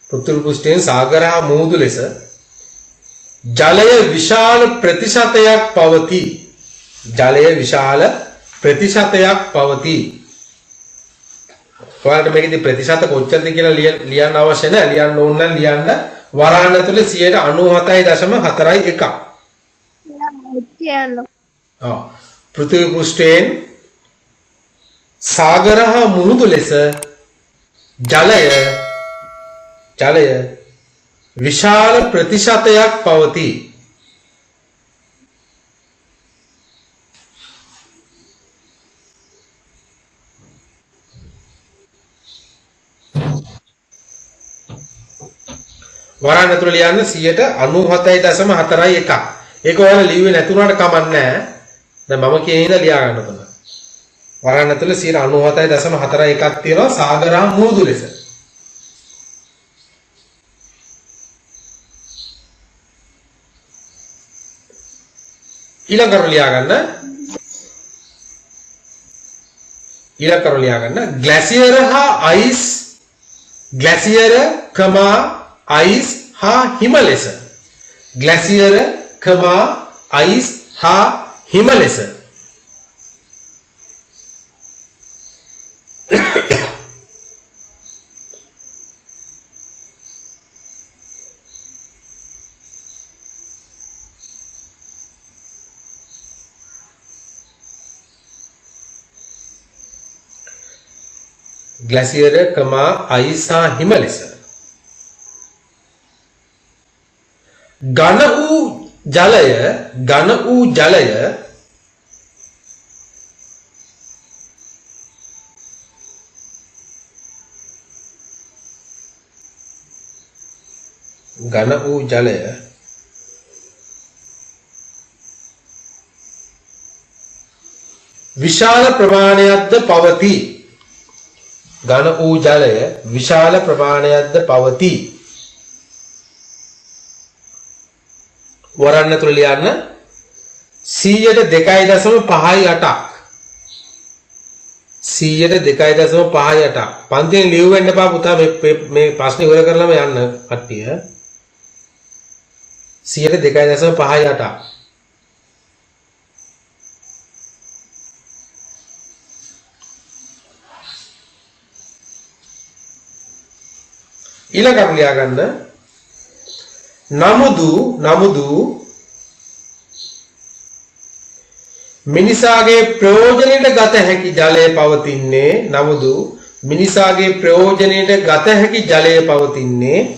පෘථිවි පෘෂ්ඨයෙන් සාගර හා මුහුදු ලෙස ජලය විශාල ප්‍රතිශතයක් පවතී. ජලය විශාල ප්‍රතිශතයක් පවතී. ඔයාලට මේකෙදි ප්‍රතිශත කොච්චරද කියලා ලියන්න අවශ්‍ය නැහැ. ලියන්න ඕන නම් ලියන්න වරහන් ඇතුලේ 97.41. කියන්න. පෘථිවි පෘෂ්ඨයෙන් සාගර හා මුහුදු ලෙස ජලය විශාල ප්‍රතිශතයක් පවතී. වරහන් ඇතුළේ ලියන්න 97.41. ඒක ඔයාලා ලියුවේ නැතුණාට කමක් නැහැ. දැන් මම කියන ඉඳලා ලියා ගන්න තමයි. වරහන් ඇතුළේ 97.41ක් තියෙනවා සාගර හා මුහුදු ලෙස. ඊළඟට ලියා ගන්න ග්ලැසියර හා අයිස් ග්ලැසියර කමා අයිස් හා හිම ලෙස ග්ලැසියර කමා අයිස් හා හිම ලෙස ग्लेशियर कमा आइसा हिम लेस घन ऊ जलय घन ऊ जलय घन ऊ जलय विशाल प्रमाणयद् पवति घन ऊ जलय विशाल प्रमाणयद् पवति වරන් ඇතුළේ ලියන්න 102.58ක් 102.58ක් පන්තියෙන් ලියවෙන්න එපා පුතා මේ ප්‍රශ්නේ ඉවර කරලාම යන්න කට්ටිය 102.58ක් ඊළඟට ලියා ගන්න නමුදු මිනිසාගේ ප්‍රයෝජනයට ගත හැකි ජලය පවතින්නේ නමුදු මිනිසාගේ ප්‍රයෝජනයට ගත හැකි ජලය පවතින්නේ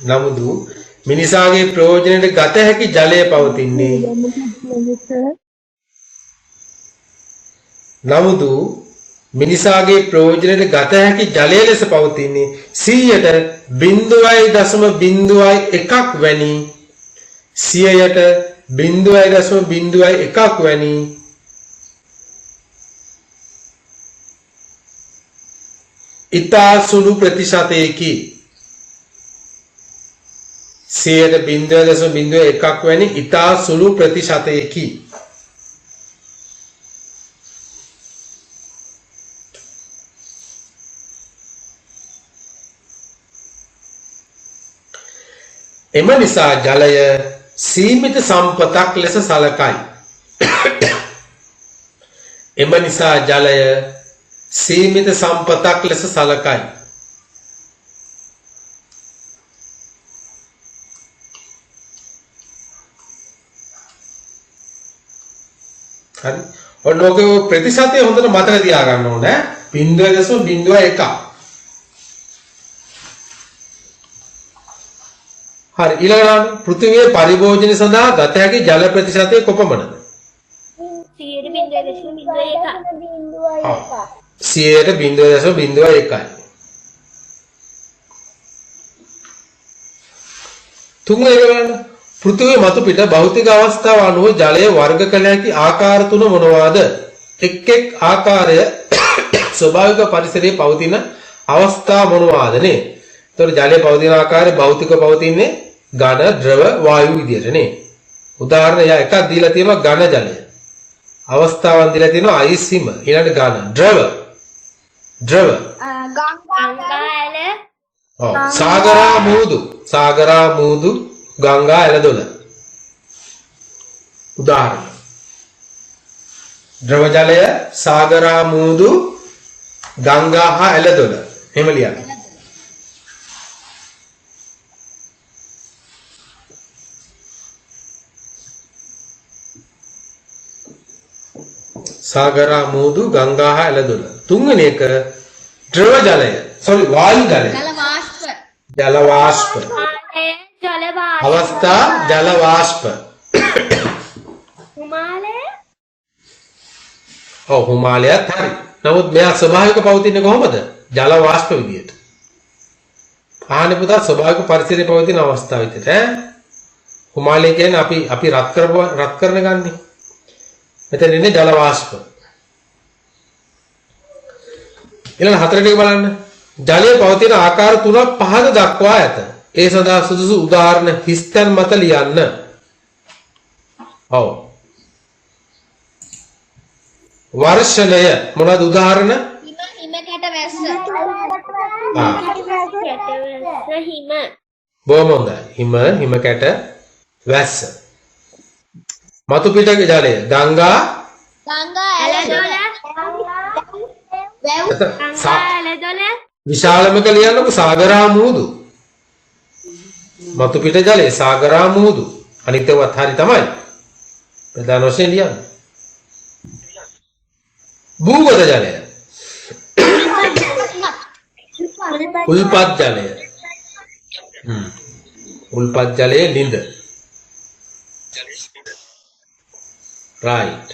නමුදු මිනිසාගේ ප්‍රයෝජනයට ගත හැකි ජලය පවතින්නේ නමුදු මිනිසාගේ ප්‍රයෝජනයට ගත හැකි ජලය ලෙස පවතින්නේ 0.0.01 වැනි 0.0.01 වැනි ඉතා සුළු ප්‍රතිශතයකි 0.0.01 වැනි ඉතා සුළු ප්‍රතිශතයකි එම නිසා ජලය සීමිත සම්පතක් ලෙස සලකයි. එම නිසා ජලය සීමිත සම්පතක් ලෙස සලකයි. හරි. ඔන්නෝගේ ප්‍රතිශතය හොඳට මතක තියාගන්න ඕනේ. 0.01. හරි ඊළඟට පෘථිවියේ පරිභෝජනය සඳහා ගත හැකි ජල ප්‍රතිශතය කොපමණද? 100%. %0.01. තුන්වෙනි එක බලන්න. පෘථිවිය මතු පිට භෞතික අවස්ථාව අනුව ජලය වර්ග කළ හැකි ආකාර තුන මොනවාද? එක් එක් ආකාරය ස්වභාවික පරිසරයේ පවතින අවස්ථා මොනවාද නේ? එතකොට ජලයේ පවතින ආකාරය භෞතික පවතින්නේ ඝන, ද්‍රව, වායු විදියට නේ. උදාහරණ එකක් දීලා තියෙනවා ඝන ජලය. අවස්ථාවන් දීලා තියෙනවා අයිස් හිම, ඊළඟට ඝන, ද්‍රව. ඔව් සාගරා මූදු, ගංගා ඇලදොල. උදාහරණ. ද්‍රව ජලය, සාගරා මූදු, ගංගා හා ඇලදොල. එහෙම ලියන්න. සාගරා මූදු, ගංගා හා ඇලදොල. තුන්වෙනි එක ද්‍රව ජලය. වායු ජලය. ජල වාෂ්ප. අවස්ථා ජල වාෂ්ප. හිමාලයත් හරි. නමුත් මෙයා ස්වභාවික පවතින්නේ කොහොමද? ජල වාෂ්ප විදියට. ආහනේ පුතා ස්වභාවික පරිසරයේ පවතින අවස්ථාව විදියට ඈ. හිමාලය කියන්නේ අපි රත් කරන ගන්නේ. මෙතන ඉන්නේ ජල වාෂ්ප. ඊළඟ හතරට එක බලන්න. ජලයේ පවතින ආකාර තුනක් පහද දක්වා ඇත. ඒ සඳහා සුදුසු උදාහරණ හිස්තැන් මත ලියන්න. ඔව්. වර්ෂණය මොනවද උදාහරණ? හිම කැට වැස්ස. බොහොම හොඳයි. හිම කැට වැස්ස. මතු පිටක ජලය ගංගා ඇලදොල වැව් විශාලමක ලියන්නකො සාගරා මූදු. මතු පිට ජලය සාගරා මූදු. අනිත් ඒවාත් හරි තමයි. ප්‍රධාන වශයෙන් ලියන්න. භූගත ජලය. උල්පත් ජලය. උල්පත් ජලයේ ලිඳ. right.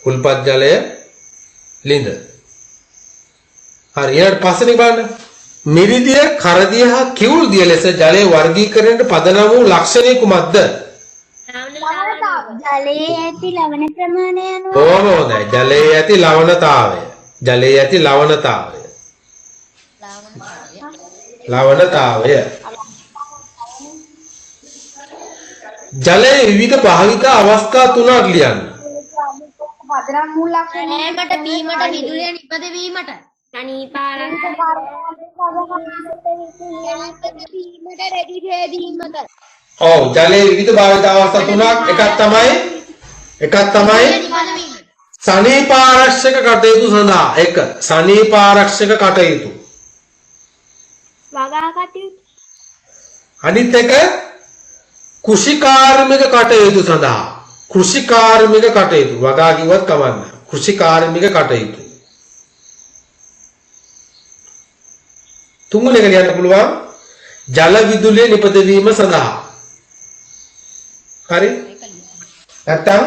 උල්පත් ජලය ලිඳ. හරි ඊට පස්සේ බලන්න. මිරිදිය, කරදිය හා කිවුල් දිය ලෙස ජලයේ වර්ගීකරණයට පදනම් වූ ලක්ෂණය කුමක්ද? ජලයේ ඇති ලවණ ප්‍රමාණය අනුව බොහොම හොඳයි. ජලයේ ඇති ලවණතාවය. ජලයේ ඇති ලවණතාවය. ලවණතාවය. ජලයේ විවිධ භාවිත අවස්ථා තුනක් ලියන්න. පදනම් වූ ලක්ෂණ නෑමට බීමට විදුලිය නිපදවීමට ඔව් ජලයේ විවිධ භාවිත අවස්ථා තුනක් එකක් තමයි සනීපාරක්ෂක කටයුතු සඳහා. එක සනීපාරක්ෂක කටයුතු. අනිත් එක කෘෂිකාර්මික කටයුතු සඳහා. කෘෂිකාර්මික කටයුතු වගා කිව්වත් කමන්න. කෘෂිකාර්මික කටයුතු. තුන්වෙනි එක ලියන්න පුළුවන් ජල විදුලිය නිපදවීම සඳහා. හරි? නැත්තම්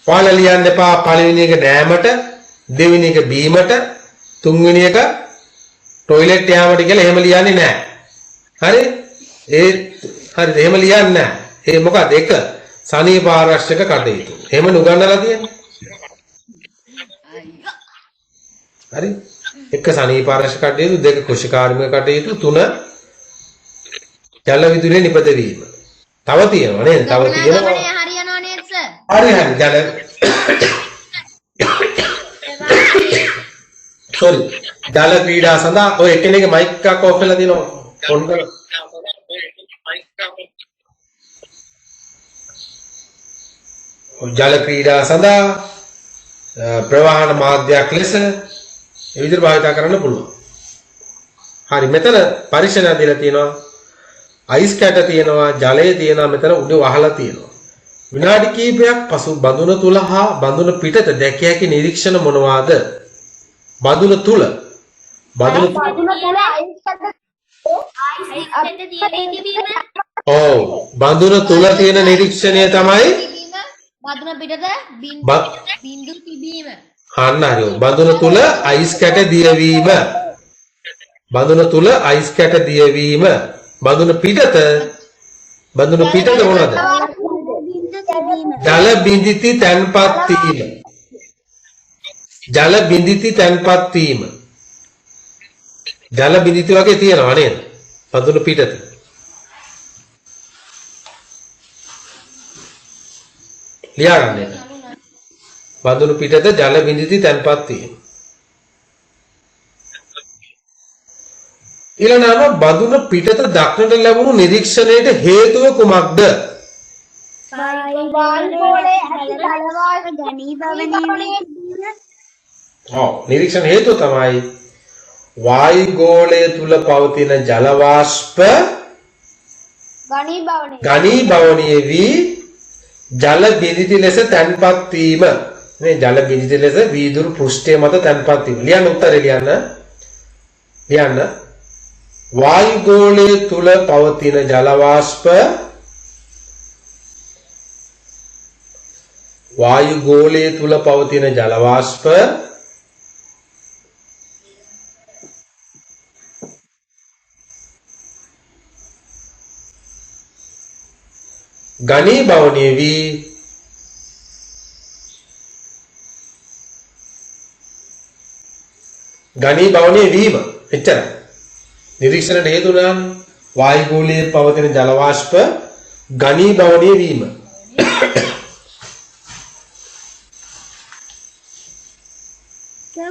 ඔයාලා ලියන්න එපා පළවෙනි එක නෑමට, දෙවෙනි එක බීමට, තුන්වෙනි එක টয়ලට් යාමට කියලා එහෙම ලියන්නේ නෑ. හරි? හරිද? එහෙම ලියන්නේ නෑ. ඒ මොකද? එක සනීපාරක්ෂක කටයුතු. එහෙම නුගන්නලා තියෙන්නේ. හරි? එක සනීපාරක්ෂක කටයුතු, දෙක කෘෂිකාර්මික කටයුතු, තුන ජල විදුලිය නිපදවීම. තව තියෙනවා නේද? තව තියෙනවා. හරියනවා නේද සර්? හරි ජල sorry ජල ක්‍රීඩා සඳහා ඔය එකිනෙක මයික් එකක් ඔෆ් වෙලා දිනවා. ඔන් කරලා. ජල ක්‍රීඩා සඳහා ප්‍රවාහන මාධ්‍යයක් ලෙස ඒ විදිහට භාවිත කරන්න පුළුවන්. හරි මෙතන පරීක්ෂණ දීලා තියෙනවා. අයිස් කැට තියෙනවා, ජලය තියෙනවා, මෙතන උඩ වහලා තියෙනවා. විනාඩි කිහිපයක් පසු බඳුන තුල හා බඳුන පිටත දැකිය හැකි නිරීක්ෂණ මොනවාද? බඳුන තුල අයිස් කැට තියෙන තිබීම ඔව් බඳුන තුල තියෙන නිරීක්ෂණය තමයි තිබීම බඳුන පිටත බින්දු තිබීම. අන්න හරි. බඳුන තුල අයිස් කැට දියවීම. බඳුන තුල අයිස් කැට දියවීම. බඳුන පිටත මොනවද? ජල බිඳිති තැන්පත් වීම. ජල බිඳිති තැන්පත් වීම. ජල බිඳිති වගේ තියෙනවා නේද? බඳුන පිටත. ලියාගන්න එක. බඳුන පිටත ජල බිඳිති තැන්පත් වීම. ඊළඟම බඳුන පිටත දක්නට ලැබුණු නිරීක්ෂණයට හේතුව කුමක්ද? නිරීක්ෂණ හේතුව තමයි වායුගෝලය තුල පවතින ජල වාෂ්ප ඝනීභවනය වී ජල බිඳිති ලෙස තැන්පත් වීම. මේ ජල බිඳිති ලෙස වීදුරු පෘෂ්ඨය මත තැන්පත් වීම. ලියන්න උත්තරේ ලියන්න. වායුගෝලය තුල පවතින ජල වාෂ්ප ඝනීභවනය වී වීම. එච්චරයි. නිරීක්ෂණයට හේතු නම් වායුගෝලයේ පවතින ජල වාෂ්ප ඝනීභවනය වීම.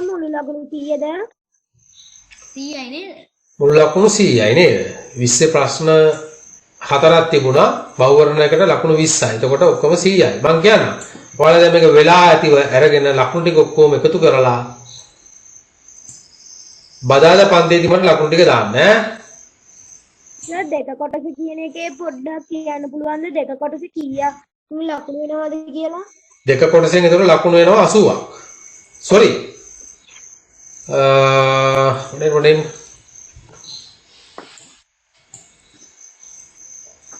මුළු ලකුණු 100ද? 100යි නේද? මුළු ලකුණු 100යි නේද? 20 ප්‍රශ්න 4ක් තිබුණා. බහුවර්ණයකට ලකුණු 20යි. එතකොට ඔක්කොම 100යි. මං කියනවා. ඔයාලා දැන් මේක වෙලා ඇතිව අරගෙන ලකුණු ටික ඔක්කොම එකතු කරලා බදාදා පන්තියේදී මට ලකුණු ටික දාන්න ඈ. දෙක කොටස කියන එකේ පොඩ්ඩක් කියන්න පුළුවන්ද? දෙක කොටස කීයක් ලකුණු වෙනවද කියලා? දෙක කොටසෙන් ඒතර ලකුණු වෙනවා 80ක්. sorry. මොනේ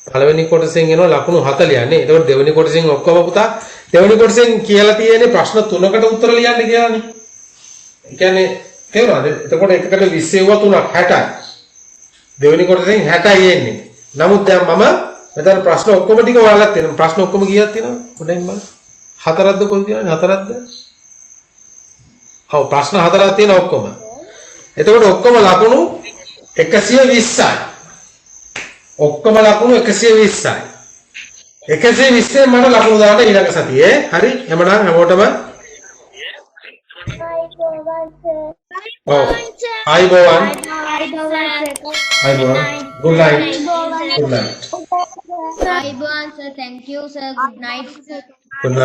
පළවෙනි කොටසෙන් එනවා ලකුණු 40 නේ. ඒතකොට දෙවෙනි කොටසෙන් ඔක්කොම පුතා දෙවෙනි කොටසෙන් කියලා තියෙන්නේ ප්‍රශ්න 3කට උත්තර ලියන්න කියලානේ. ඒ කියන්නේ තේරුණාද? එතකොට එකකට 20 වුණා 3ක් 60යි. දෙවෙනි කොටසෙන් 60යි එන්නේ. නමුත් දැන් මම මෙතන ප්‍රශ්න ඔක්කොම ටික ඔයාලට තියෙනවා. ප්‍රශ්න ඔක්කොම කීයක් තියෙනවද? පොඩ්ඩක් බලන්න. 4ක්ද කොහොමද තියෙන්නේ? 4ක්ද? ඔව් ප්‍රශ්න 4ක් තියෙනවා ඔක්කොම. එතකොට ඔක්කොම ලකුණු 120යි. ඔක්කොම ලකුණු 120යි. 120 මට ලකුණු දාන්න ඊළඟ සතියේ. හරි? එහෙනම් හැමෝටම අයිබෝවන්. Good night. Sir, thank you, sir. Good night, sir. Good night.